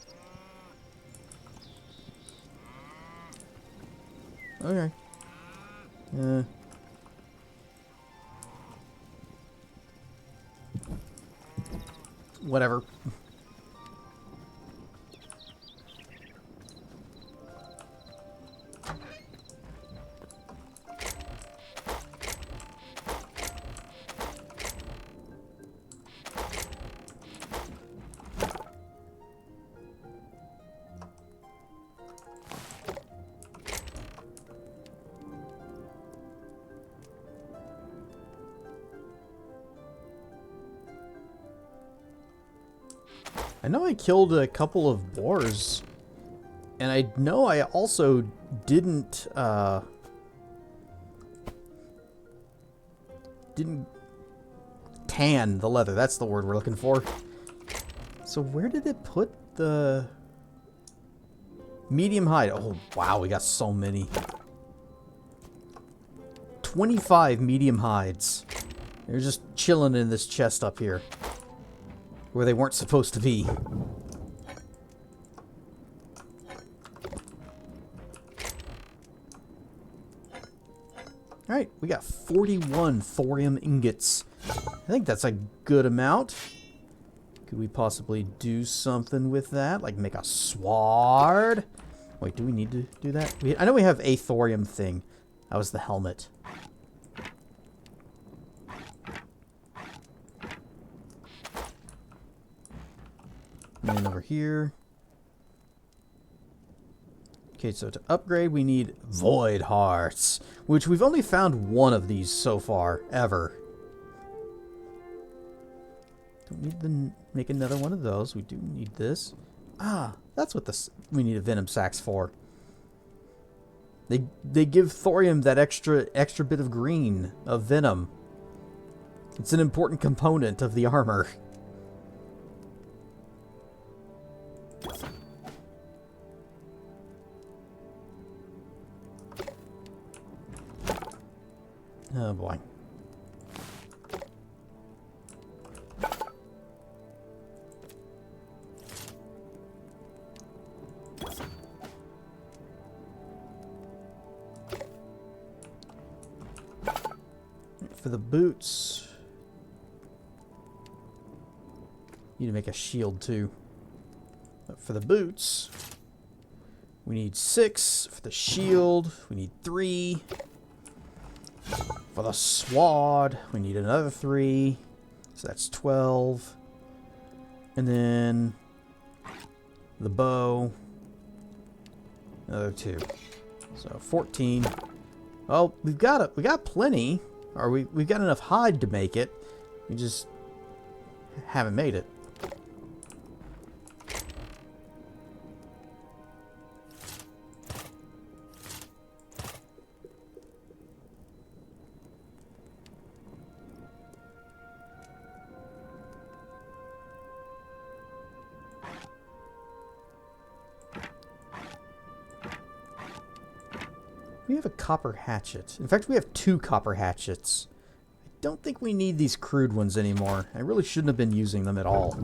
Okay. Whatever. I know I killed a couple of boars, and I know I also didn't tan the leather. That's the word we're looking for. So where did it put the medium hide? Oh, wow, we got so many. 25 medium hides. They're just chilling in this chest up here, where they weren't supposed to be. Alright, we got 41 thorium ingots. I think that's a good amount. Could we possibly do something with that? Like make a sword? Wait, do we need to do that? I know we have a thorium thing. That was the helmet. And then over here. Okay, so to upgrade, we need Void Hearts, which we've only found one of these so far, ever. Don't need to make another one of those. We do need this. Ah, that's what we need a venom sacs for. They give thorium that extra bit of green of venom. It's an important component of the armor. Oh boy. For the boots, need to make a shield too. But for the boots, we need 6. For the shield, we need 3. For the sword, we need another 3. So that's 12. And then the bow, another 2. So 14. Oh, we got plenty. Or we've got enough hide to make it. We just haven't made it. We have a copper hatchet. In fact, we have 2 copper hatchets. I don't think we need these crude ones anymore. I really shouldn't have been using them at all.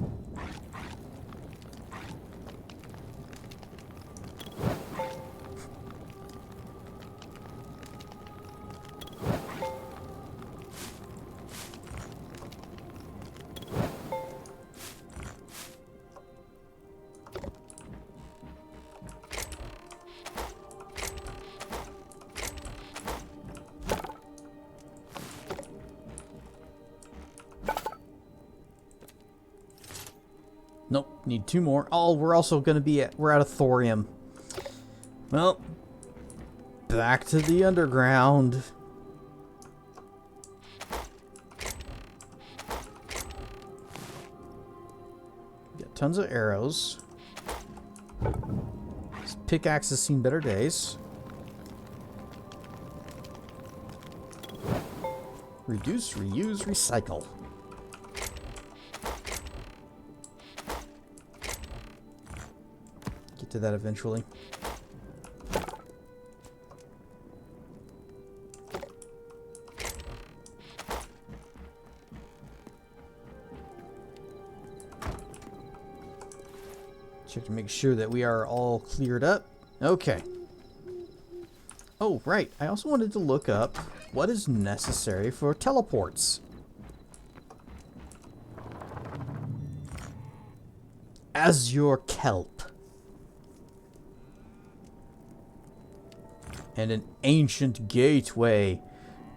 Nope, need 2 more. Oh, we're also going to be we're out of thorium. Well, back to the underground. Got tons of arrows. This pickaxe has seen better days. Reduce, reuse, recycle. To that eventually. Check to make sure that we are all cleared up. Okay. Oh, right. I also wanted to look up what is necessary for teleports. Azure kelp. And an ancient gateway.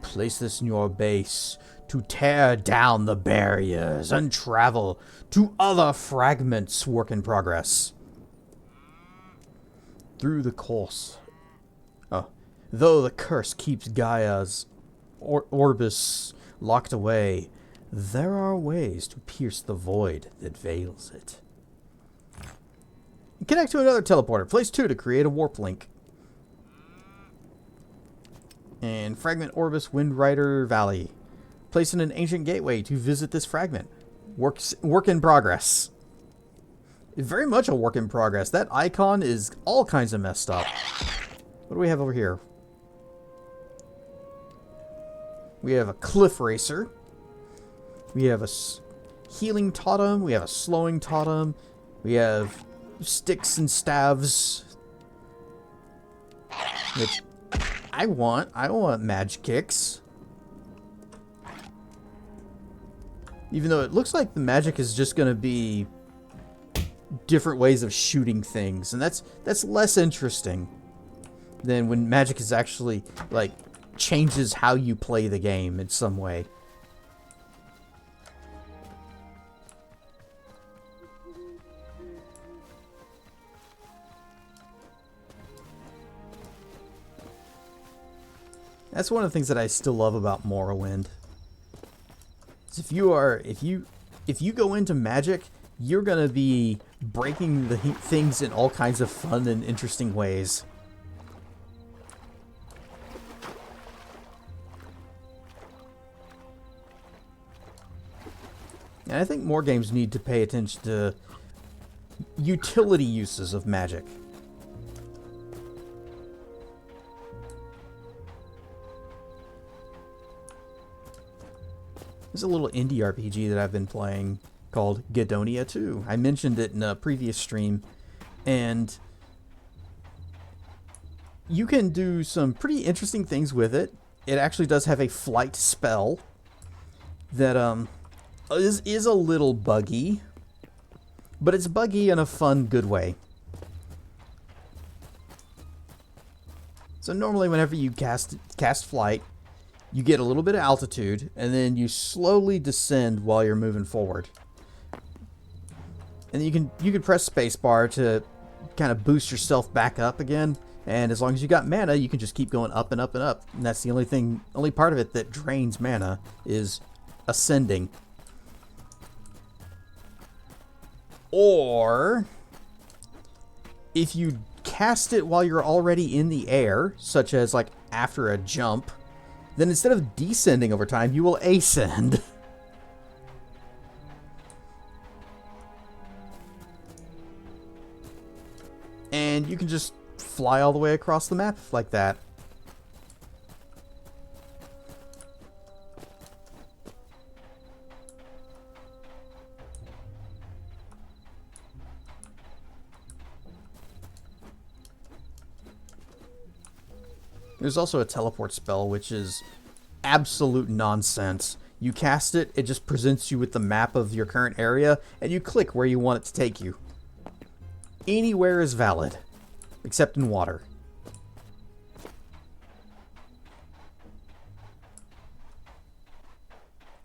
Place this in your base to tear down the barriers and travel to other fragments. Work in progress. Through the course. Oh. Though the curse keeps Gaia's orbis locked away, there are ways to pierce the void that veils it. Connect to another teleporter. Place 2 to create a warp link. And Fragment Orbis Windrider Valley. Place in an ancient gateway to visit this fragment. Work in progress. Very much a work in progress. That icon is all kinds of messed up. What do we have over here? We have a Cliff Racer. We have a healing totem. We have a slowing totem. We have sticks and staves. Which I want magic kicks. Even though it looks like the magic is just going to be different ways of shooting things, and that's less interesting than when magic is actually like changes how you play the game in some way. That's one of the things that I still love about Morrowind. If you go into magic, you're gonna be breaking the things in all kinds of fun and interesting ways. And I think more games need to pay attention to utility uses of magic. There's a little indie RPG that I've been playing called Gadonia 2. I mentioned it in a previous stream, and you can do some pretty interesting things with it. It actually does have a flight spell that is a little buggy, but it's buggy in a fun, good way. So normally whenever you cast flight, you get a little bit of altitude, and then you slowly descend while you're moving forward. And you can press spacebar to kind of boost yourself back up again. And as long as you got mana, you can just keep going up and up and up. And that's the only part of it that drains mana is ascending. Or if you cast it while you're already in the air, such as like after a jump, then instead of descending over time, you will ascend. And you can just fly all the way across the map like that. There's also a teleport spell, which is absolute nonsense. You cast it, it just presents you with the map of your current area, and you click where you want it to take you. Anywhere is valid, except in water.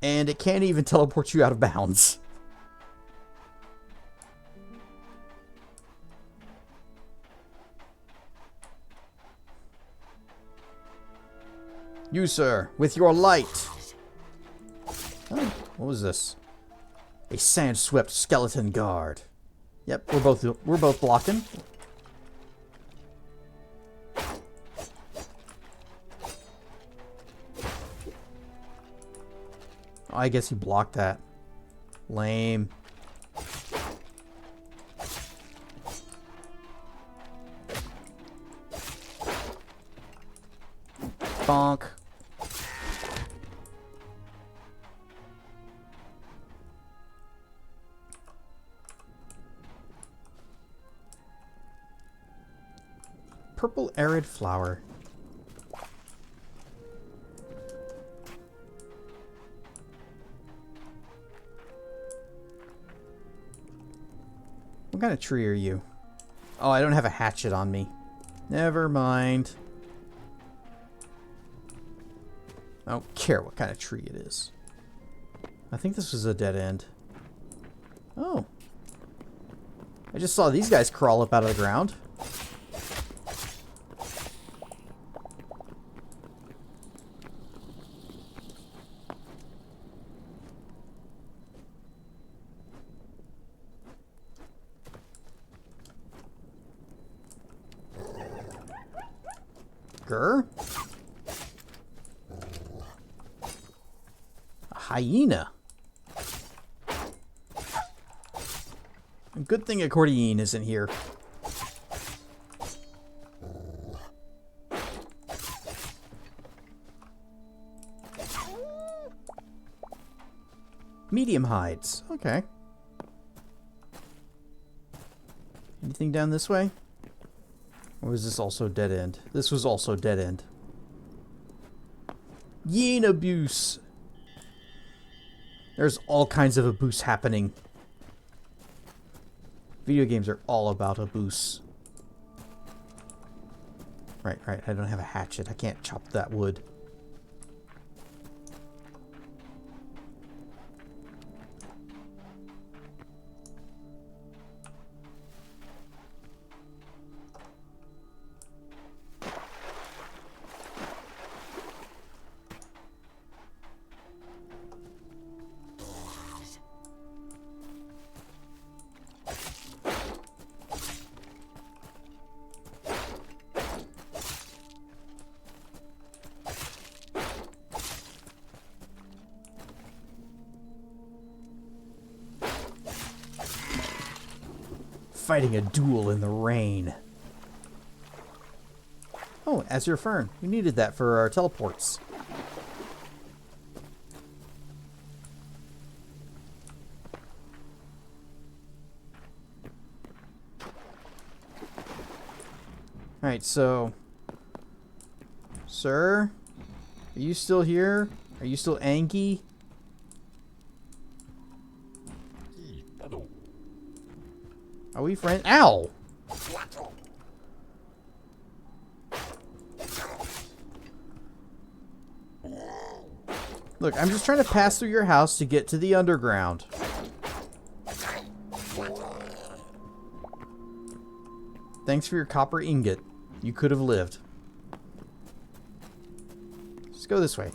And it can't even teleport you out of bounds. You, sir, with your light. Oh, what was this? A sand-swept skeleton guard. Yep, we're both blocking. Oh, I guess he blocked that. Lame. Bonk. purple arid flower. What kind of tree are you? Oh, I don't have a hatchet on me. Never mind. I don't care what kind of tree it is. I think this was a dead end. Oh. I just saw these guys crawl up out of the ground. Grr. A hyena. Good thing accordion isn't here. Medium hides. Okay. Anything down this way? Or was this also dead end? This was also dead end. Yin abuse. There's all kinds of abuse happening. Video games are all about abuse. Right. I don't have a hatchet. I can't chop that wood. Fighting a duel in the rain. Oh, Azure Fern. We needed that for our teleports. Alright, so... Sir? Are you still here? Are you still Anki? Are we friends? Ow! Look, I'm just trying to pass through your house to get to the underground. Thanks for your copper ingot. You could have lived. Just go this way.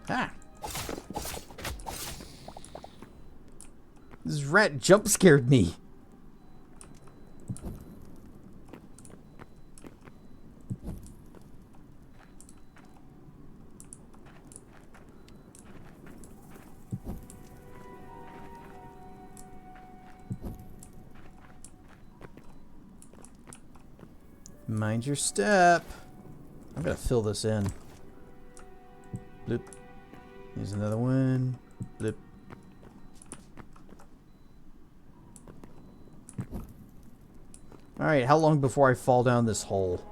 Ah. This rat jump scared me. Mind your step. I'm gonna fill this in. Bloop. Here's another one. Bloop. Alright, how long before I fall down this hole?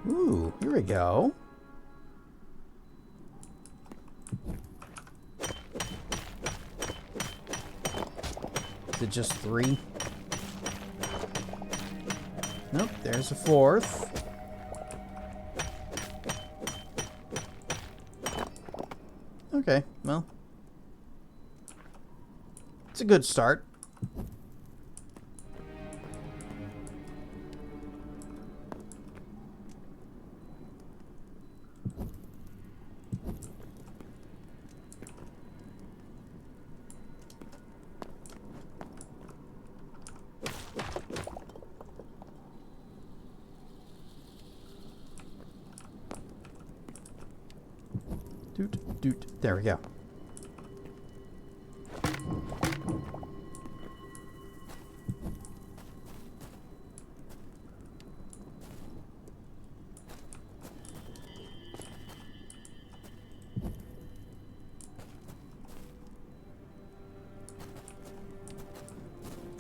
Ooh, here we go. Is it just 3? Nope, there's a 4th. Okay, well. It's a good start. Doot, doot. There we go.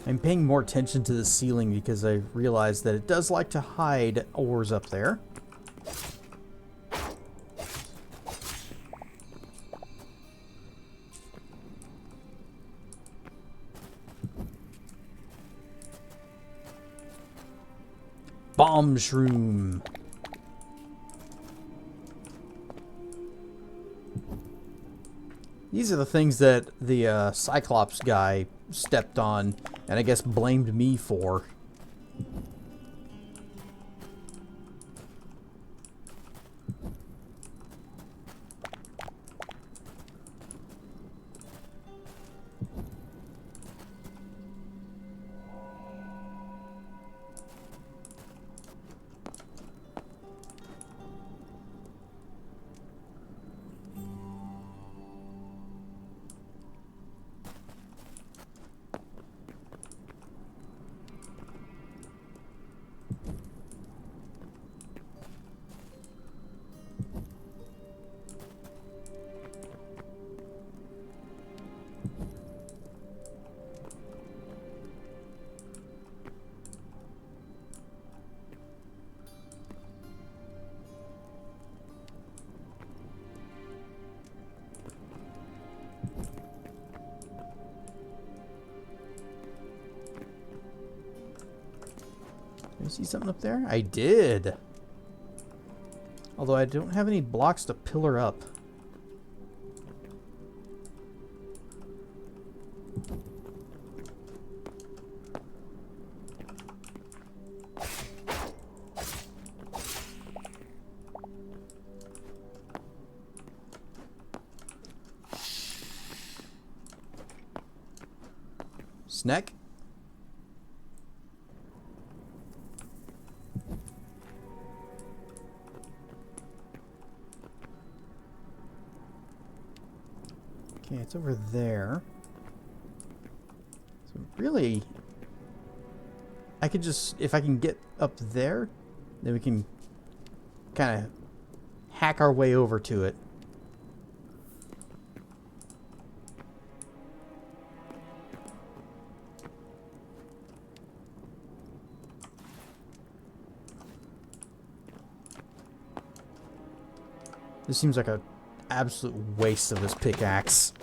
I'm paying more attention to the ceiling because I realized that it does like to hide ores up there. Bomb shroom. These are the things that the Cyclops guy stepped on and I guess blamed me for. Did I see something up there? I did. Although I don't have any blocks to pillar up. Snack? Okay, it's over there. So really, I could just, if I can get up there, then we can kind of hack our way over to it. This seems like an absolute waste of this pickaxe.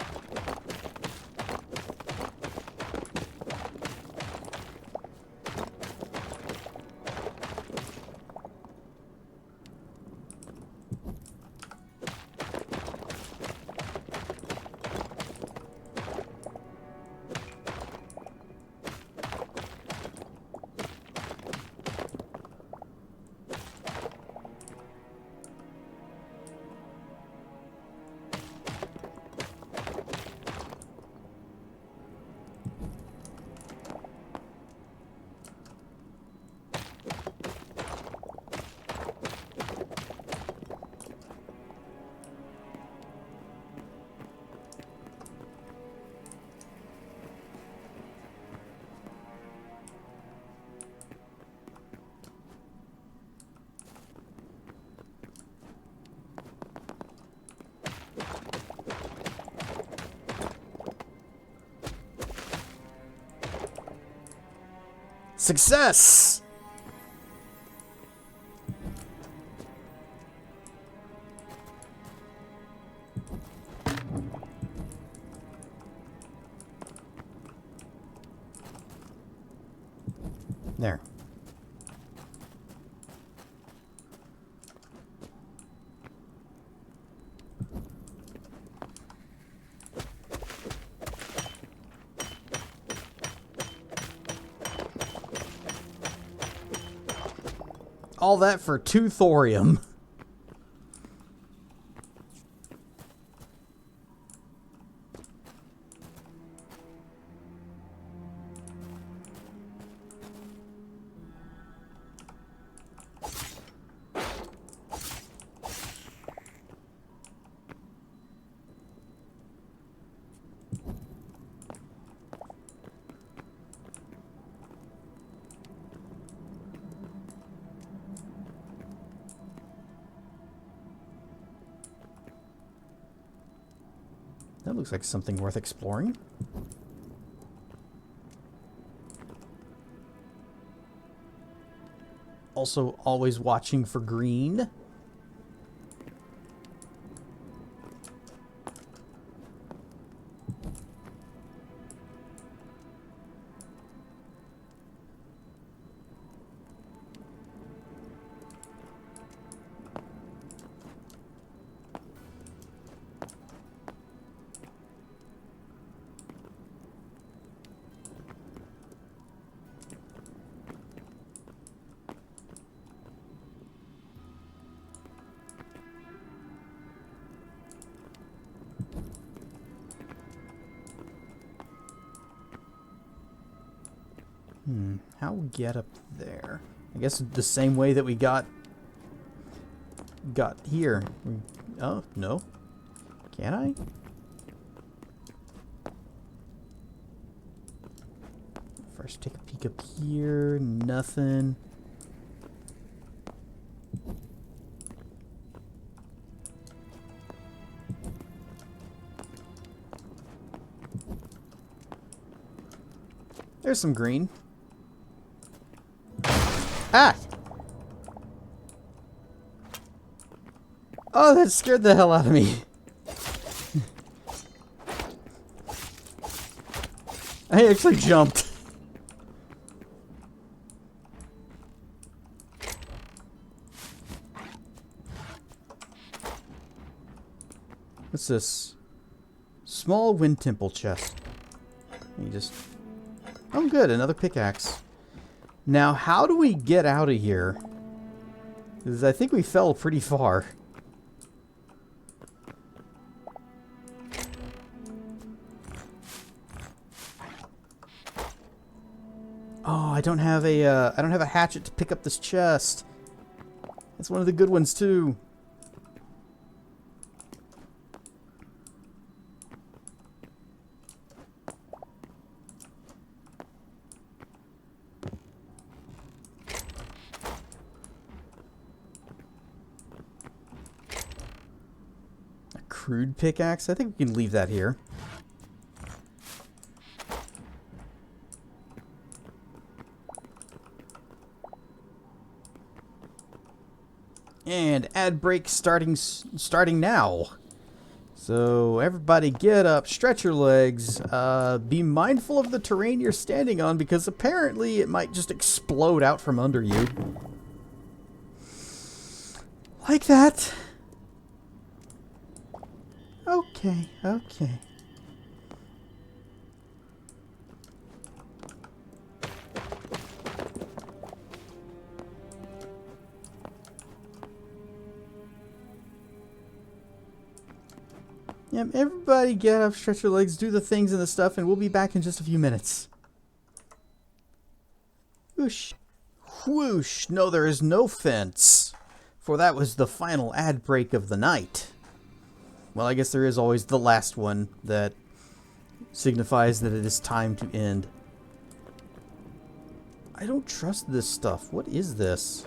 Success! There. All that for 2 thorium. That looks like something worth exploring. Also, always watching for green. How we get up there? I guess the same way that we got here. Oh, no. Can I? First take a peek up here. Nothing. There's some green. Ah! Oh, that scared the hell out of me. I actually jumped. What's this? Small wind temple chest. You just... Oh, good. Another pickaxe. Now, how do we get out of here? Because I think we fell pretty far. Oh, I don't have a hatchet to pick up this chest. That's one of the good ones too. Crude pickaxe? I think we can leave that here. And ad break starting now. So everybody get up, stretch your legs, be mindful of the terrain you're standing on because apparently it might just explode out from under you. Like that. Okay, okay. Yep, everybody get up, stretch your legs, do the things and the stuff, and we'll be back in just a few minutes. Whoosh. Whoosh. No, there is no fence. For that was the final ad break of the night. Well, I guess there is always the last one that signifies that it is time to end. I don't trust this stuff. What is this?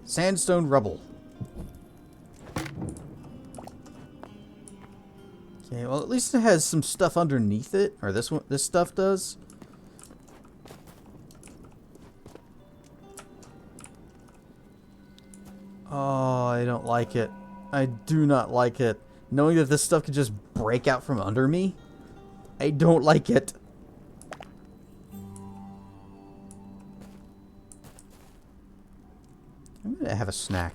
Sandstone rubble. Okay, well at least it has some stuff underneath it, or this stuff does. Oh, I don't like it. I do not like it. Knowing that this stuff could just break out from under me, I don't like it. I'm gonna have a snack.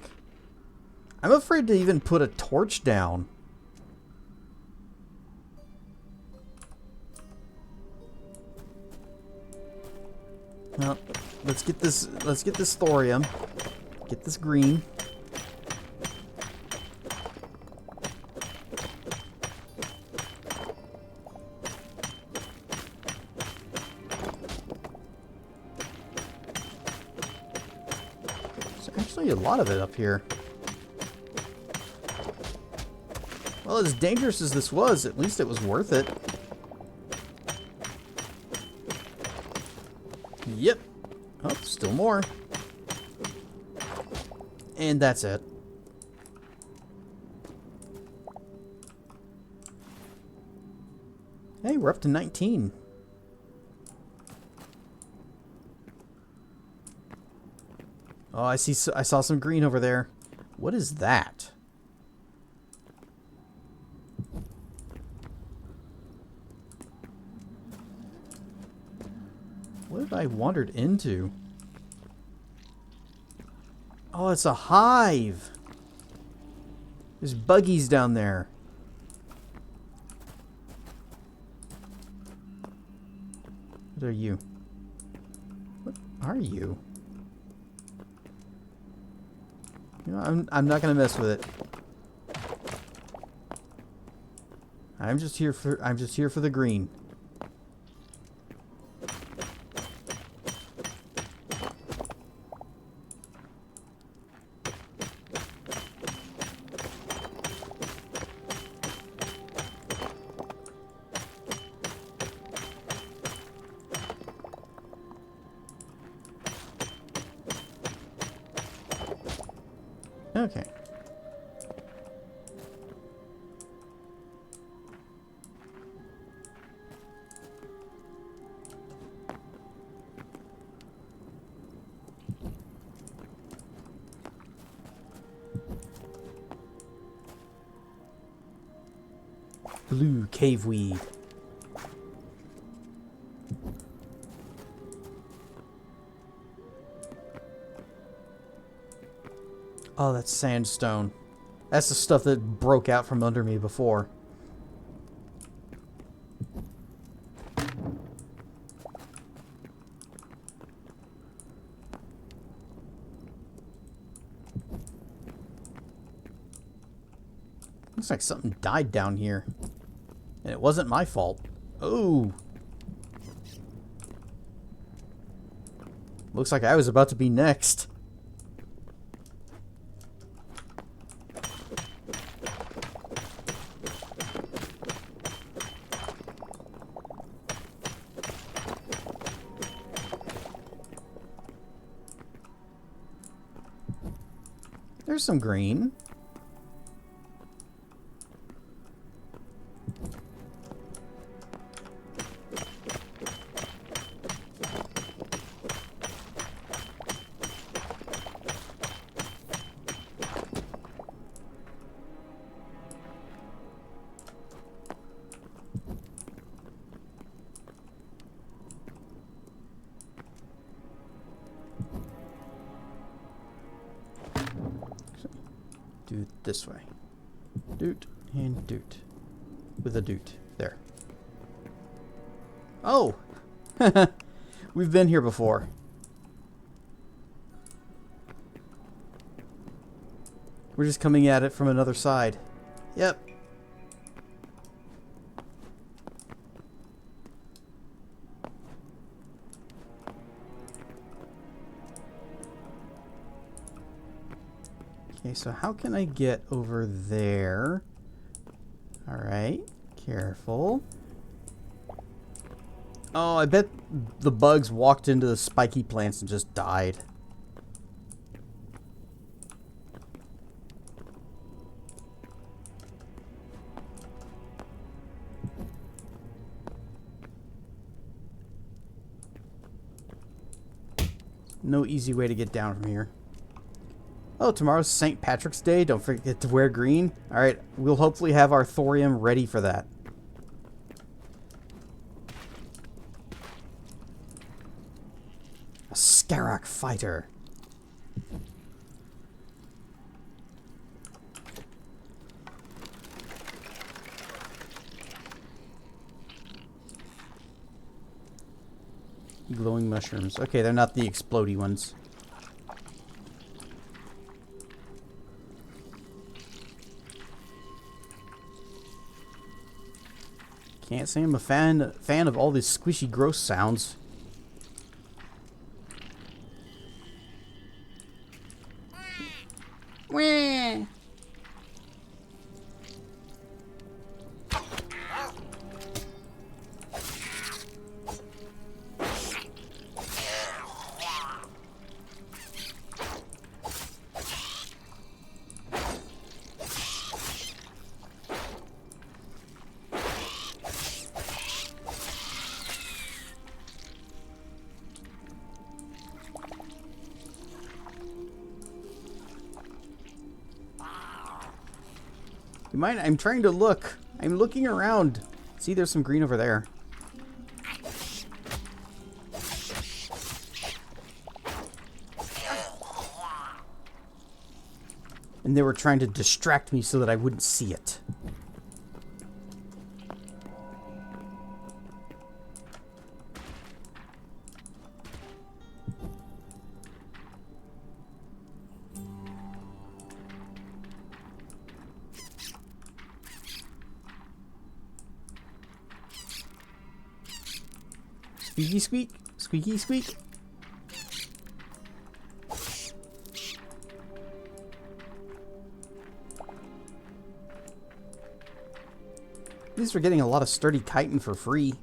I'm afraid to even put a torch down. Well, let's get this thorium. Get this green. There's actually a lot of it up here. Well, as dangerous as this was, at least it was worth it. Yep. Oh, still more. And that's it. Hey, we're up to 19. Oh, I saw some green over there. What is that? What have I wandered into? Oh, it's a hive. There's buggies down there. What are you? What are you? You know, I'm not gonna mess with it. I'm just here for the green. Okay. Blue caveweed. Oh, that's sandstone. That's the stuff that broke out from under me before. Looks like something died down here. And it wasn't my fault. Oh. Looks like I was about to be next. There's some green. Do it this way. Doot and doot. With a doot. There. Oh! We've been here before. We're just coming at it from another side. Yep. Okay, so how can I get over there? Alright, careful. Oh, I bet the bugs walked into the spiky plants and just died. No easy way to get down from here. Oh, tomorrow's St. Patrick's Day. Don't forget to wear green. Alright, we'll hopefully have our thorium ready for that. A Scarrock fighter. Glowing mushrooms. Okay, they're not the explodey ones. Can't say I'm a fan of all these squishy, gross sounds. Wah. You mind? I'm trying to look. I'm looking around. See, there's some green over there. And they were trying to distract me so that I wouldn't see it. Squeaky squeak, squeaky squeak. At least we're getting a lot of sturdy chitin for free.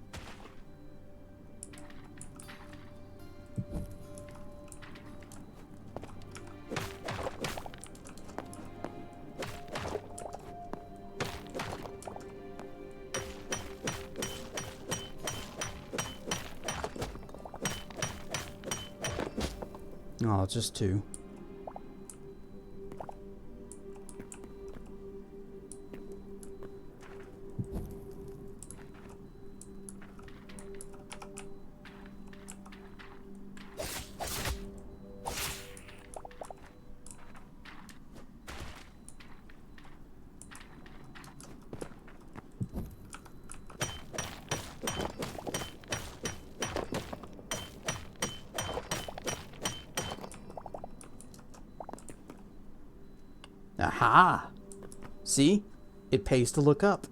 Oh, it's just 2. Aha! See? It pays to look up.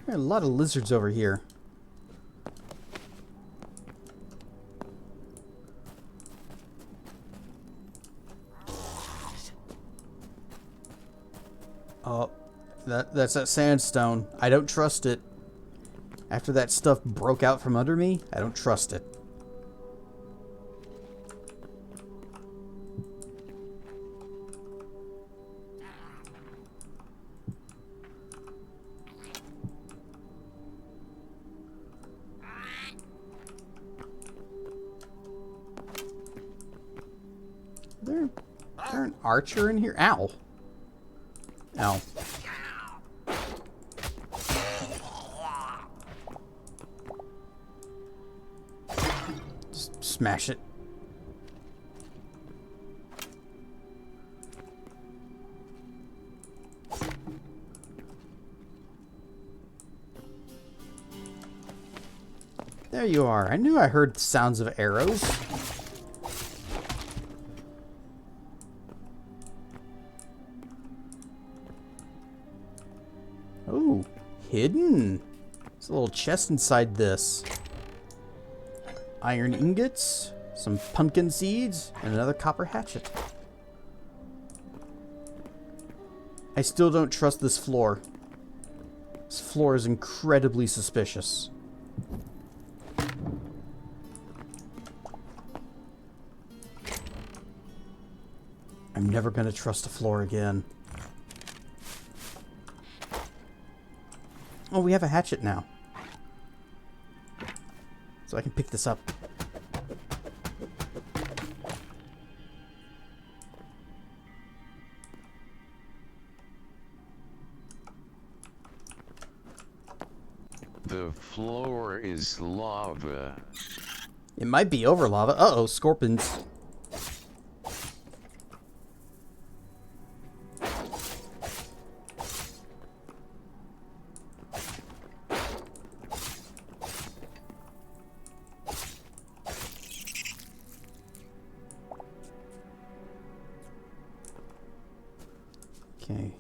There are a lot of lizards over here. Oh, that's that sandstone. I don't trust it. After that stuff broke out from under me, I don't trust it. Is there an archer in here? Ow. Ow. Smash it. There you are. I knew I heard the sounds of arrows. Oh, hidden. There's a little chest inside this. Iron ingots, some pumpkin seeds, and another copper hatchet. I still don't trust this floor. This floor is incredibly suspicious. I'm never going to trust a floor again. Oh, we have a hatchet now. So I can pick this up. The floor is lava. It might be over lava. Uh-oh, scorpions. Okay.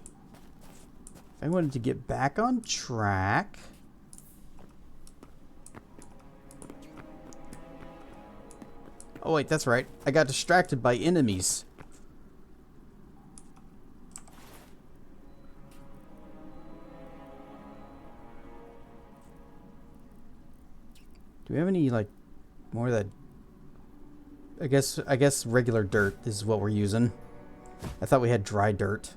If I wanted to get back on track... Oh wait, that's right. I got distracted by enemies. Do we have any, like, more of that... I guess regular dirt is what we're using. I thought we had dry dirt.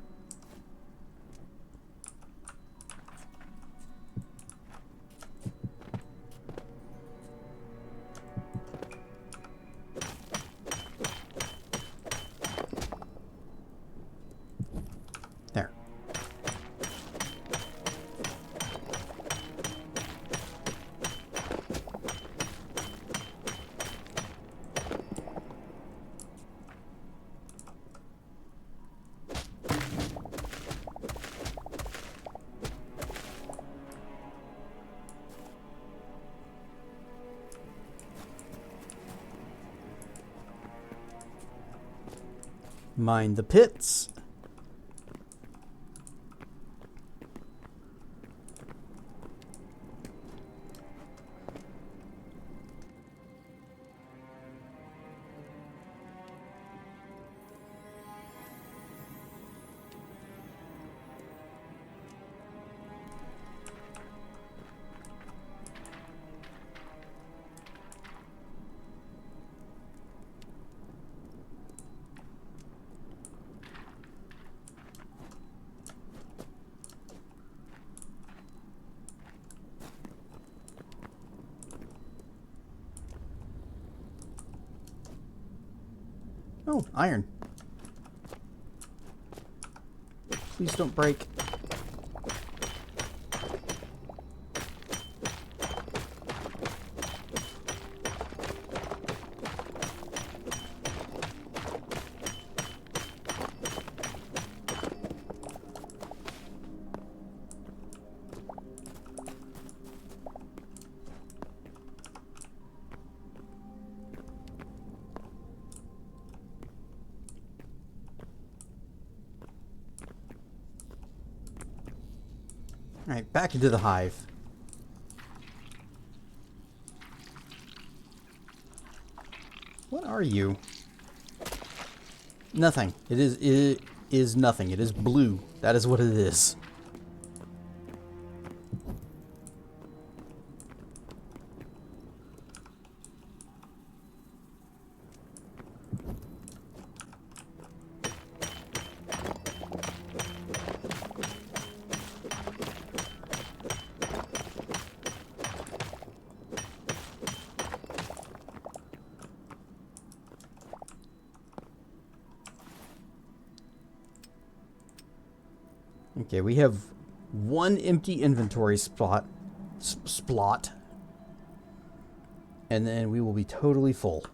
Mine the pits. Oh, iron. Please don't break. Alright, back into the hive. What are you? Nothing. It is nothing. It is blue. That is what it is. Okay, we have one empty inventory spot, and then we will be totally full.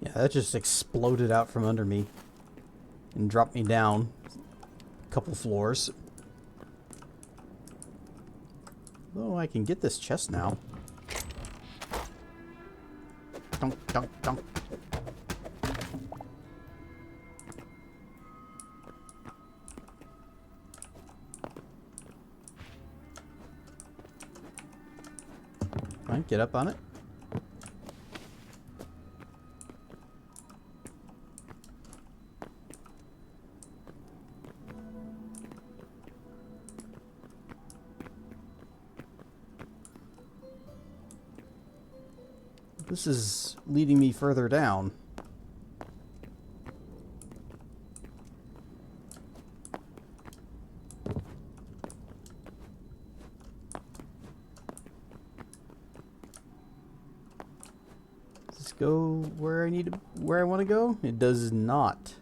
Yeah, that just exploded out from under me and dropped me down a couple floors. Oh, I can get this chest now. Dunk, dunk, dunk. Fine, get up on it. This is leading me further down. Does this go where I want to go? It does not.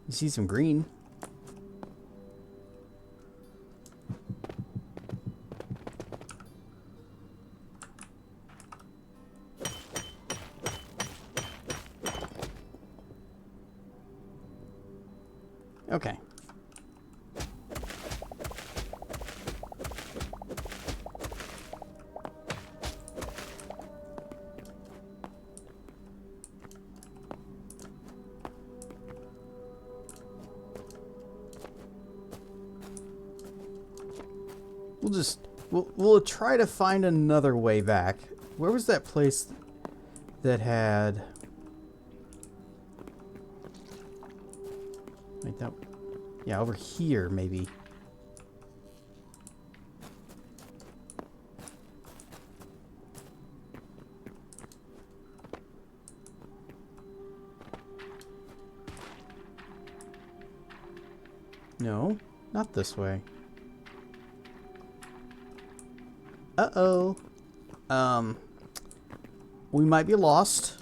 You see some green. Okay. We'll try to find another way back. Where was that place that had... Like that... Yeah, over here, maybe. No, not this way. Uh-oh. We might be lost.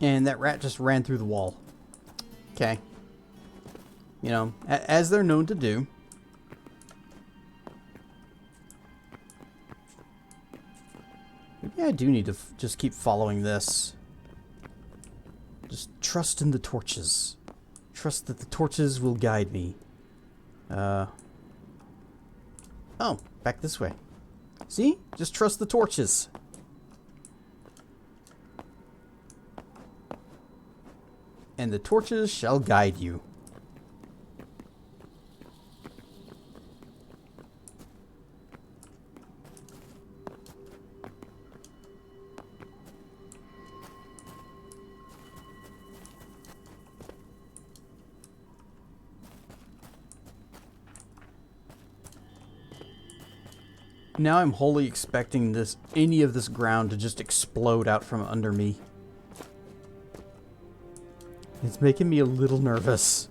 And that rat just ran through the wall. Okay. You know, as they're known to do. Maybe I do need to just keep following this. Just trust in the torches. Trust that the torches will guide me. Oh, back this way. See? Just trust the torches. And the torches shall guide you. Now I'm wholly expecting any of this ground to just explode out from under me. It's making me a little nervous.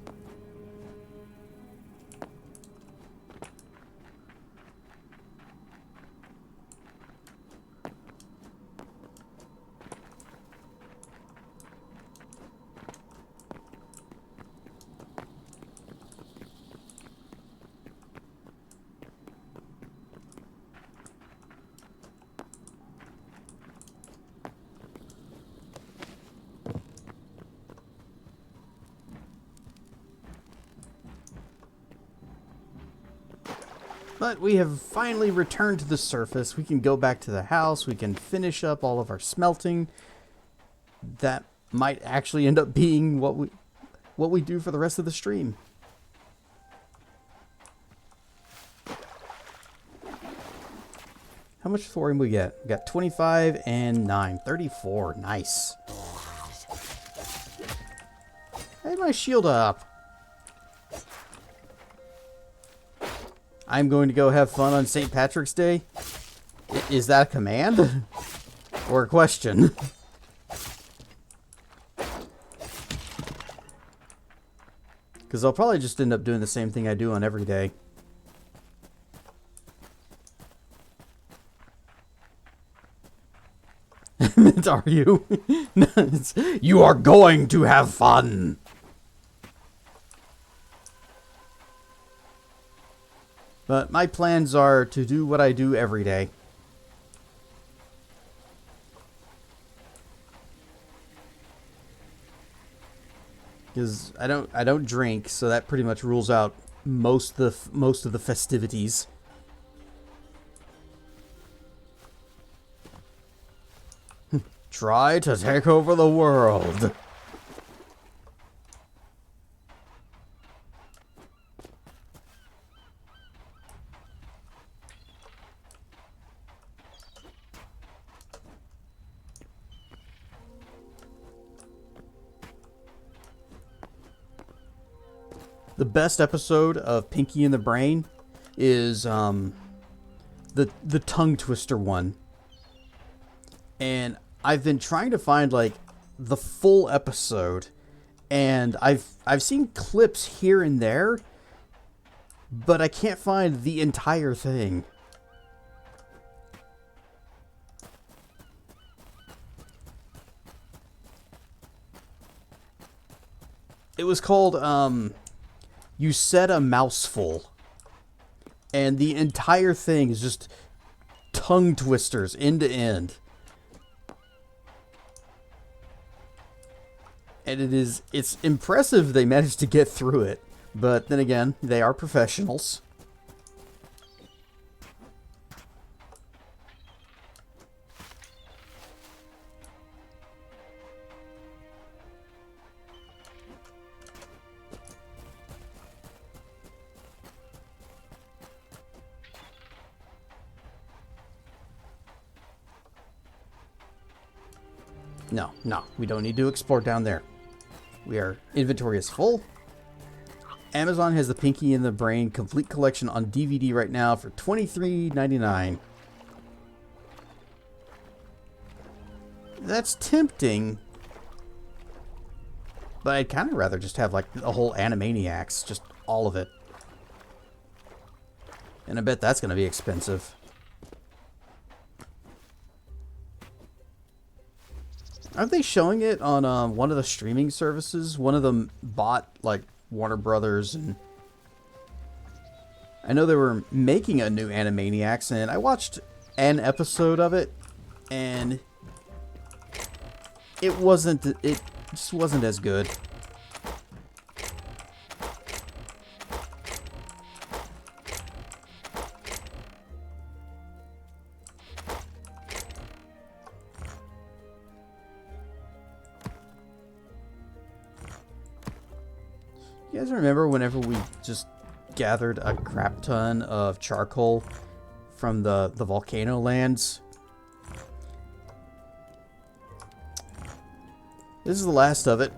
But we have finally returned to the surface. We can go back to the house. We can finish up all of our smelting. That might actually end up being what we do for the rest of the stream. How much thorium we get? We got 25 and 9. 34. Nice. I had my shield up. I'm going to go have fun on St. Patrick's Day. Is that a command? Or a question? Because I'll probably just end up doing the same thing I do on every day. Are you? You are going to have fun. But my plans are to do what I do every day. Because I don't drink, so that pretty much rules out most of the festivities. Try to take over the world. The best episode of Pinky and the Brain is the tongue twister one. And I've been trying to find like the full episode, and I've seen clips here and there, but I can't find the entire thing. It was called You Said a Mouseful, and the entire thing is just tongue twisters end to end. And it's impressive they managed to get through it. But then again, they are professionals. No, we don't need to explore down there. Our inventory is full. Amazon has the Pinky and the Brain complete collection on DVD right now for $23.99. That's tempting. But I'd kind of rather just have like the whole Animaniacs, just all of it. And I bet that's going to be expensive. Aren't they showing it on one of the streaming services? One of them bought like Warner Brothers, and I know they were making a new Animaniacs, and I watched an episode of it, and it just wasn't as good. You guys remember whenever we just gathered a crap ton of charcoal from the volcano lands? This is the last of it.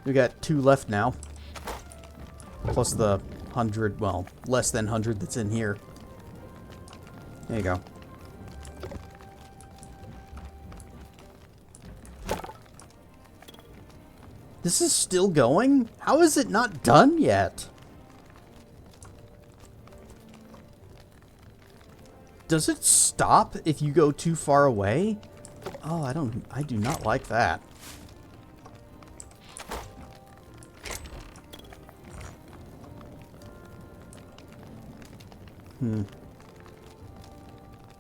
We got 2 left now. Plus the 100, well, less than 100 that's in here. There you go. This is still going? How is it not done yet? Does it stop if you go too far away? Oh, I do not like that.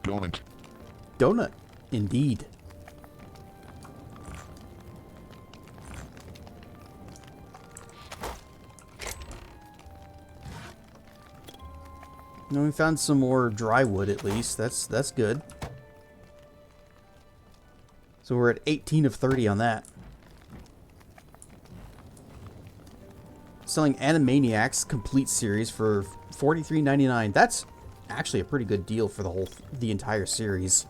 Donut. Donut, indeed. We found some more dry wood at least. That's good. So we're at 18 of 30 on that. Selling Animaniacs complete series for $43.99. That's actually a pretty good deal for the entire series.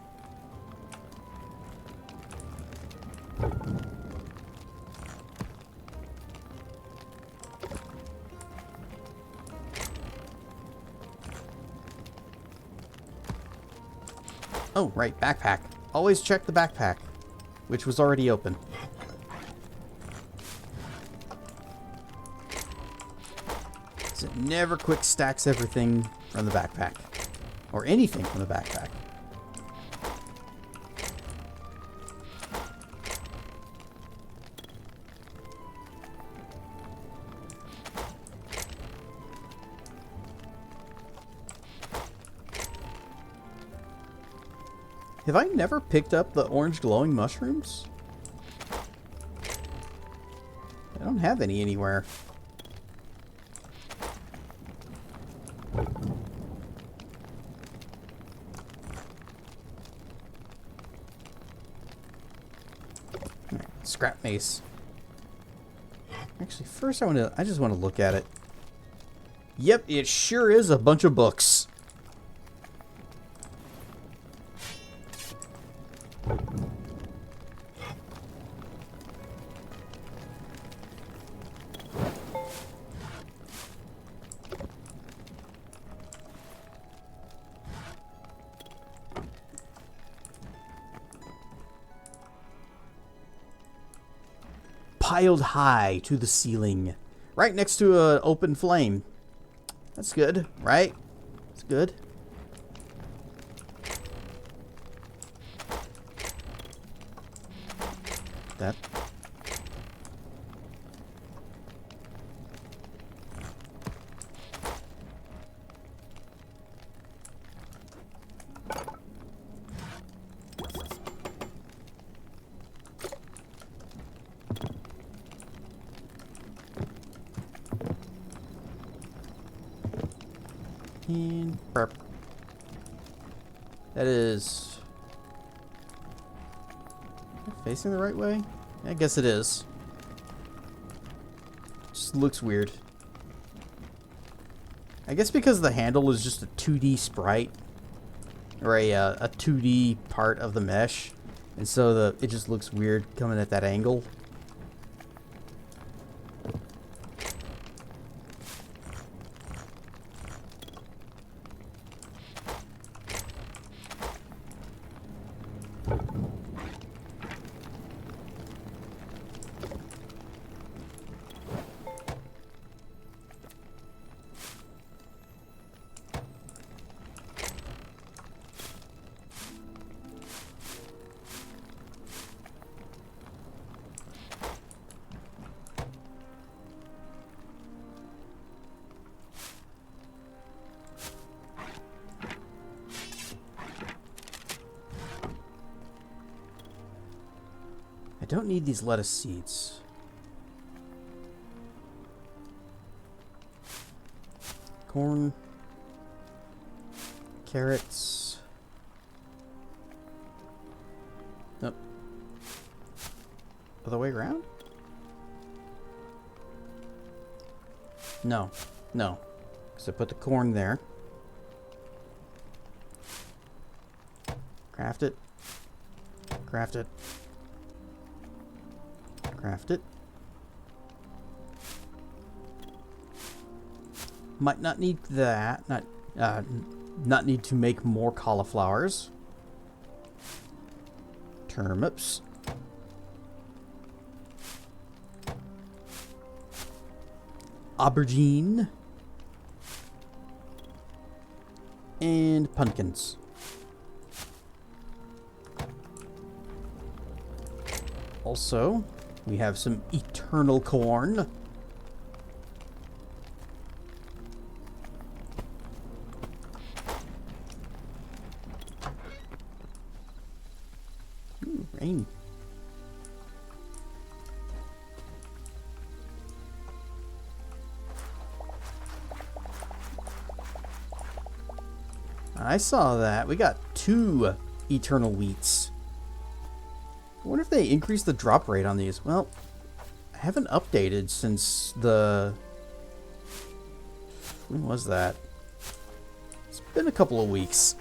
Oh, right, backpack. Always check the backpack, which was already open. So it never quick stacks everything from the backpack. Or anything from the backpack. Have I never picked up the orange glowing mushrooms? I don't have any anywhere. Alright, scrap mace. Actually, first I just want to look at it. Yep, it sure is a bunch of books. Piled high to the ceiling, right next to an open flame. That's good, right? It's good. That. And prep. That is... facing the right way? I guess it is. Just looks weird. I guess because the handle is just a 2D sprite. Or a 2D part of the mesh. And so it just looks weird coming at that angle. I don't need these lettuce seeds. Corn. Carrots. Nope. Other way around? No. No. Because I put the corn there. Craft it. Craft it. Craft it. Might not need that. Not need to make more cauliflowers. Turnips. Aubergine. And pumpkins. Also, we have some eternal corn. Ooh, rain. I saw that. We got 2 eternal wheats. I wonder if they increased the drop rate on these. Well, I haven't updated since the... when was that? It's been a couple of weeks.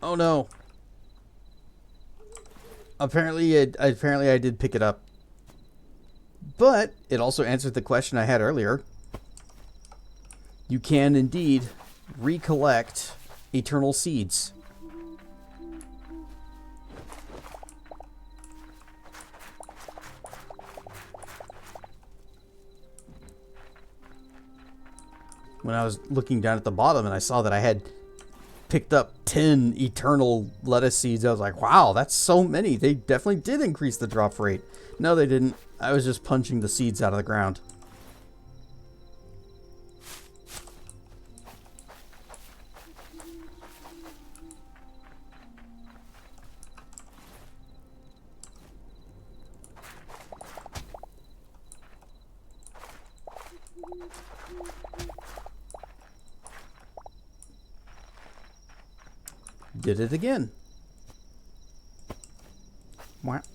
Oh no. Apparently I did pick it up. But it also answered the question I had earlier. You can indeed recollect eternal seeds. When I was looking down at the bottom and I saw that I had picked up 10 eternal lettuce seeds, I was like, wow, that's so many. They definitely did increase the drop rate. No, they didn't. I was just punching the seeds out of the ground. Did it again. What?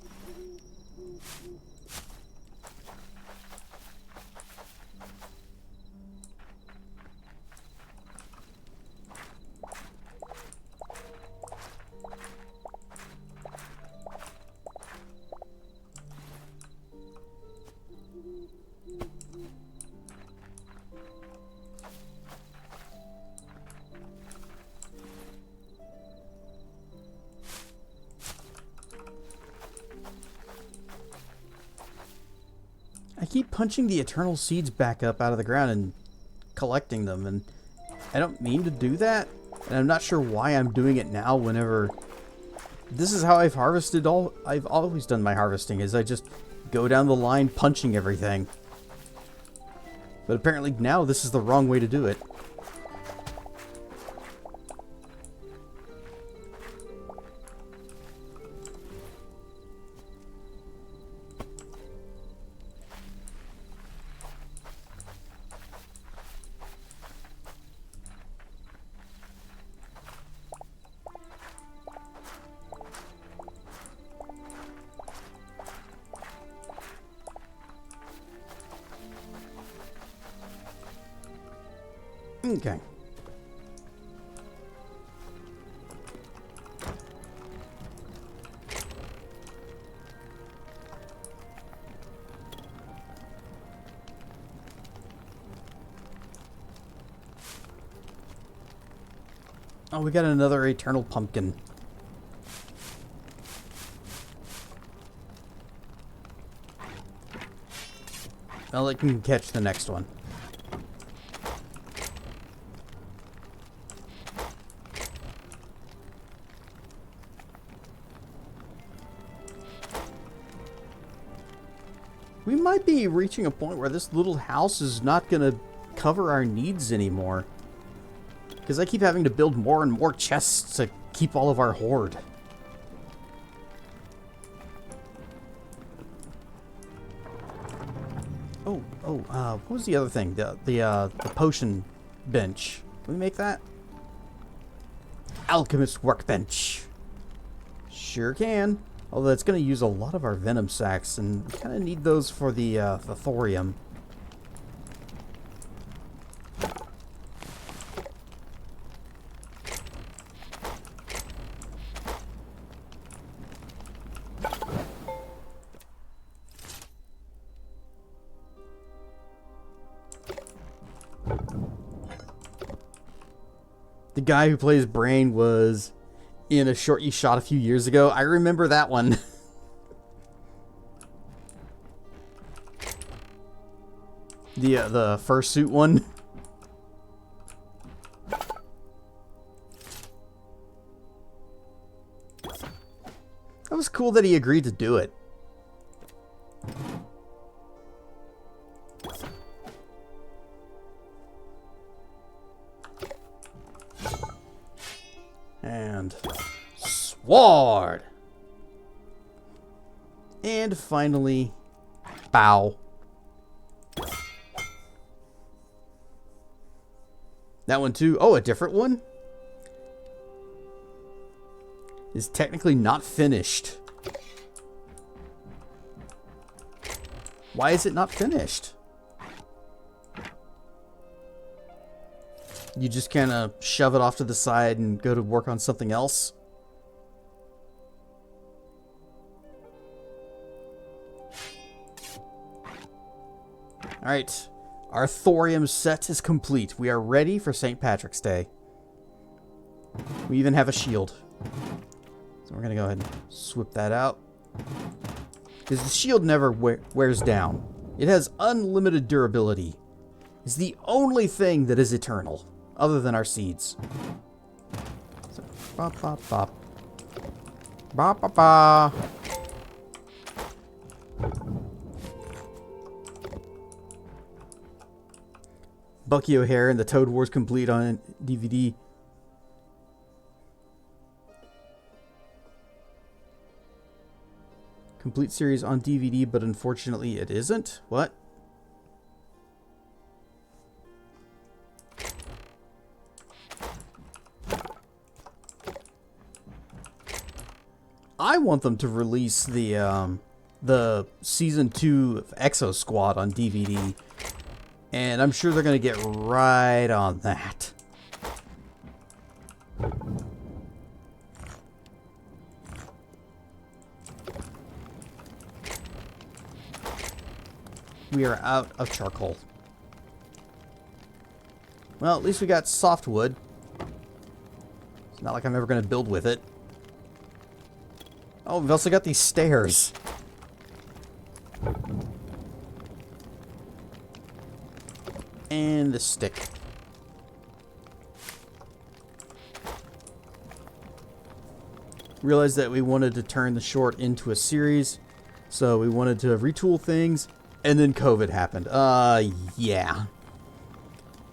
I keep punching the eternal seeds back up out of the ground and collecting them, and I don't mean to do that, and I'm not sure why I'm doing it now whenever... This is how I've harvested I've always done my harvesting, is I just go down the line punching everything. But apparently now this is the wrong way to do it. Okay. Oh, we got another eternal pumpkin. Well, it can catch the next one. We might be reaching a point where this little house is not going to cover our needs anymore. Because I keep having to build more and more chests to keep all of our hoard. What was the other thing? The potion bench. Can we make that? Alchemist workbench. Sure can. Although it's going to use a lot of our venom sacks, and we kind of need those for the thorium. The guy who plays Brain was in a short you shot a few years ago. I remember that one. The fursuit one. That was cool that he agreed to do it. And sword. And finally, bow. That one too. Oh, a different one? Is technically not finished. Why is it not finished? You just kind of shove it off to the side and go to work on something else? Alright. Our thorium set is complete. We are ready for St. Patrick's Day. We even have a shield. So we're going to go ahead and swip that out. Because the shield never wears down. It has unlimited durability. It's the only thing that is eternal. Other than our seeds. So, bop, bop, bop. Bop, bop, bop. Bucky O'Hare and the Toad Wars complete on DVD. Complete series on DVD, but unfortunately it isn't. What? I want them to release the season 2 of Exo Squad on DVD, and I'm sure they're going to get right on that. We are out of charcoal. Well, at least we got softwood. It's not like I'm ever going to build with it. Oh, we've also got these stairs. And the stick. Realized that we wanted to turn the short into a series, so we wanted to retool things, and then COVID happened. Yeah.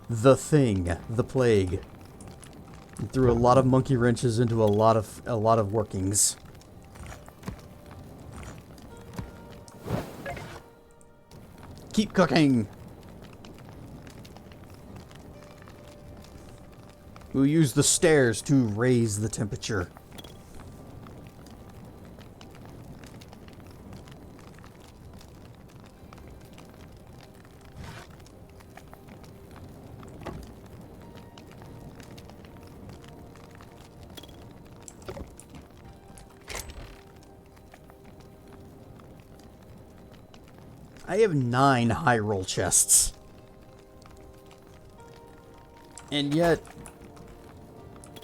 The thing, the plague. It threw a lot of monkey wrenches into a lot of workings. Keep cooking. We'll use the stairs to raise the temperature. I have 9 high roll chests. And yet,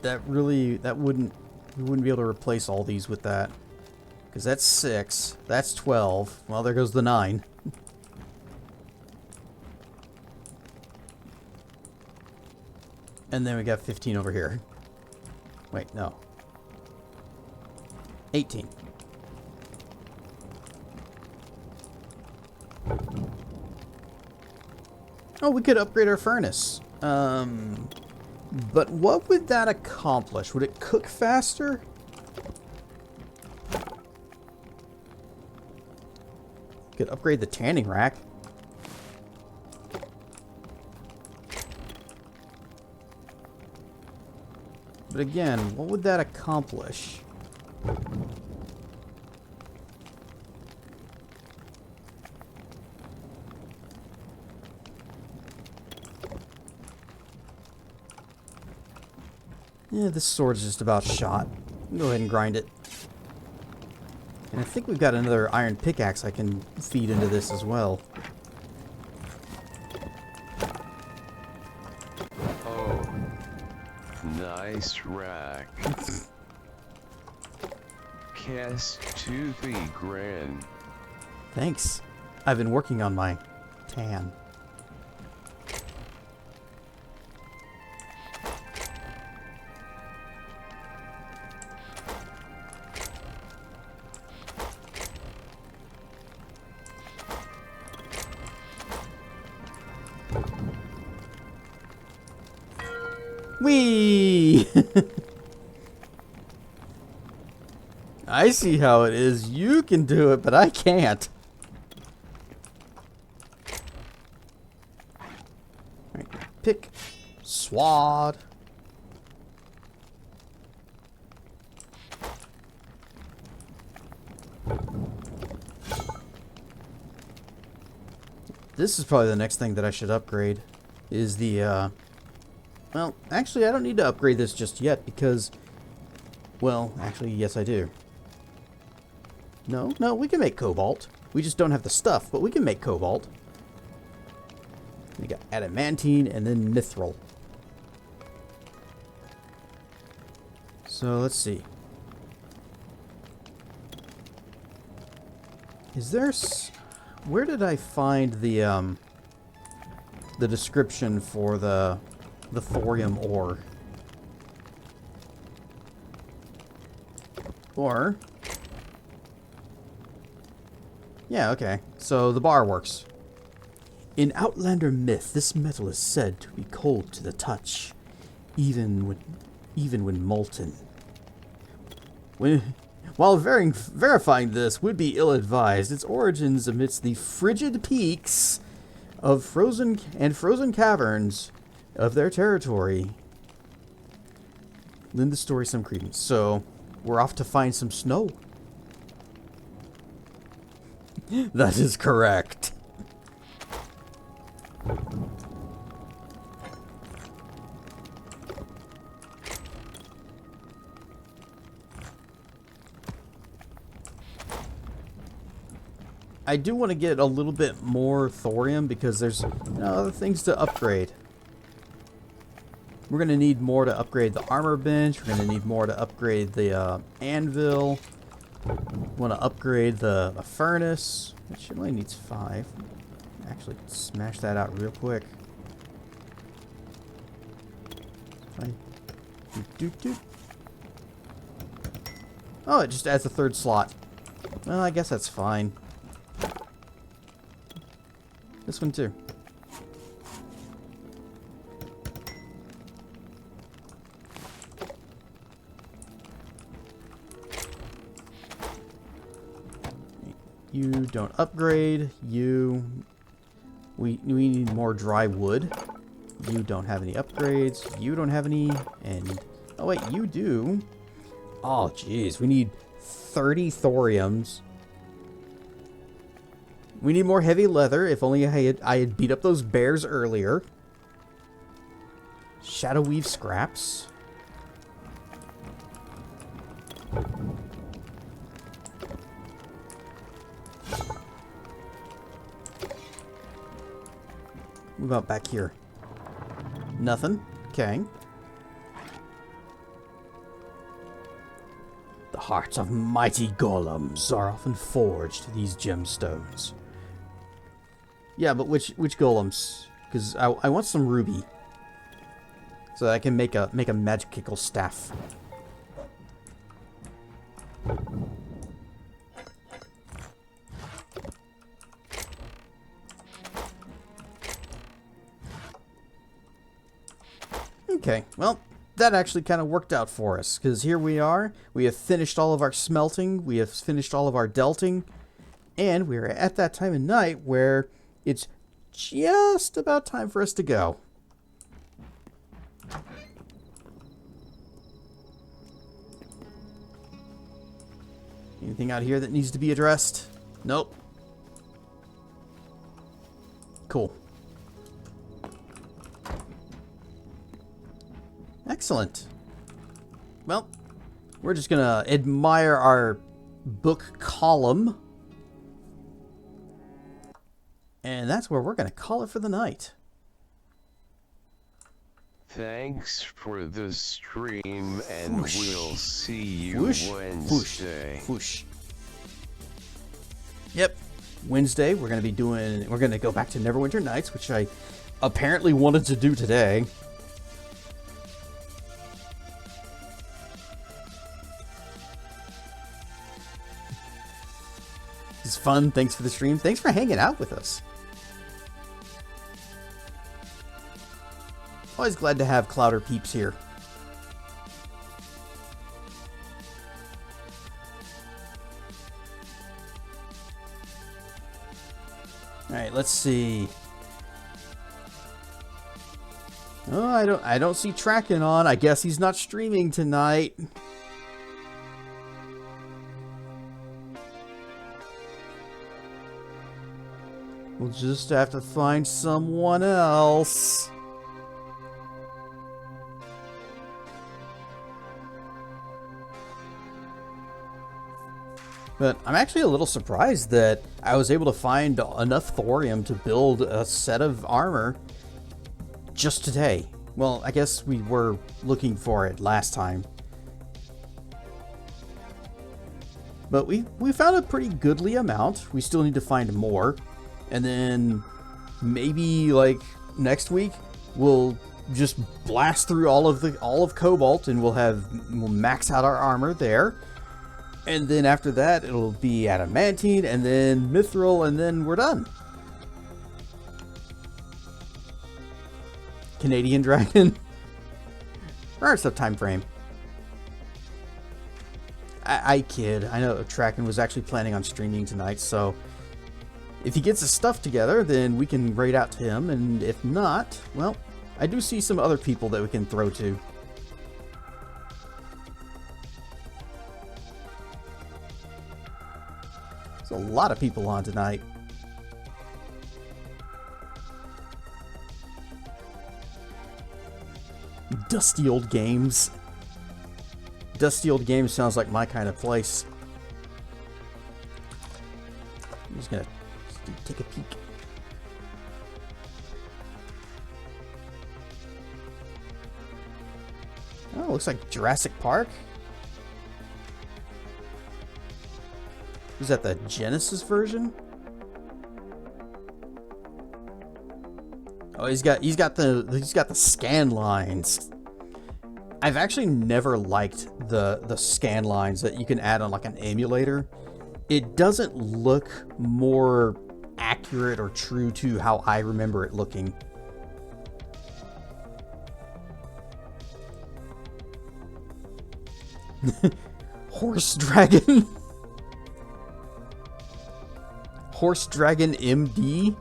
we wouldn't be able to replace all these with that. Because that's 6, that's 12. Well, there goes the 9. And then we got 15 over here. Wait, no. 18. Oh, we could upgrade our furnace. But what would that accomplish? Would it cook faster? Could upgrade the tanning rack. But again, what would that accomplish? Yeah, this sword's just about shot. Go ahead and grind it. And I think we've got another iron pickaxe I can feed into this as well. Oh, nice rack. Cast to the grand. Thanks. I've been working on my tan. Whee! I see how it is. You can do it, but I can't. Right. Pick. Swad. This is probably the next thing that I should upgrade. Is the, well, actually, I don't need to upgrade this just yet because... Well, actually, yes, I do. No, we can make cobalt. We just don't have the stuff, but we can make cobalt. We got adamantine and then mithril. So, let's see. Is there... Where did I find the description for the thorium ore? Or... Yeah, okay. So the bar works. In Outlander myth, this metal is said to be cold to the touch, even when molten. While verifying this would be ill-advised, its origins amidst the frigid peaks of frozen caverns of their territory lend the story some credence. So we're off to find some snow. That is correct. I do want to get a little bit more thorium because there's other things to upgrade. We're going to need more to upgrade the armor bench. We're going to need more to upgrade the anvil. Want to upgrade the furnace, which only needs 5. Actually, smash that out real quick. Oh, it just adds a 3rd slot. Well, I guess that's fine. This one too. You don't upgrade. We need more dry wood. You don't have any upgrades. You don't have any. And oh wait, you do. Oh jeez, we need 30 thoriums. We need more heavy leather. If only I had beat up those bears earlier. Shadow weave scraps. about back here? Nothing. Okay. The hearts of mighty golems are often forged these gemstones. Yeah, but which golems? Because I want some ruby, so that I can make a magical staff. Okay, well, that actually kind of worked out for us, because here we are. We have finished all of our smelting, we have finished all of our delting, and we're at that time of night where it's just about time for us to go. Anything out here that needs to be addressed? Nope. Cool. Excellent. Well, we're just gonna admire our book column. And that's where we're gonna call it for the night. Thanks for the stream, and Whoosh. we'll see you Whoosh, Wednesday. whoosh, whoosh. Yep. Wednesday, we're gonna go back to Neverwinter Nights, which I apparently wanted to do today. It's fun. Thanks for the stream. Thanks for hanging out with us. Always glad to have Clouder peeps here. Alright, let's see. Oh, I don't see Tracking on. I guess he's not streaming tonight. We'll just have to find someone else. But I'm actually a little surprised that I was able to find enough thorium to build a set of armor just today. Well, I guess we were looking for it last time. But we found a pretty goodly amount. We still need to find more. And then maybe like next week we'll just blast through all of Cobalt and we'll max out our armor there. And then after that, it'll be Adamantine, and then Mithril, and then we're done. Canadian Dragon. Where's the time frame? I kid. I know Tracken was actually planning on streaming tonight, so if he gets his stuff together, then we can raid out to him, and if not, well, I do see some other people that we can throw to. There's a lot of people on tonight. Dusty Old Games. Dusty Old Games sounds like my kind of place. I'm just gonna take a peek. Oh, looks like Jurassic Park. Is that the Genesis version? Oh, he's got the scan lines. I've actually never liked the scan lines that you can add on like an emulator. It doesn't look more accurate or true to how I remember it looking. Horse Dragon. Horse Dragon MD?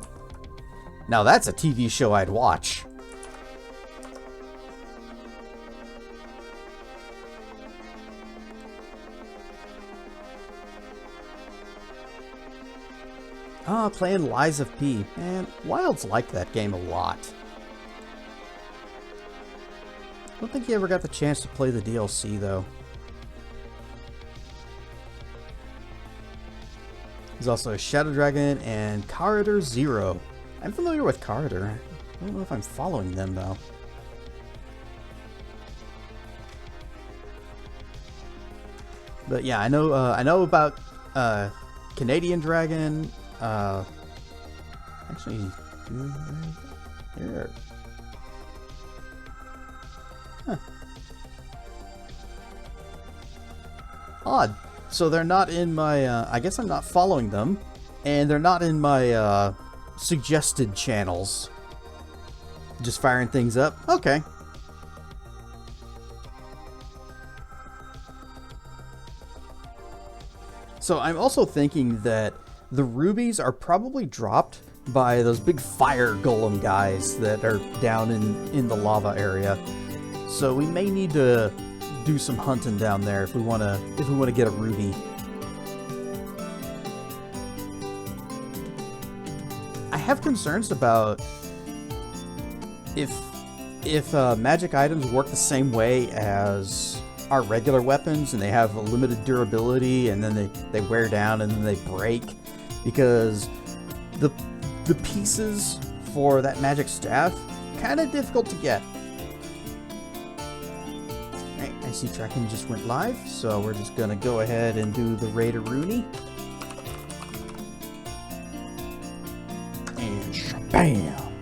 Now that's a TV show I'd watch. Ah, playing Lies of P. Man, Wild's liked that game a lot. I don't think he ever got the chance to play the DLC, though. There's also a Shadow Dragon and Corridor Zero. I'm familiar with Corridor. I don't know if I'm following them, though. But yeah, I know about Canadian Dragon. Actually, here. Huh. Odd. So they're not in my. I guess I'm not following them, and they're not in my suggested channels. Just firing things up. Okay. So I'm also thinking that the rubies are probably dropped by those big fire golem guys that are down in the lava area. So we may need to do some hunting down there if we want to get a ruby. I have concerns about if magic items work the same way as our regular weapons, and they have a limited durability, and then they wear down and then they break, because the pieces for that magic staff kind of difficult to get. Alright, I see tracking just went live, so we're just gonna go ahead and do the Raider Rooney. And shabam!